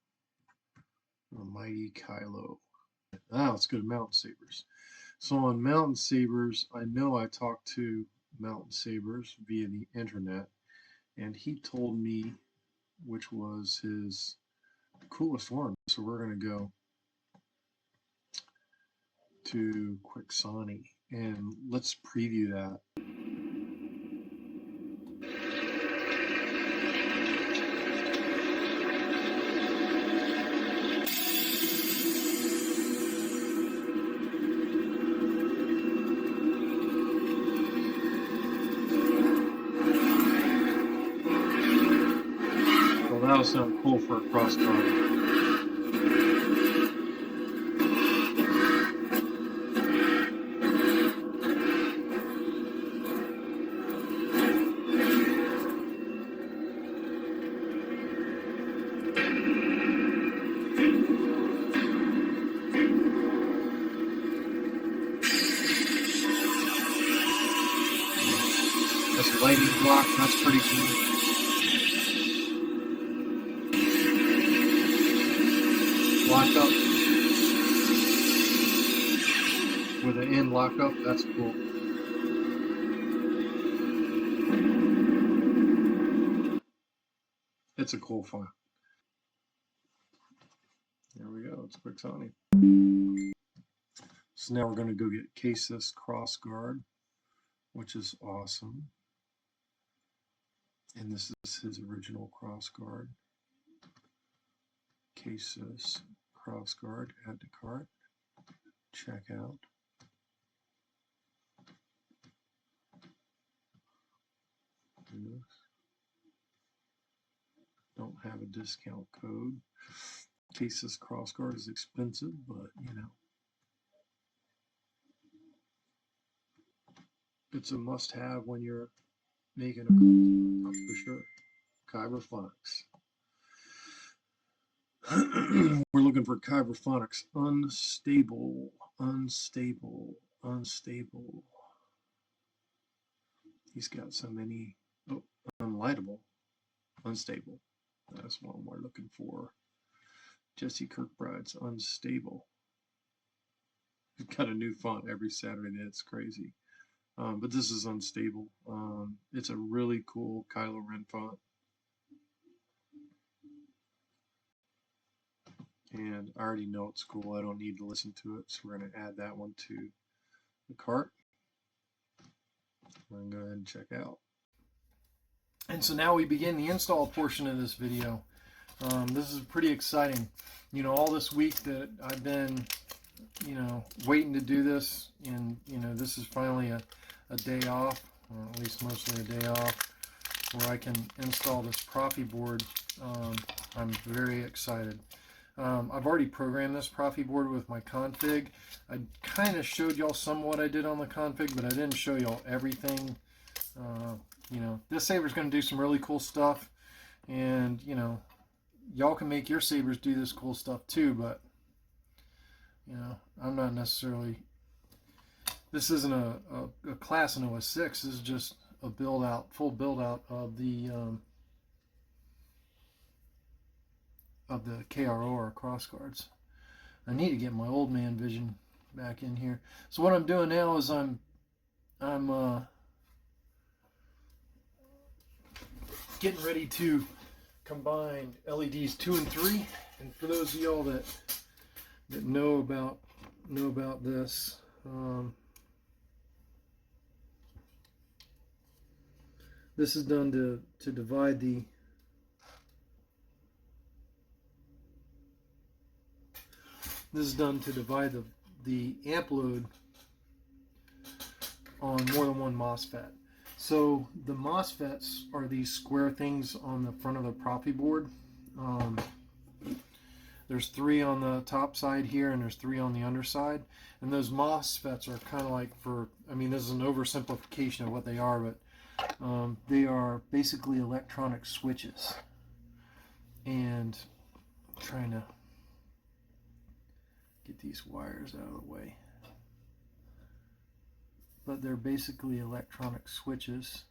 Mighty Kylo. Let's go to Mountain Sabers. So on Mountain Sabers, I know I talked to Mountain Sabers via the internet, and he told me which was his coolest one. So we're going to go to Quixani and let's preview that. Well, that'll sound cool for a crossguard. This lightning block, that's pretty cool. Locked up. With an end locked up, that's cool. It's a cool file. There we go, it's Quixani. So now we're going to go get KSith Crossguard, which is awesome. And this is his original Crossguard. KSith Crossguard, add to cart, check out. Don't have a discount code. KSith Crossguard is expensive, but you know, it's a must-have when you're making a crossguard, for sure. Kyberphonics. We're looking for Kyberphonics. Unstable. He's got so many. Oh, unlightable. Unstable. That's one we're looking for. Jesse Kirkbride's Unstable. He's got a new font every Saturday. That's crazy. But this is Unstable. It's a really cool Kylo Ren font. And I already know it's cool. I don't need to listen to it. So we're going to add that one to the cart. We're going to go ahead and check out. And so now we begin the install portion of this video. This is pretty exciting. You know, all this week that I've been, you know, waiting to do this, and, you know, this is finally a day off, or at least mostly a day off, where I can install this proffieboard. I'm very excited. I've already programmed this proffieboard with my config. I kind of showed y'all some of what I did on the config, but I didn't show y'all everything. You know, this saber's going to do some really cool stuff, and, you know, y'all can make your sabers do this cool stuff too, but, you know, I'm not necessarily, this isn't a class in OS 6, this is just a build out, full build out of the KRORssguards. I need to get my old man vision back in here. So what I'm doing now is I'm getting ready to combine LEDs 2 and 3. And for those of y'all that know about this, this is done to divide the This is done to divide the amp load on more than one MOSFET. So the MOSFETs are these square things on the front of the proffieboard. There's 3 on the top side here, and there's 3 on the underside. And those MOSFETs are kind of like I mean, this is an oversimplification of what they are, but they are basically electronic switches. And I'm trying to get these wires out of the way. But they're basically electronic switches.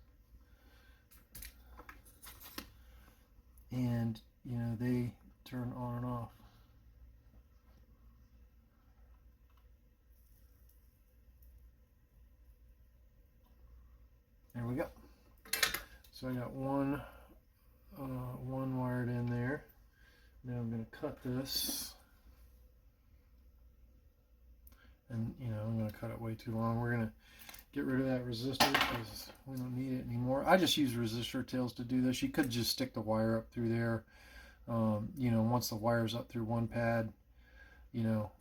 And, you know, they turn on and off. There we go. So I got one wired in there. Now I'm going to cut this, and you know, I'm going to cut it way too long. We're going to get rid of that resistor because we don't need it anymore. I just use resistor tails to do this. You could just stick the wire up through there. You know, once the wire's up through one pad, you know,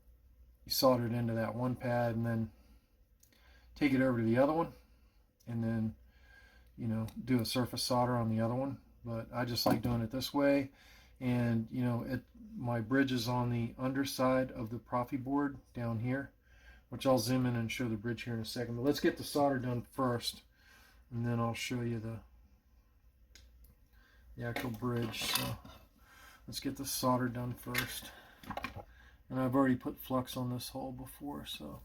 you solder it into that one pad and then take it over to the other one, and then, you know, do a surface solder on the other one. But I just like doing it this way. And, you know, my bridge is on the underside of the proffieboard down here, which I'll zoom in and show the bridge here in a second. But let's get the solder done first, and then I'll show you the actual bridge. So let's get the solder done first. And I've already put flux on this hole before, so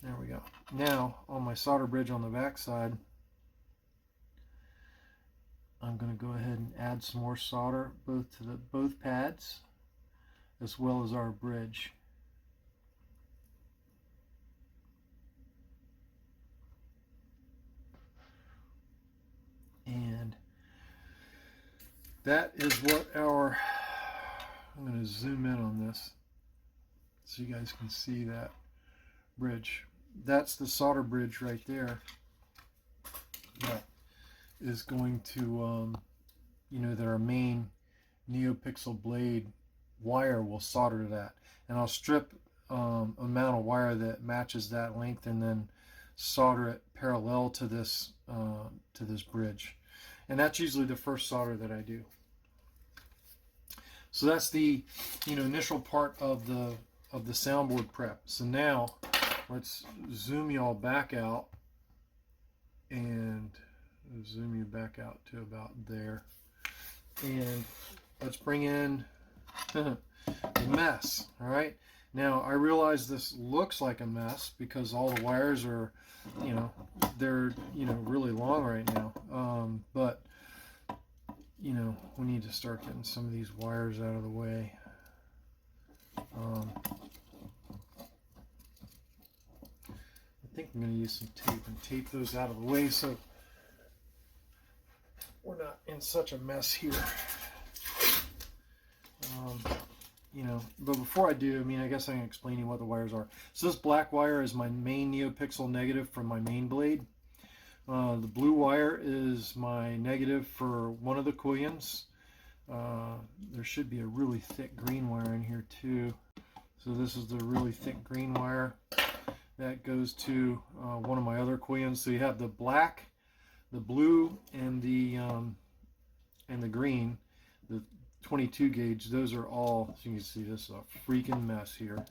there we go. Now, on my solder bridge on the back side, I'm going to go ahead and add some more solder both to both pads as well as our bridge. And that is what I'm going to zoom in on this so you guys can see that bridge. That's the solder bridge right there. That is going to, you know, that our main Neopixel blade wire will solder to that. And I'll strip amount of wire that matches that length and then solder it parallel to this bridge. And that's usually the first solder that I do. So that's the, you know, initial part of the soundboard prep. So now let's zoom y'all back out and zoom you back out to about there. And let's bring in the mess. All right. Now I realize this looks like a mess because all the wires are, you know, they're, you know, really long right now. But you know, we need to start getting some of these wires out of the way. I think I'm going to use some tape and tape those out of the way so we're not in such a mess here. You know, but before I do, I mean, I guess I can explain to you what the wires are. So this black wire is my main Neopixel negative from my main blade. The blue wire is my negative for one of the Quillions. There should be a really thick green wire in here too. So this is the really thick green wire that goes to one of my other Quillions. So you have the black, the blue, and the green, the 22 gauge. Those are all, so you can see this is a freaking mess here.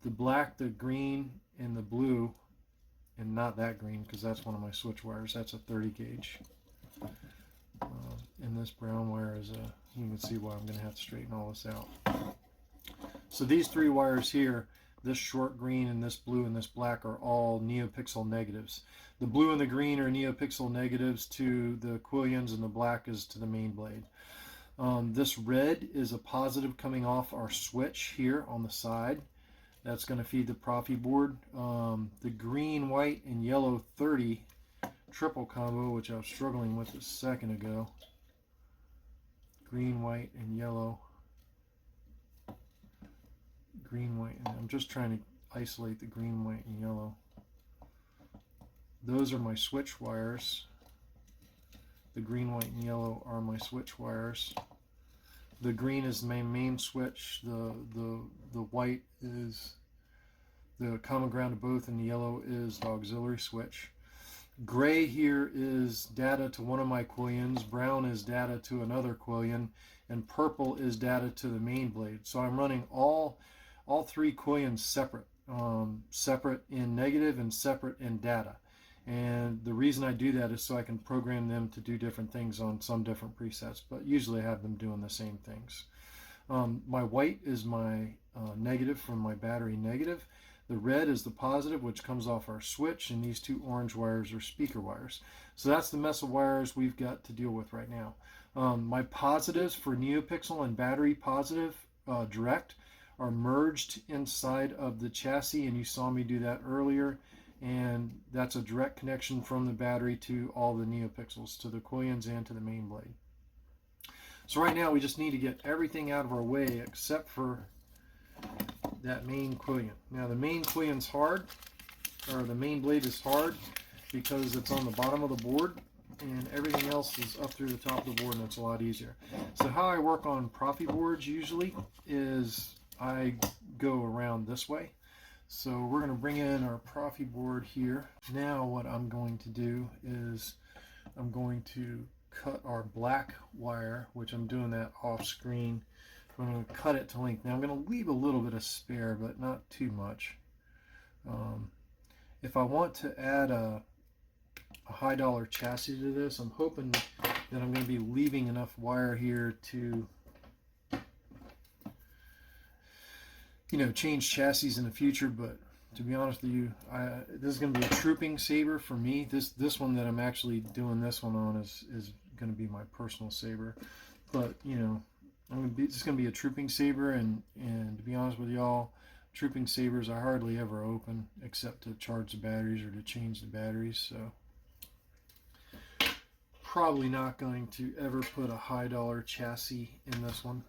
The black, the green, and the blue, and not that green because that's one of my switch wires. That's a 30 gauge. And this brown wire is you can see why I'm going to have to straighten all this out. So these 3 wires here, this short green and this blue and this black, are all Neopixel negatives. The blue and the green are Neopixel negatives to the Quillions, and the black is to the main blade. This red is a positive coming off our switch here on the side. That's going to feed the proffieboard. The green, white, and yellow 30 triple combo, which I was struggling with a second ago. Green, white, and yellow. Green, white, and I'm just trying to isolate the green, white, and yellow. Those are my switch wires. The green, white, and yellow are my switch wires. The green is my main switch. The white is the common ground of both, and the yellow is the auxiliary switch. Gray here is data to one of my Quillions, brown is data to another Quillion, and purple is data to the main blade. So I'm running all three Quillions separate, separate in negative and separate in data. And the reason I do that is so I can program them to do different things on some different presets, but usually I have them doing the same things. My white is my negative from my battery negative. The red is the positive, which comes off our switch, and these two orange wires are speaker wires. So that's the mess of wires we've got to deal with right now. My positives for Neopixel and battery positive direct are merged inside of the chassis, and you saw me do that earlier. And that's a direct connection from the battery to all the Neopixels, to the Quillions and to the main blade. So right now we just need to get everything out of our way except for that main Quillion. Now the main Quillion's hard, or the main blade is hard because it's on the bottom of the board, and everything else is up through the top of the board, and it's a lot easier. So how I work on Proffieboards usually is I go around this way. So we're going to bring in our Proffieboard here. Now what I'm going to do is I'm going to cut our black wire, which I'm doing that off screen. I'm going to cut it to length. Now I'm going to leave a little bit of spare, but not too much. If I want to add a high dollar chassis to this, I'm hoping that I'm going to be leaving enough wire here to, you know, change chassis in the future. But to be honest with you, this is going to be a trooping saber for me. This one that I'm actually doing this one on is going to be my personal saber. But you know, it's going to be a trooping saber, and to be honest with y'all, trooping sabers I hardly ever open except to charge the batteries or to change the batteries. So probably not going to ever put a high dollar chassis in this one.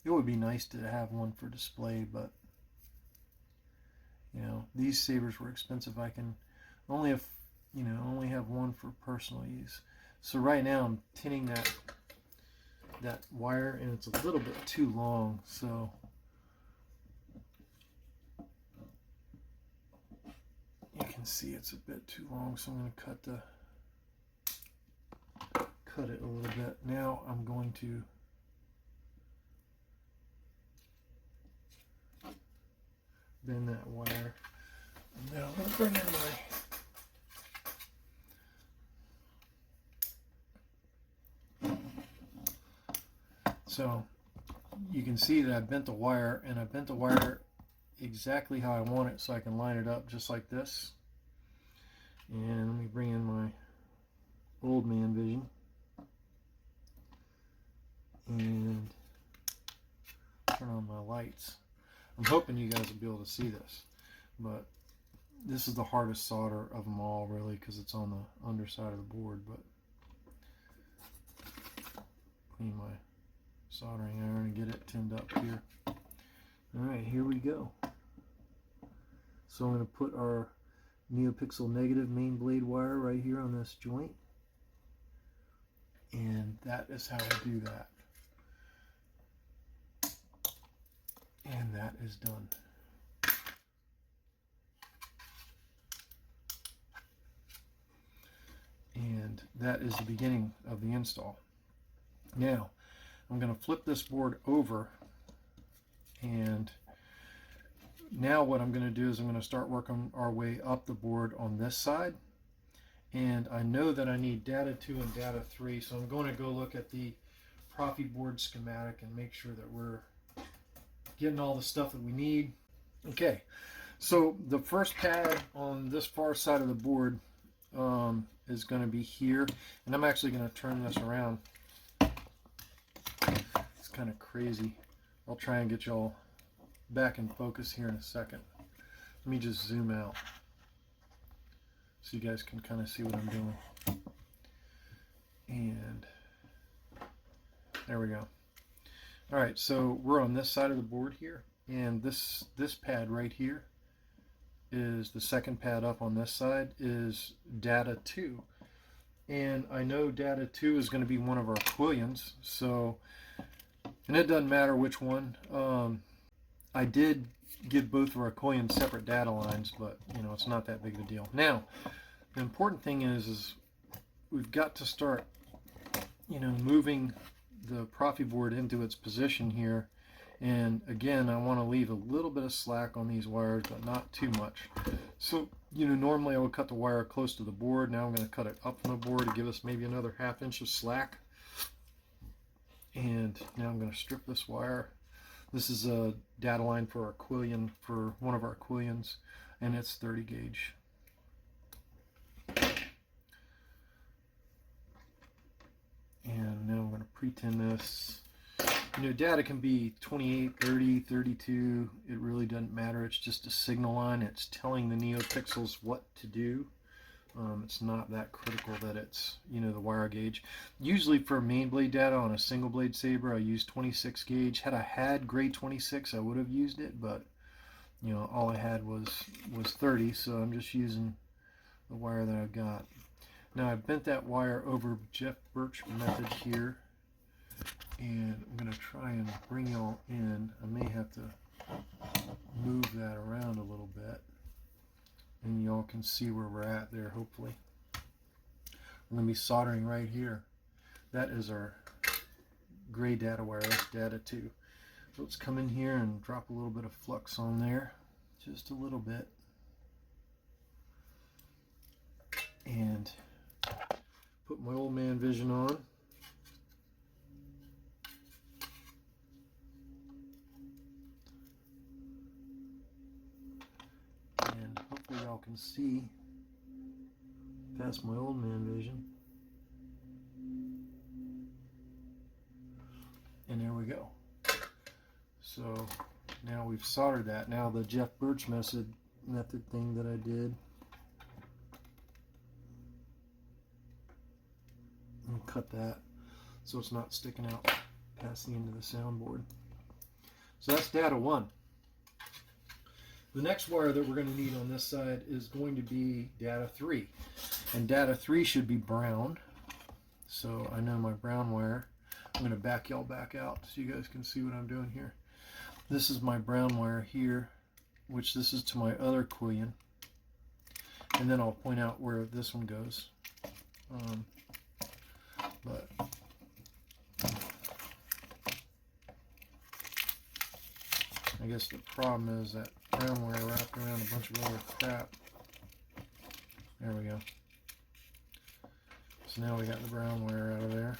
It would be nice to have one for display, but you know, these sabers were expensive. I can only have one for personal use. So right now I'm tinning that wire, and it's a little bit too long, so you can see it's a bit too long, so I'm going to cut it a little bit. Now I'm going to bend that wire. Now I'm going to bring in so you can see that I bent the wire, and I bent the wire exactly how I want it so I can line it up just like this. And let me bring in my old man vision and turn on my lights. I'm hoping you guys will be able to see this, but this is the hardest solder of them all, really, because it's on the underside of the board. But clean my soldering iron and get it tinned up here. Alright, here we go. So I'm going to put our Neopixel negative main blade wire right here on this joint, and that is how I do that. And that is done. And that is the beginning of the install. Now I'm going to flip this board over, and now what I'm going to do is I'm going to start working our way up the board on this side. And I know that I need data 2 and data 3, so I'm going to go look at the Proffieboard schematic and make sure that we're getting all the stuff that we need. Okay, so the first pad on this far side of the board is going to be here, and I'm actually going to turn this around. It's kind of crazy. I'll try and get y'all back in focus here in a second. Let me just zoom out so you guys can kind of see what I'm doing. And there we go. All right, so we're on this side of the board here, and this pad right here is the second pad up on this side is data 2. And I know data 2 is going to be one of our Quillions, so And it doesn't matter which one. I did give both of our Quillions separate data lines, but you know, it's not that big of a deal. Now, the important thing is we've got to start, you know, moving the proffieboard into its position here. And again, I want to leave a little bit of slack on these wires, but not too much. So, you know, normally I would cut the wire close to the board. Now I'm going to cut it up from the board to give us maybe another 1/2 inch of slack. And now I'm going to strip this wire. This is a data line for our Quillion, for one of our Quillions, and it's 30 gauge. And now I'm going to pretend this. You know, data can be 28, 30, 32. It really doesn't matter. It's just a signal line. It's telling the Neopixels what to do. It's not that critical that it's, you know, the wire gauge. Usually for main blade data on a single blade saber, I use 26 gauge. Had I had grade 26, I would have used it, but you know, all I had was 30, so I'm just using the wire that I've got. Now I bent that wire over Jeff Birch method here, and I'm going to try and bring y'all in. I may have to move that around a little bit, and y'all can see where we're at there, hopefully. I'm going to be soldering right here. That is our gray data wire, that's data 2. So let's come in here and drop a little bit of flux on there, just a little bit. And put my old man vision on. And hopefully y'all can see past my old man vision. And there we go. So now we've soldered that. Now the Jeff Birch method thing that I did. And cut that so it's not sticking out past the end of the soundboard. So that's data 1. The next wire that we're going to need on this side is going to be data 3. And data 3 should be brown. So I know my brown wire. I'm going to back y'all back out so you guys can see what I'm doing here. This is my brown wire here, which this is to my other Quillion. And then I'll point out where this one goes. But I guess the problem is that brown wire wrapped around a bunch of other crap. There we go. So now we got the brown wire out of there.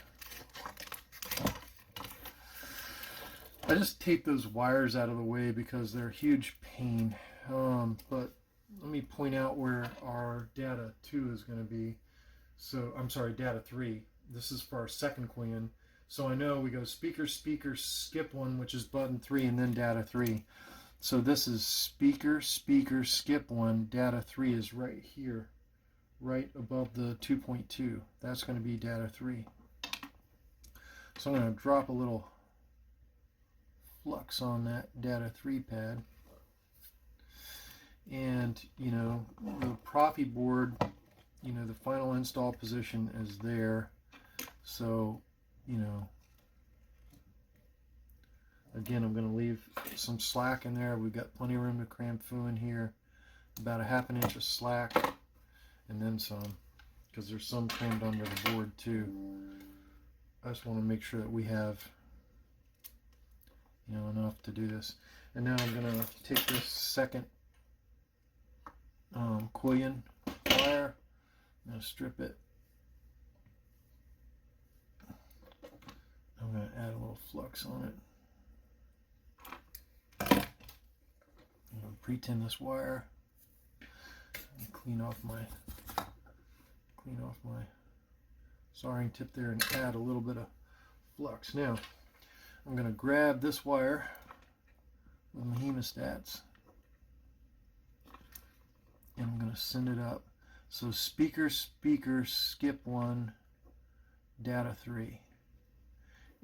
I just tape those wires out of the way because they're a huge pain. But let me point out where our data 2 is going to be. So, I'm sorry, data 3. This is for our second Quillion. So I know we go speaker, speaker, skip 1, which is button 3, and then data 3. So this is speaker, speaker, skip 1. Data 3 is right here, right above the 2.2. That's going to be data 3. So I'm going to drop a little flux on that data 3 pad. And, you know, the proffieboard, you know, the final install position is there. So, you know, again, I'm going to leave some slack in there. We've got plenty of room to cram foo in here. About a 1/2 inch of slack, and then some, because there's some crammed under the board too. I just want to make sure that we have, you know, enough to do this. And now I'm going to take this second Quillion wire. I'm going to strip it. I'm going to add a little flux on it. I'm going to pretend this wire and clean off my soldering tip there and add a little bit of flux. Now I'm going to grab this wire with my hemostats and I'm going to send it up. So speaker, speaker, skip 1, data 3.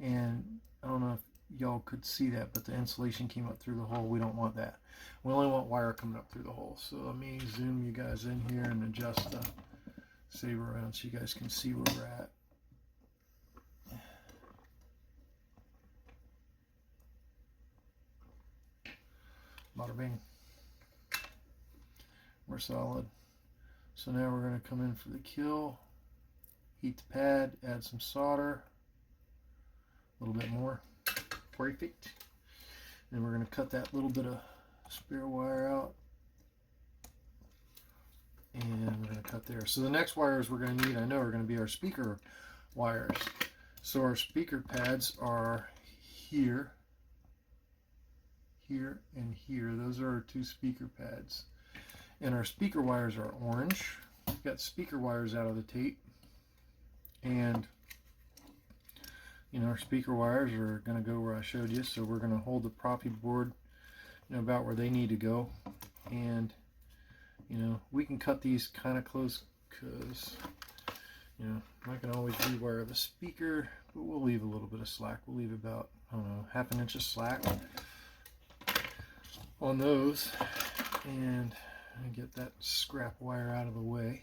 And I don't know if y'all could see that, but the insulation came up through the hole. We don't want that. We only want wire coming up through the hole. So let me zoom you guys in here and adjust the saber around so you guys can see where we're at. Bada bing. We're solid. So now we're going to come in for the kill. Heat the pad, add some solder. A little bit more. Perfect. And we're going to cut that little bit of spare wire out. And we're going to cut there. So the next wires we're going to need, I know, are going to be our speaker wires. So our speaker pads are here, here, and here. Those are our two speaker pads. And our speaker wires are orange. We've got speaker wires out of the tape. And, you know, our speaker wires are going to go where I showed you. So we're going to hold the proffieboard, you know, about where they need to go. And, you know, we can cut these kind of close because, you know, I can always rewire the speaker, but we'll leave a little bit of slack. We'll leave about, I don't know, ½ inch of slack on those. And get that scrap wire out of the way.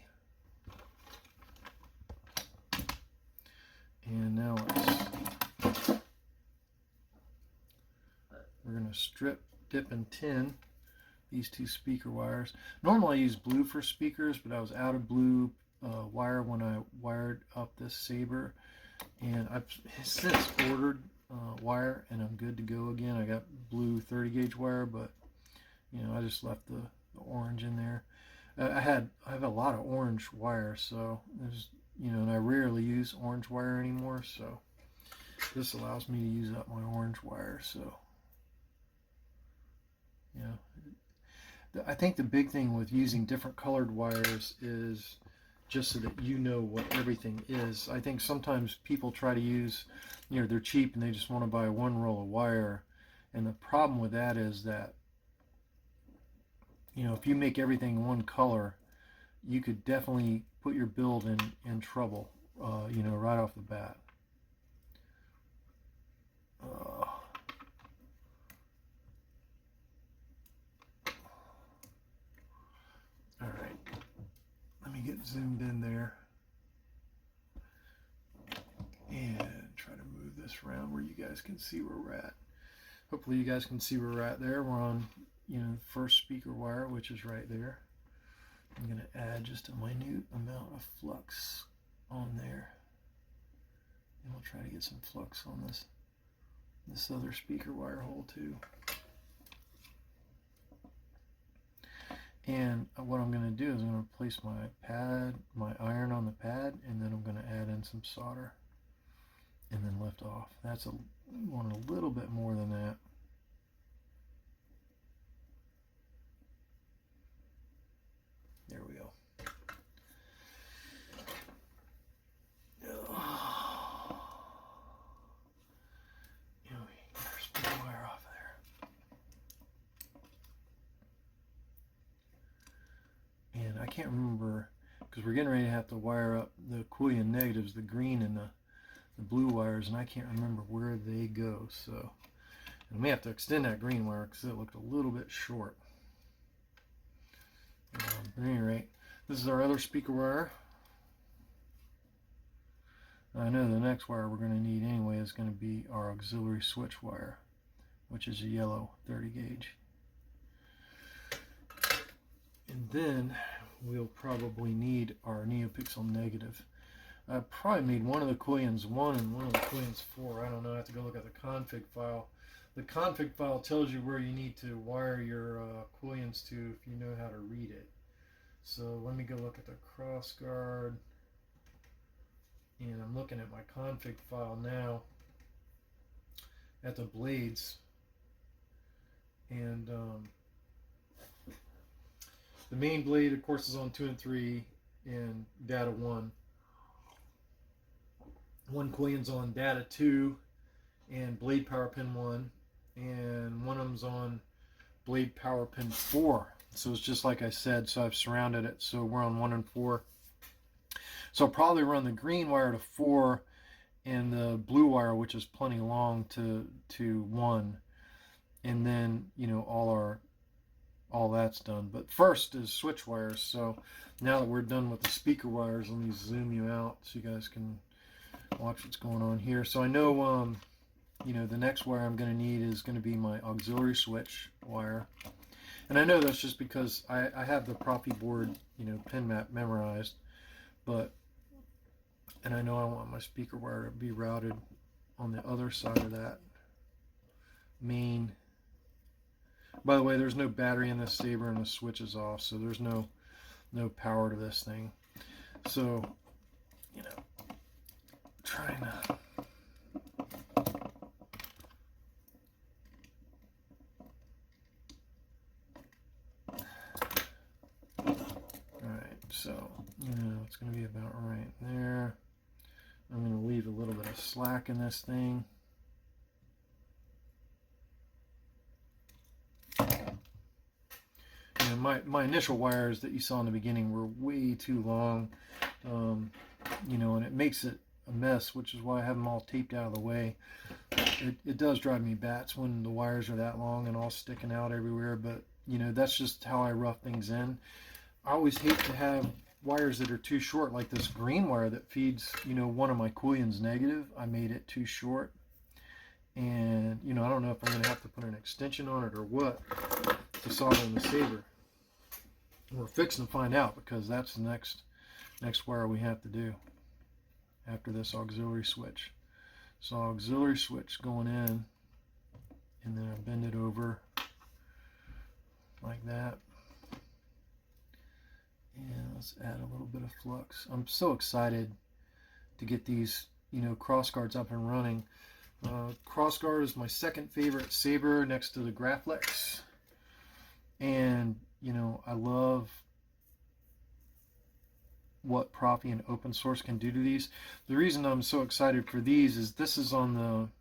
And now we're going to strip, dip, and tin these two speaker wires. Normally I use blue for speakers, but I was out of blue wire when I wired up this Saber, and I've since ordered wire, and I'm good to go again. I got blue 30 gauge wire, but you know, I just left the orange in there. I have a lot of orange wire, so there's, you know, and I rarely use orange wire anymore, so this allows me to use up my orange wire. So, you know, I think the big thing with using different colored wires is just so that you know what everything is. I think sometimes people try to use, you know, they're cheap and they just want to buy one roll of wire, and the problem with that is that, you know, if you make everything one color, you could definitely put your build in trouble, you know, right off the bat. All right, let me get zoomed in there and try to move this around where you guys can see where we're at. Hopefully you guys can see where we're at there. We're on, you know, first speaker wire, which is right there. I'm going to add just a minute amount of flux on there, and we'll try to get some flux on this other speaker wire hole too. And what I'm going to do is I'm going to place my pad, my iron on the pad, and then I'm going to add in some solder and then lift off. That's want a little bit more than that. There we go. Spin the wire off there. And I can't remember, because we're getting ready to have to wire up the Quillion negatives, the green and the blue wires, and I can't remember where they go. So I may have to extend that green wire because it looked a little bit short. But at any rate, this is our other speaker wire. I know the next wire we're going to need anyway is going to be our auxiliary switch wire, which is a yellow 30 gauge. And then we'll probably need our Neopixel negative. I probably made one of the Quillions 1 and one of the Quillions 4. I don't know. I have to go look at the config file. The config file tells you where you need to wire your Quillions to if you know how to read it. So let me go look at the Crossguard. And I'm looking at my config file now at the blades. And the main blade, of course, is on 2 and 3 and data 1. One Quillion's on data 2 and blade power pin 1, and one of them's on blade power pin 4. So it's just like I said, so I've surrounded it, so we're on 1 and 4. So I'll probably run the green wire to 4 and the blue wire, which is plenty long, to 1, and then, you know, all that's done. But first is switch wires. So now that we're done with the speaker wires, let me zoom you out so you guys can watch what's going on here. So I know, you know, the next wire I'm going to need is going to be my auxiliary switch wire. And I know that's just because I have the proffieboard, pin map memorized, and I know I want my speaker wire to be routed on the other side of that main. By the way, there's no battery in this saber and the switch is off, so there's no power to this thing. So, trying to so, it's going to be about right there. I'm going to leave a little bit of slack in this thing. My initial wires that you saw in the beginning were way too long, and it makes it a mess, which is why I have them all taped out of the way. It does drive me bats when the wires are that long and all sticking out everywhere, but that's just how I rough things in. I always hate to have wires that are too short, like this green wire that feeds one of my Quillions negative. I made it too short, and I don't know if I'm going to have to put an extension on it or what to solder in the saber. We're fixing to find out, because that's the next wire we have to do after this auxiliary switch. So auxiliary switch going in, and then I bend it over like that. And let's add a little bit of flux. I'm so excited to get these, crossguards up and running. Crossguard is my second favorite saber next to the Graflex. And, I love what Proffie and open source can do to these. The reason I'm so excited for these is this is on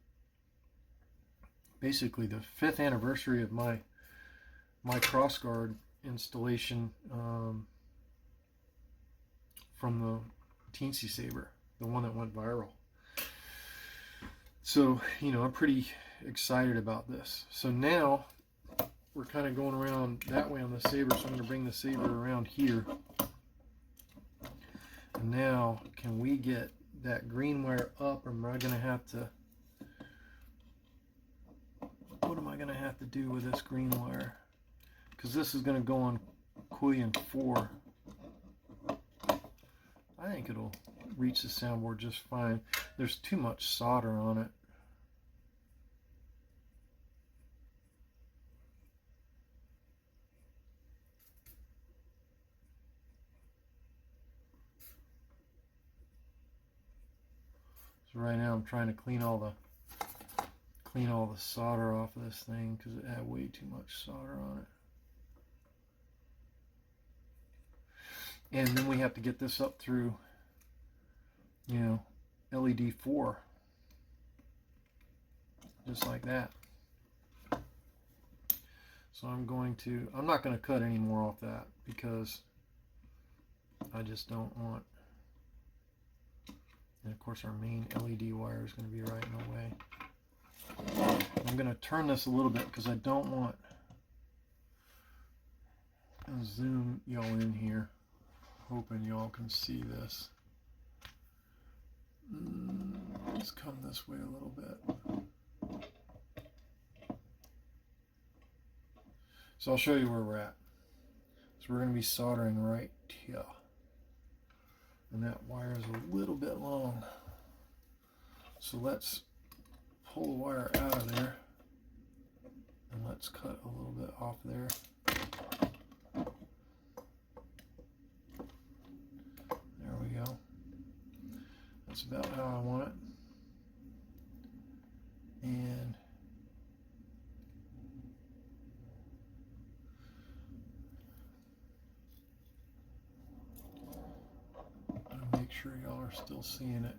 basically the 5th anniversary of my Crossguard installation from the Teensy Saber, the one that went viral. So, I'm pretty excited about this. So now we're kind of going around that way on the saber, so I'm going to bring the saber around here. And now, can we get that green wire up, or am I going to have to, what am I going to have to do with this green wire? Because this is going to go on Quillion 4. I think it'll reach the soundboard just fine. There's too much solder on it. So right now I'm trying to clean all the solder off of this thing, because it had way too much solder on it. And then we have to get this up through, LED 4, just like that. So I'm not going to cut any more off that, because I just don't want. And of course our main LED wire is going to be right in the way. I'm going to turn this a little bit, because I don't want to zoom y'all in here, hoping y'all can see this. Let's come this way a little bit. So I'll show you where we're at. So we're going to be soldering right here. And that wire is a little bit long. So let's pull the wire out of there, and let's cut a little bit off there. There we go. That's about how I want it. And I'll make sure y'all are still seeing it.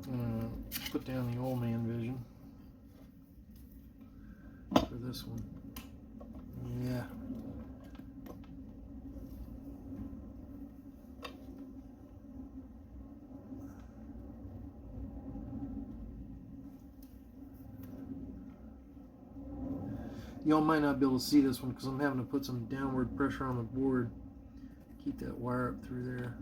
I'm going to put down the old man vision for this one. Yeah. Y'all might not be able to see this one, because I'm having to put some downward pressure on the board. Keep that wire up through there.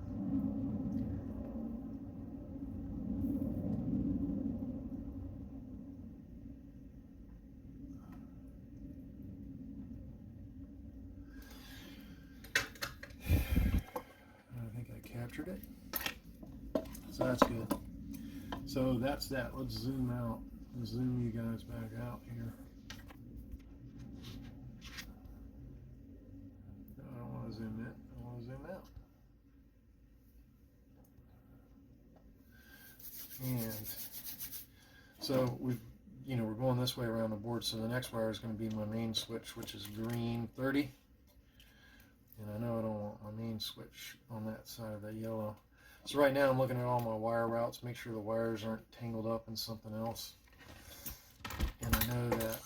so that's good. So that's that. Let's zoom out. Let's zoom you guys back out here. No, I don't want to zoom in. I want to zoom out. And so we're going this way around the board. So the next wire is going to be my main switch, which is green 30. And I know I don't want my main switch on that side of that yellow. So right now I'm looking at all my wire routes, make sure the wires aren't tangled up in something else. And I know that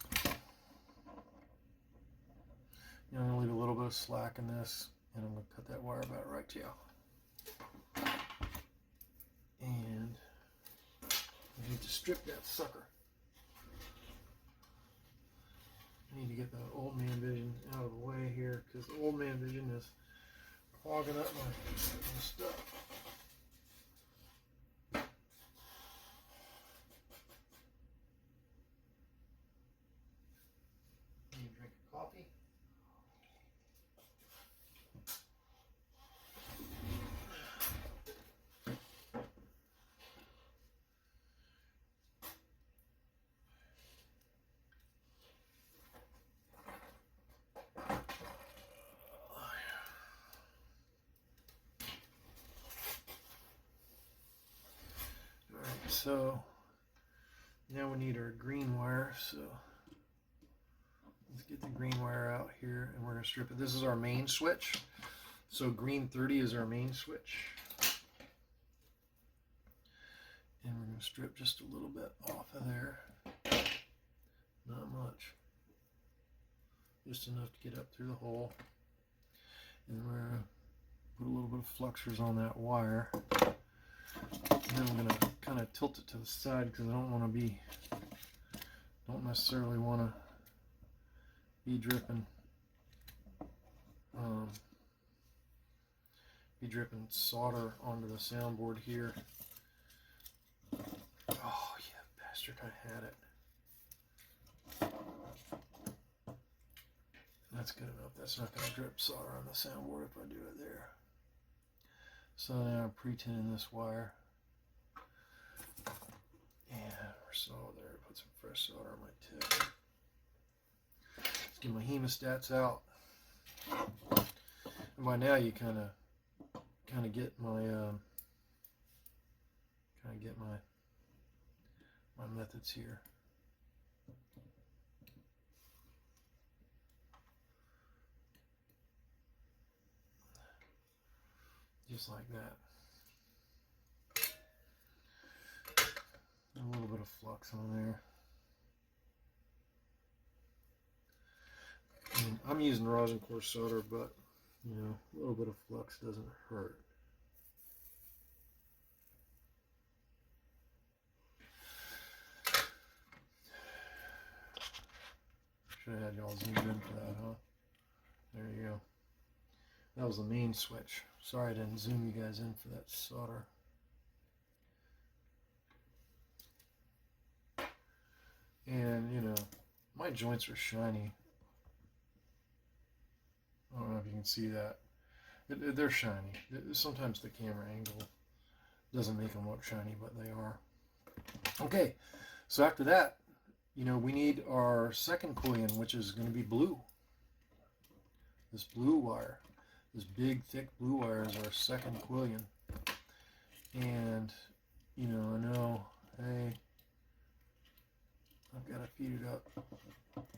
I'm going to leave a little bit of slack in this, and I'm going to cut that wire about right to you. And I need to strip that sucker. I need to get the old man vision out of the way here, because the old man vision is clogging up my stuff. Need a drink of coffee. So now we need our green wire, so let's get the green wire out here and we're going to strip it. This is our main switch, so green 30 is our main switch, and we're going to strip just a little bit off of there, not much, just enough to get up through the hole, and we're going to put a little bit of fluxers on that wire. And then I'm going to kind of tilt it to the side because I don't necessarily want to be dripping solder onto the soundboard here. Oh, yeah, bastard, I had it. That's good enough. That's not going to drip solder on the soundboard if I do it there. So now I'm pre-tinning this wire. And we're solid there. Put some fresh solder on my tip. Let's get my hemostats out. And by now you kind of get my my methods here. Just like that. A little bit of flux on there. And I'm using rosin core solder, but a little bit of flux doesn't hurt. Should have had y'all zoom in for that, huh? There you go. That was the main switch. Sorry I didn't zoom you guys in for that solder. And, my joints are shiny. I don't know if you can see that. They're shiny. Sometimes the camera angle doesn't make them look shiny, but they are. Okay, so after that, we need our second Quillion, which is going to be blue. This blue wire. This big, thick blue wire is our second Quillion. And, I know, hey, I've got to feed it up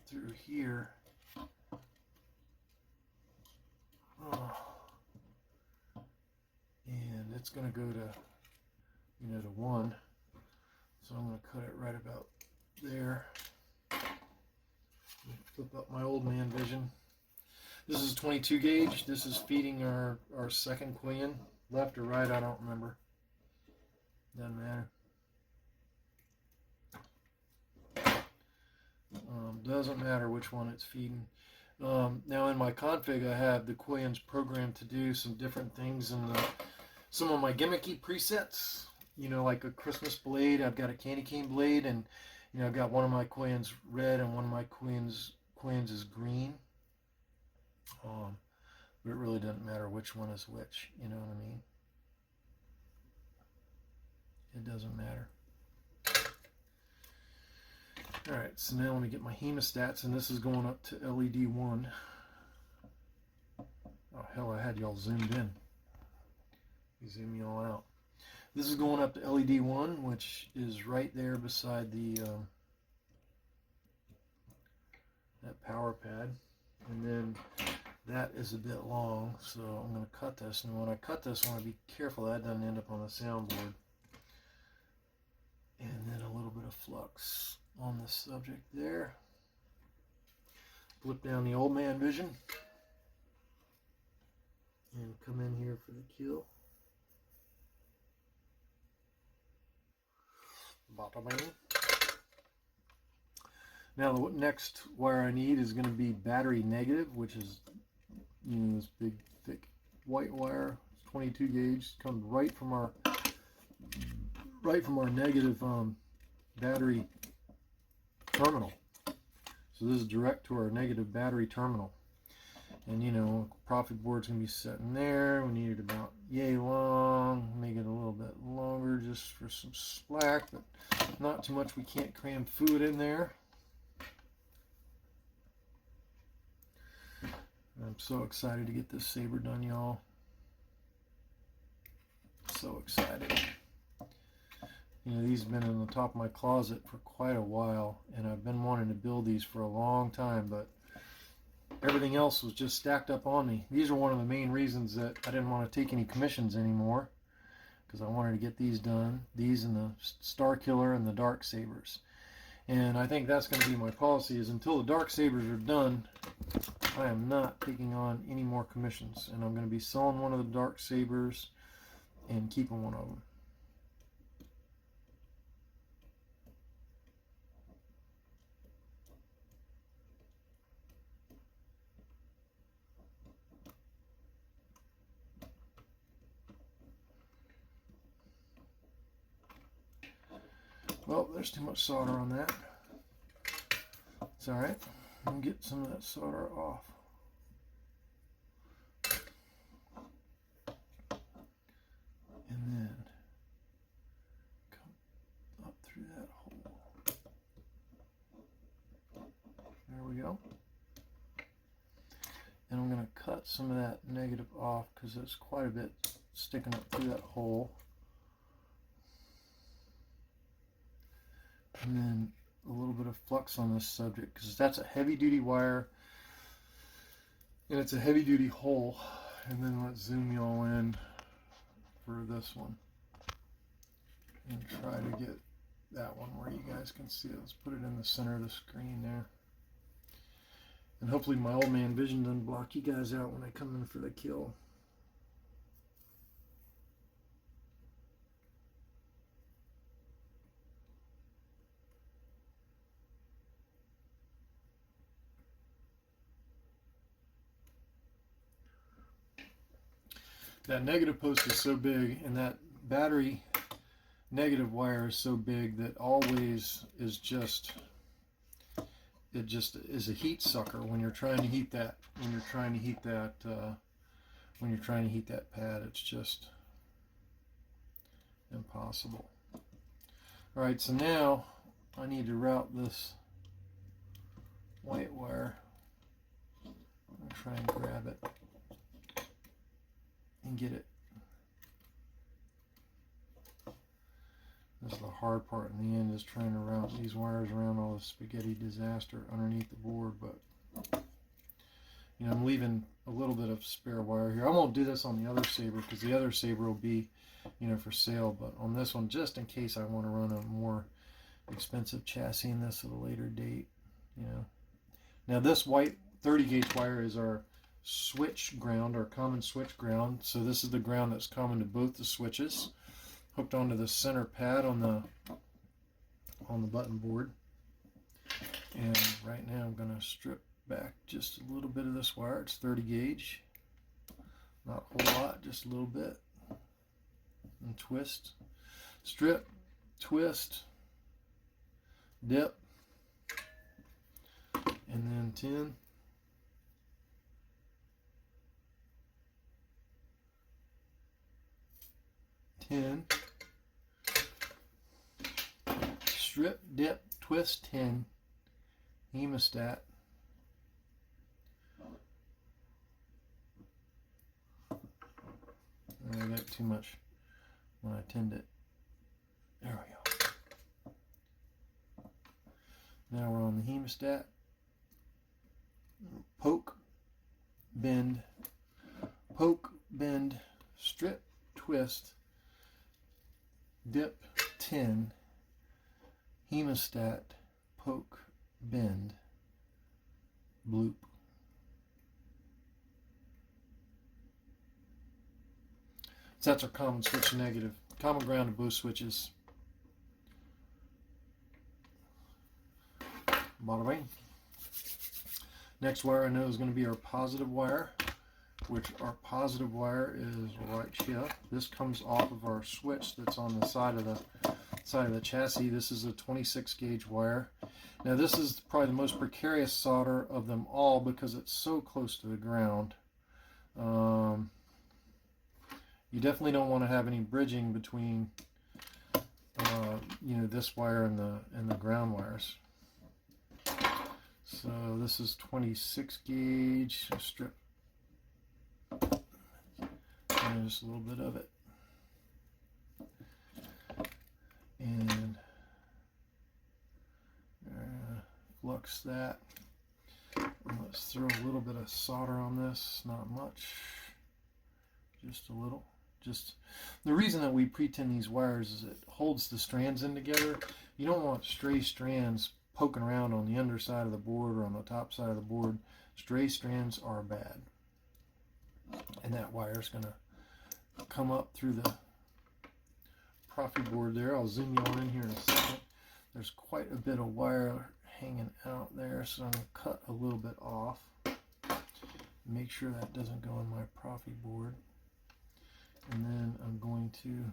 through here. Oh. And it's going to go to, to 1. So I'm going to cut it right about there. Flip up my old man vision. This is 22 gauge. This is feeding our second Quillion. Left or right, I don't remember. Doesn't matter. Doesn't matter which one it's feeding. Now in my config I have the Quillions programmed to do some different things in some of my gimmicky presets. Like a Christmas blade. I've got a candy cane blade, and I've got one of my Quillions red and one of my Quillions is green. But it really doesn't matter which one is which, you know what I mean? it doesn't matter. Alright, so now let me get my hemostats, and this is going up to LED 1. Oh hell, I had y'all zoomed in. You zoom me all out. This is going up to LED 1, which is right there beside the that power pad. And then that is a bit long, so I'm going to cut this. And when I cut this, I want to be careful that doesn't end up on the soundboard. And then a little bit of flux on the subject there. Flip down the old man vision. And come in here for the kill. Bada bing. Now the next wire I need is going to be battery negative, which is, you know, this big thick white wire. It's 22 gauge. It comes right from our negative battery terminal. So this is direct to our negative battery terminal. And you know, profit board's going to be sitting there. We need it about yay long. Make it a little bit longer just for some slack, but not too much. We can't cram food in there. I'm so excited to get this saber done, y'all. So excited. You know, these have been in the top of my closet for quite a while, and I've been wanting to build these for a long time, but everything else was just stacked up on me. These are one of the main reasons that I didn't want to take any commissions anymore, because I wanted to get these done. These and the Star Killer and the Dark Sabers. And I think that's going to be my policy, is until the Dark Sabers are done, I am not taking on any more commissions. And I'm going to be selling one of the Dark Sabers and keeping one of them. Well, there's too much solder on that. It's alright. I'll get some of that solder off. And then come up through that hole. There we go. And I'm going to cut some of that negative off because it's quite a bit sticking up through that hole. And then a little bit of flux on this subject because that's a heavy duty wire and it's a heavy duty hole. And then let's zoom you all in for this one and try to get that one where you guys can see it. Let's put it in the center of the screen there. And hopefully my old man vision doesn't block you guys out when I come in for the kill. That negative post is so big, and that battery negative wire is so big that always is just, it just is a heat sucker when you're trying to heat that, when you're trying to heat that pad. It's just impossible. All right, so now I need to route this white wire. I'm gonna try and grab it and get it. This is the hard part in the end, is trying to route these wires around all this spaghetti disaster underneath the board. But you know, I'm leaving a little bit of spare wire here. I won't do this on the other saber because the other saber will be, you know, for sale. But on this one, just in case I want to run a more expensive chassis in this at a later date, you know. Now this white 30 gauge wire is our switch ground, our common switch ground. So this is the ground that's common to both the switches, hooked onto the center pad on the button board. And right now I'm going to strip back just a little bit of this wire. It's 30 gauge, not a whole lot, just a little bit, and twist, strip, twist, dip, and then 10. 10, strip, dip, twist, tin, hemostat. I got too much when I tinned it. There we go. Now we're on the hemostat. Poke, bend, strip, twist, dip, tin, hemostat, poke, bend, bloop. So that's our common switch negative. Common ground of both switches. Bada bing. Next wire I know is going to be our positive wire, which our positive wire is right here. This comes off of our switch that's on the side of the chassis. This is a 26 gauge wire. Now this is probably the most precarious solder of them all because it's so close to the ground. You definitely don't want to have any bridging between you know, this wire and the ground wires. So this is 26 gauge strip, and just a little bit of it, and flux that. And let's throw a little bit of solder on this, not much, just a little. Just the reason that we pre-tin these wires is it holds the strands in together. You don't want stray strands poking around on the underside of the board or on the top side of the board. Stray strands are bad, and that wire is going to come up through the proffieboard there. I'll zoom you on in here in a second. There's quite a bit of wire hanging out there, so I'm going to cut a little bit off. Make sure that doesn't go on my proffieboard. And then I'm going to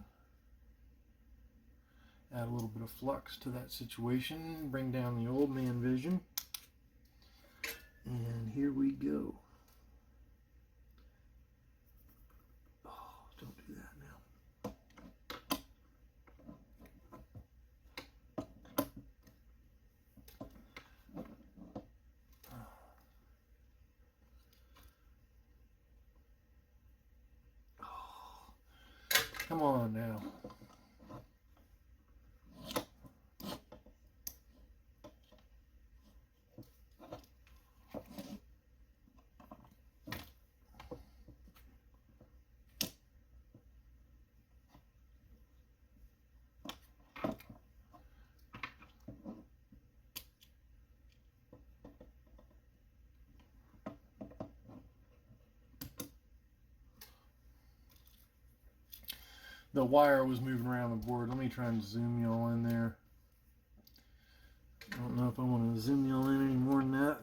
add a little bit of flux to that situation, bring down the old man vision, and here we go. Oh, don't do that now. Come on now. The wire was moving around the board. Let me try and zoom y'all in there. I don't know if I want to zoom y'all in any more than that.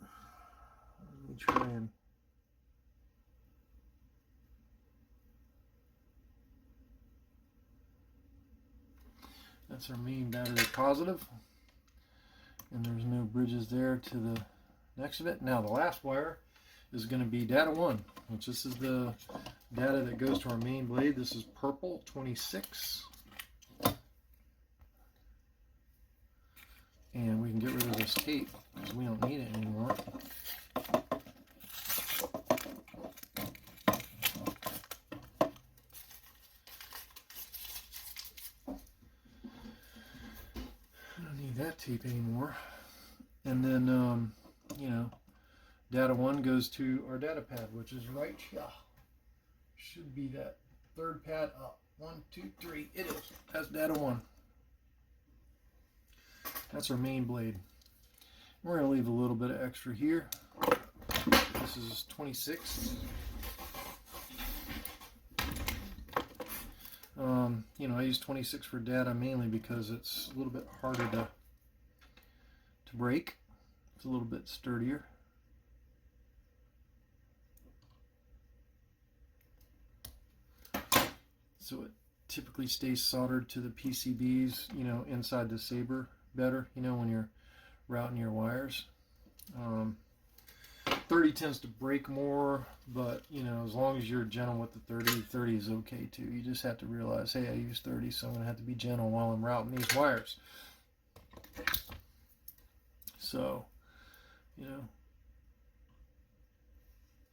Let me try and... That's our main battery positive. And there's no bridges there to the next of it. Now the last wire is going to be data 1, which this is the data that goes to our main blade. This is purple 26. And we can get rid of this tape because we don't need it anymore. I don't need that tape anymore. And then, you know, data 1 goes to our data pad, which is right here. Should be that third pad up. 1, 2, 3. It is. That's data 1. That's our main blade. We're going to leave a little bit of extra here. This is 26. You know, I use 26 for data mainly because it's a little bit harder to break. It's a little bit sturdier. So it typically stays soldered to the PCBs, you know, inside the Saber better, you know, when you're routing your wires. 30 tends to break more, but, you know, as long as you're gentle with the 30 is okay too. You just have to realize, hey, I use 30, so I'm going to have to be gentle while I'm routing these wires. So,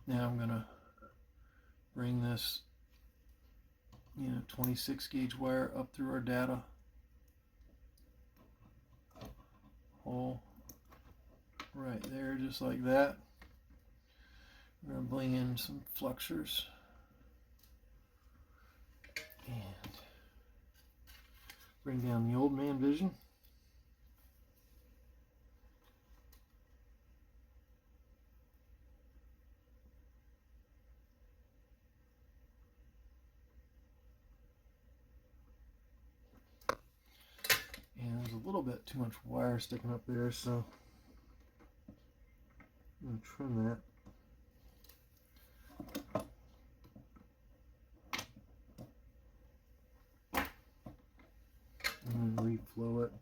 now I'm gonna bring this 26 gauge wire up through our data hole right there, just like that. We're gonna bring in some fluxers and bring down the old man vision. And there's a little bit too much wire sticking up there, so I'm going to trim that. And then reflow it.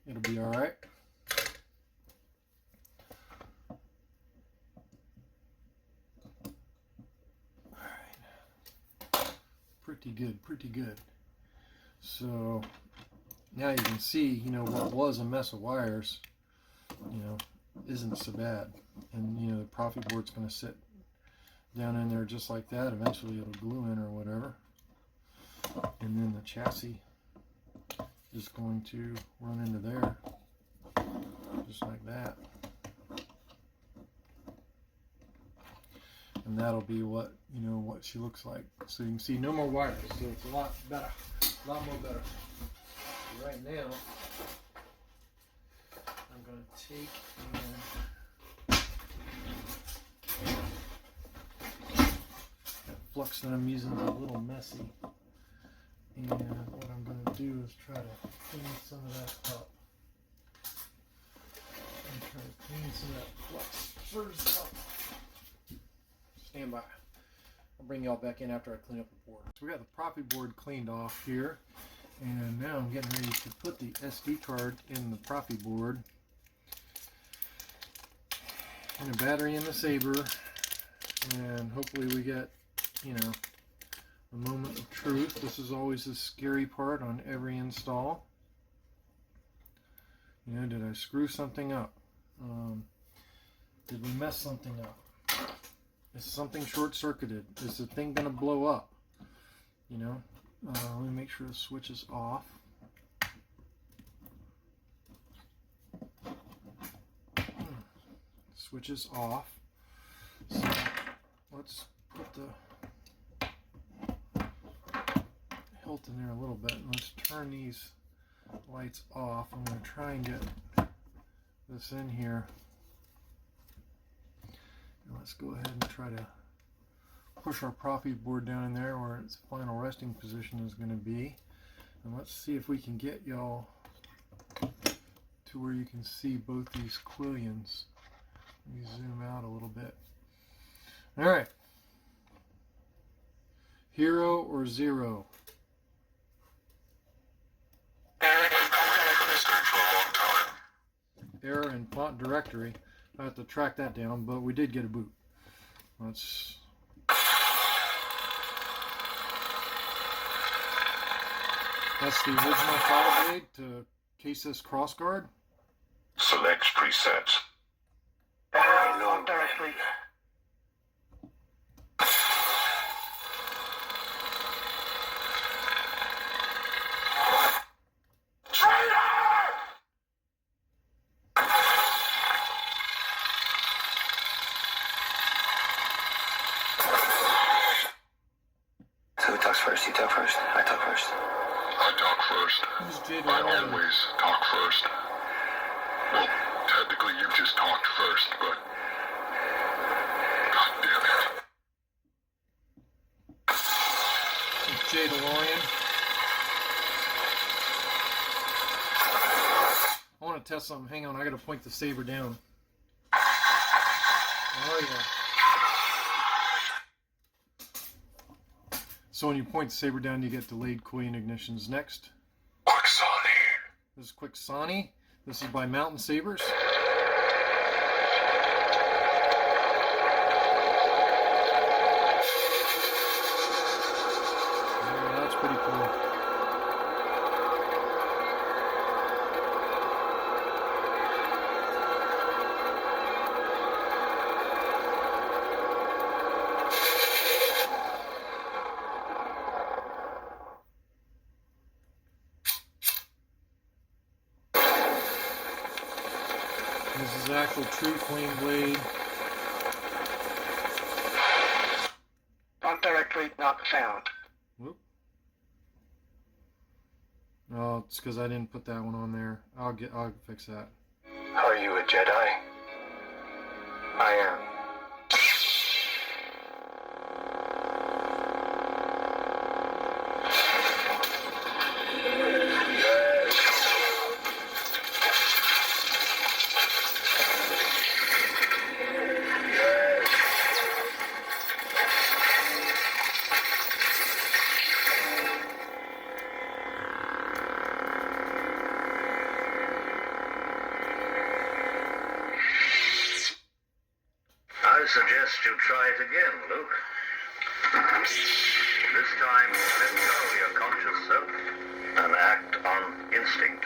It'll be all right. All right. Pretty good, pretty good. So now you can see, what was a mess of wires, isn't so bad. And, the Proffie board's going to sit down in there just like that. Eventually it'll glue in or whatever. And then the chassis is going to run into there, just like that. And that'll be what, what she looks like. So you can see no more wires, so it's a lot better. A lot more better. Right now, I'm going to take that flux that I'm using is a little messy. And what I'm going to do is try to clean some of that up. And try to clean some of that flux first up. Stand by. I'll bring y'all back in after I clean up the board. So we got the Proffie board cleaned off here, and now I'm getting ready to put the SD card in the Proffie board, and a battery in the Saber, and hopefully we get, a moment of truth. This is always the scary part on every install. Did I screw something up? Did we mess something up? Is something short-circuited? Is the thing going to blow up? Let me make sure the switch is off. Switch is off. So let's put the hilt in there a little bit, and let's turn these lights off. I'm going to try and get this in here. And let's go ahead and try to push our Proffie board down in there where its final resting position is going to be. And let's see if we can get y'all to where you can see both these Quillions. Let me zoom out a little bit. Alright. Hero or zero? Error in font directory. I have to track that down, but we did get a boot. Let's... That's the original file blade to KSith Crossguard. Select presets. Font directory. Who talks first? You talk first? I talk first. I talk first. Who's Jaydalorian? I always talk first. Well, technically you just talked first, but... God damn it. It's Jaydalorian. I want to test something. Hang on, I got to point the saber down. Oh yeah. So when you point the saber down, you get delayed Quillion ignitions. Next. Oksani. This is Quixani. This is by Mountain Sabers. Yeah, that's pretty cool. This is actual true flame blade. Font directory not found. Whoop. Oh, it's because I didn't put that one on there. I'll fix that. Are you a Jedi? I am. I suggest you try it again, Luke. This time, let go your conscious self and act on instinct.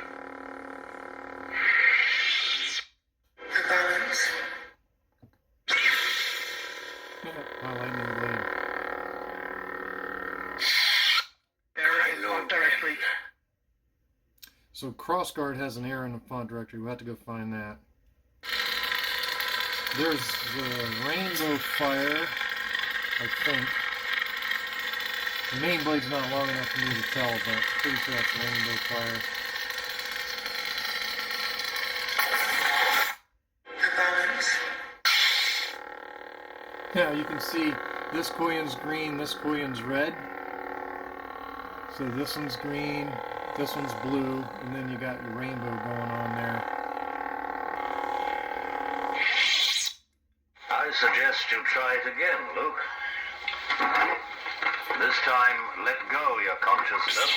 Balance. My lightning blade. Error in font directory. So Crossguard has an error in the font directory. We'll have to go find that. There's the rainbow fire, I think. The main blade's not long enough for me to tell, but pretty sure that's rainbow fire. Balance. Yeah, you can see this Quillion's green, this Quillion's red. So this one's green, this one's blue, and then you got your rainbow going on there. I suggest you try it again, Luke. This time, let go your conscious self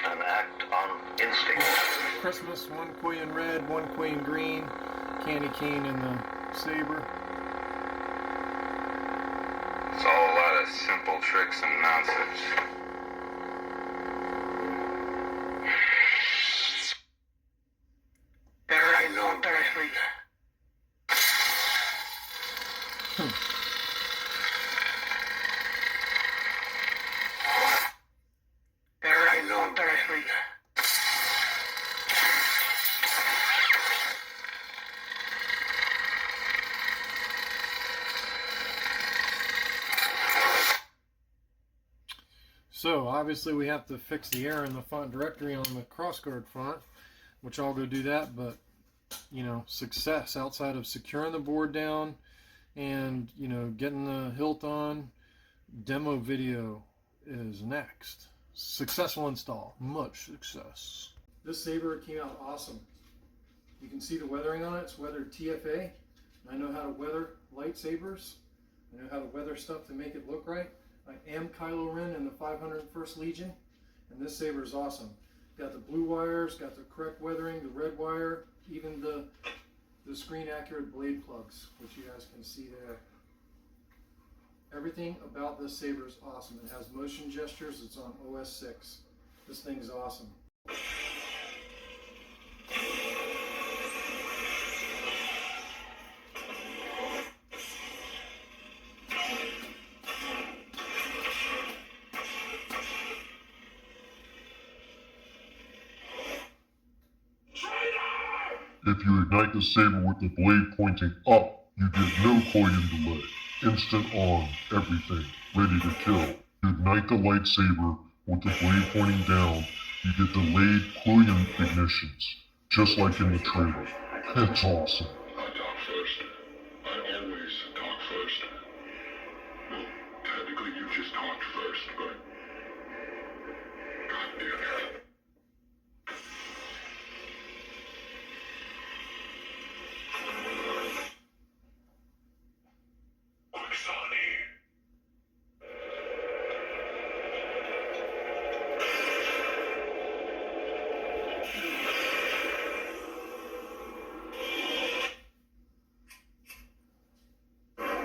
and act on instinct. Christmas, one Quillion red, one Quillion green, candy cane in the saber. It's all a lot of simple tricks and nonsense. Error in font directory. Error in font directory. So obviously we have to fix the error in the font directory on the Crossguard font, which I'll go do that, but you know, success outside of securing the board down and, you know, getting the hilt on, demo video is next. Successful install, much success. This saber came out awesome. You can see the weathering on it. It's weathered TFA. I know how to weather lightsabers. I know how to weather stuff to make it look right. I am Kylo Ren in the 501st Legion, and this saber is awesome. Got the blue wires, got the correct weathering, the red wire, even the screen accurate blade plugs, which you guys can see there. Everything about this saber is awesome. It has motion gestures. It's on OS 6. This thing is awesome. If you ignite the saber with the blade pointing up, you get no Quillion delay. Instant on, everything, ready to kill. You ignite the lightsaber with the blade pointing down, you get delayed Quillion ignitions, just like in the trailer. It's awesome. I talk first. I always talk first. Well, technically you just talked first, but... God damn it.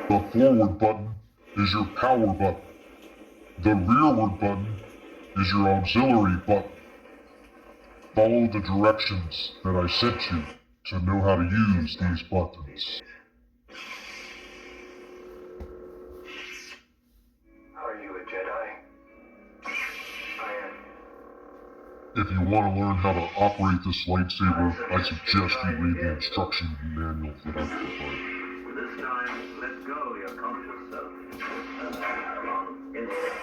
The forward button is your power button. The rearward button is your auxiliary button. Follow the directions that I sent you to know how to use these buttons. Are you a Jedi? I am. If you want to learn how to operate this lightsaber, I suggest you read the instruction manual for that part. This time, let go your conscious self and act on instinct.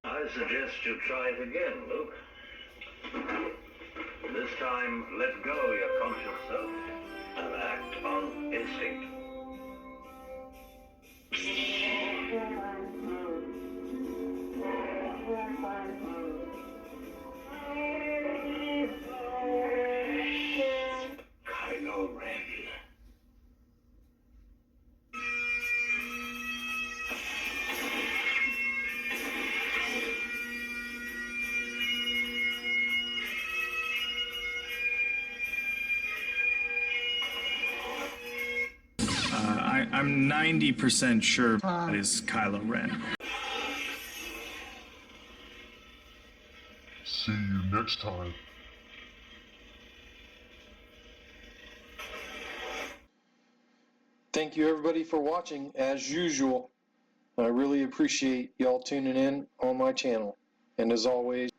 I suggest you try it again, Luke. This time, let go your conscious self and act on instinct. Kylo Ren. I'm 90% sure that is Kylo Ren. See you next time. Thank you everybody for watching, as usual. I really appreciate y'all tuning in on my channel. And as always,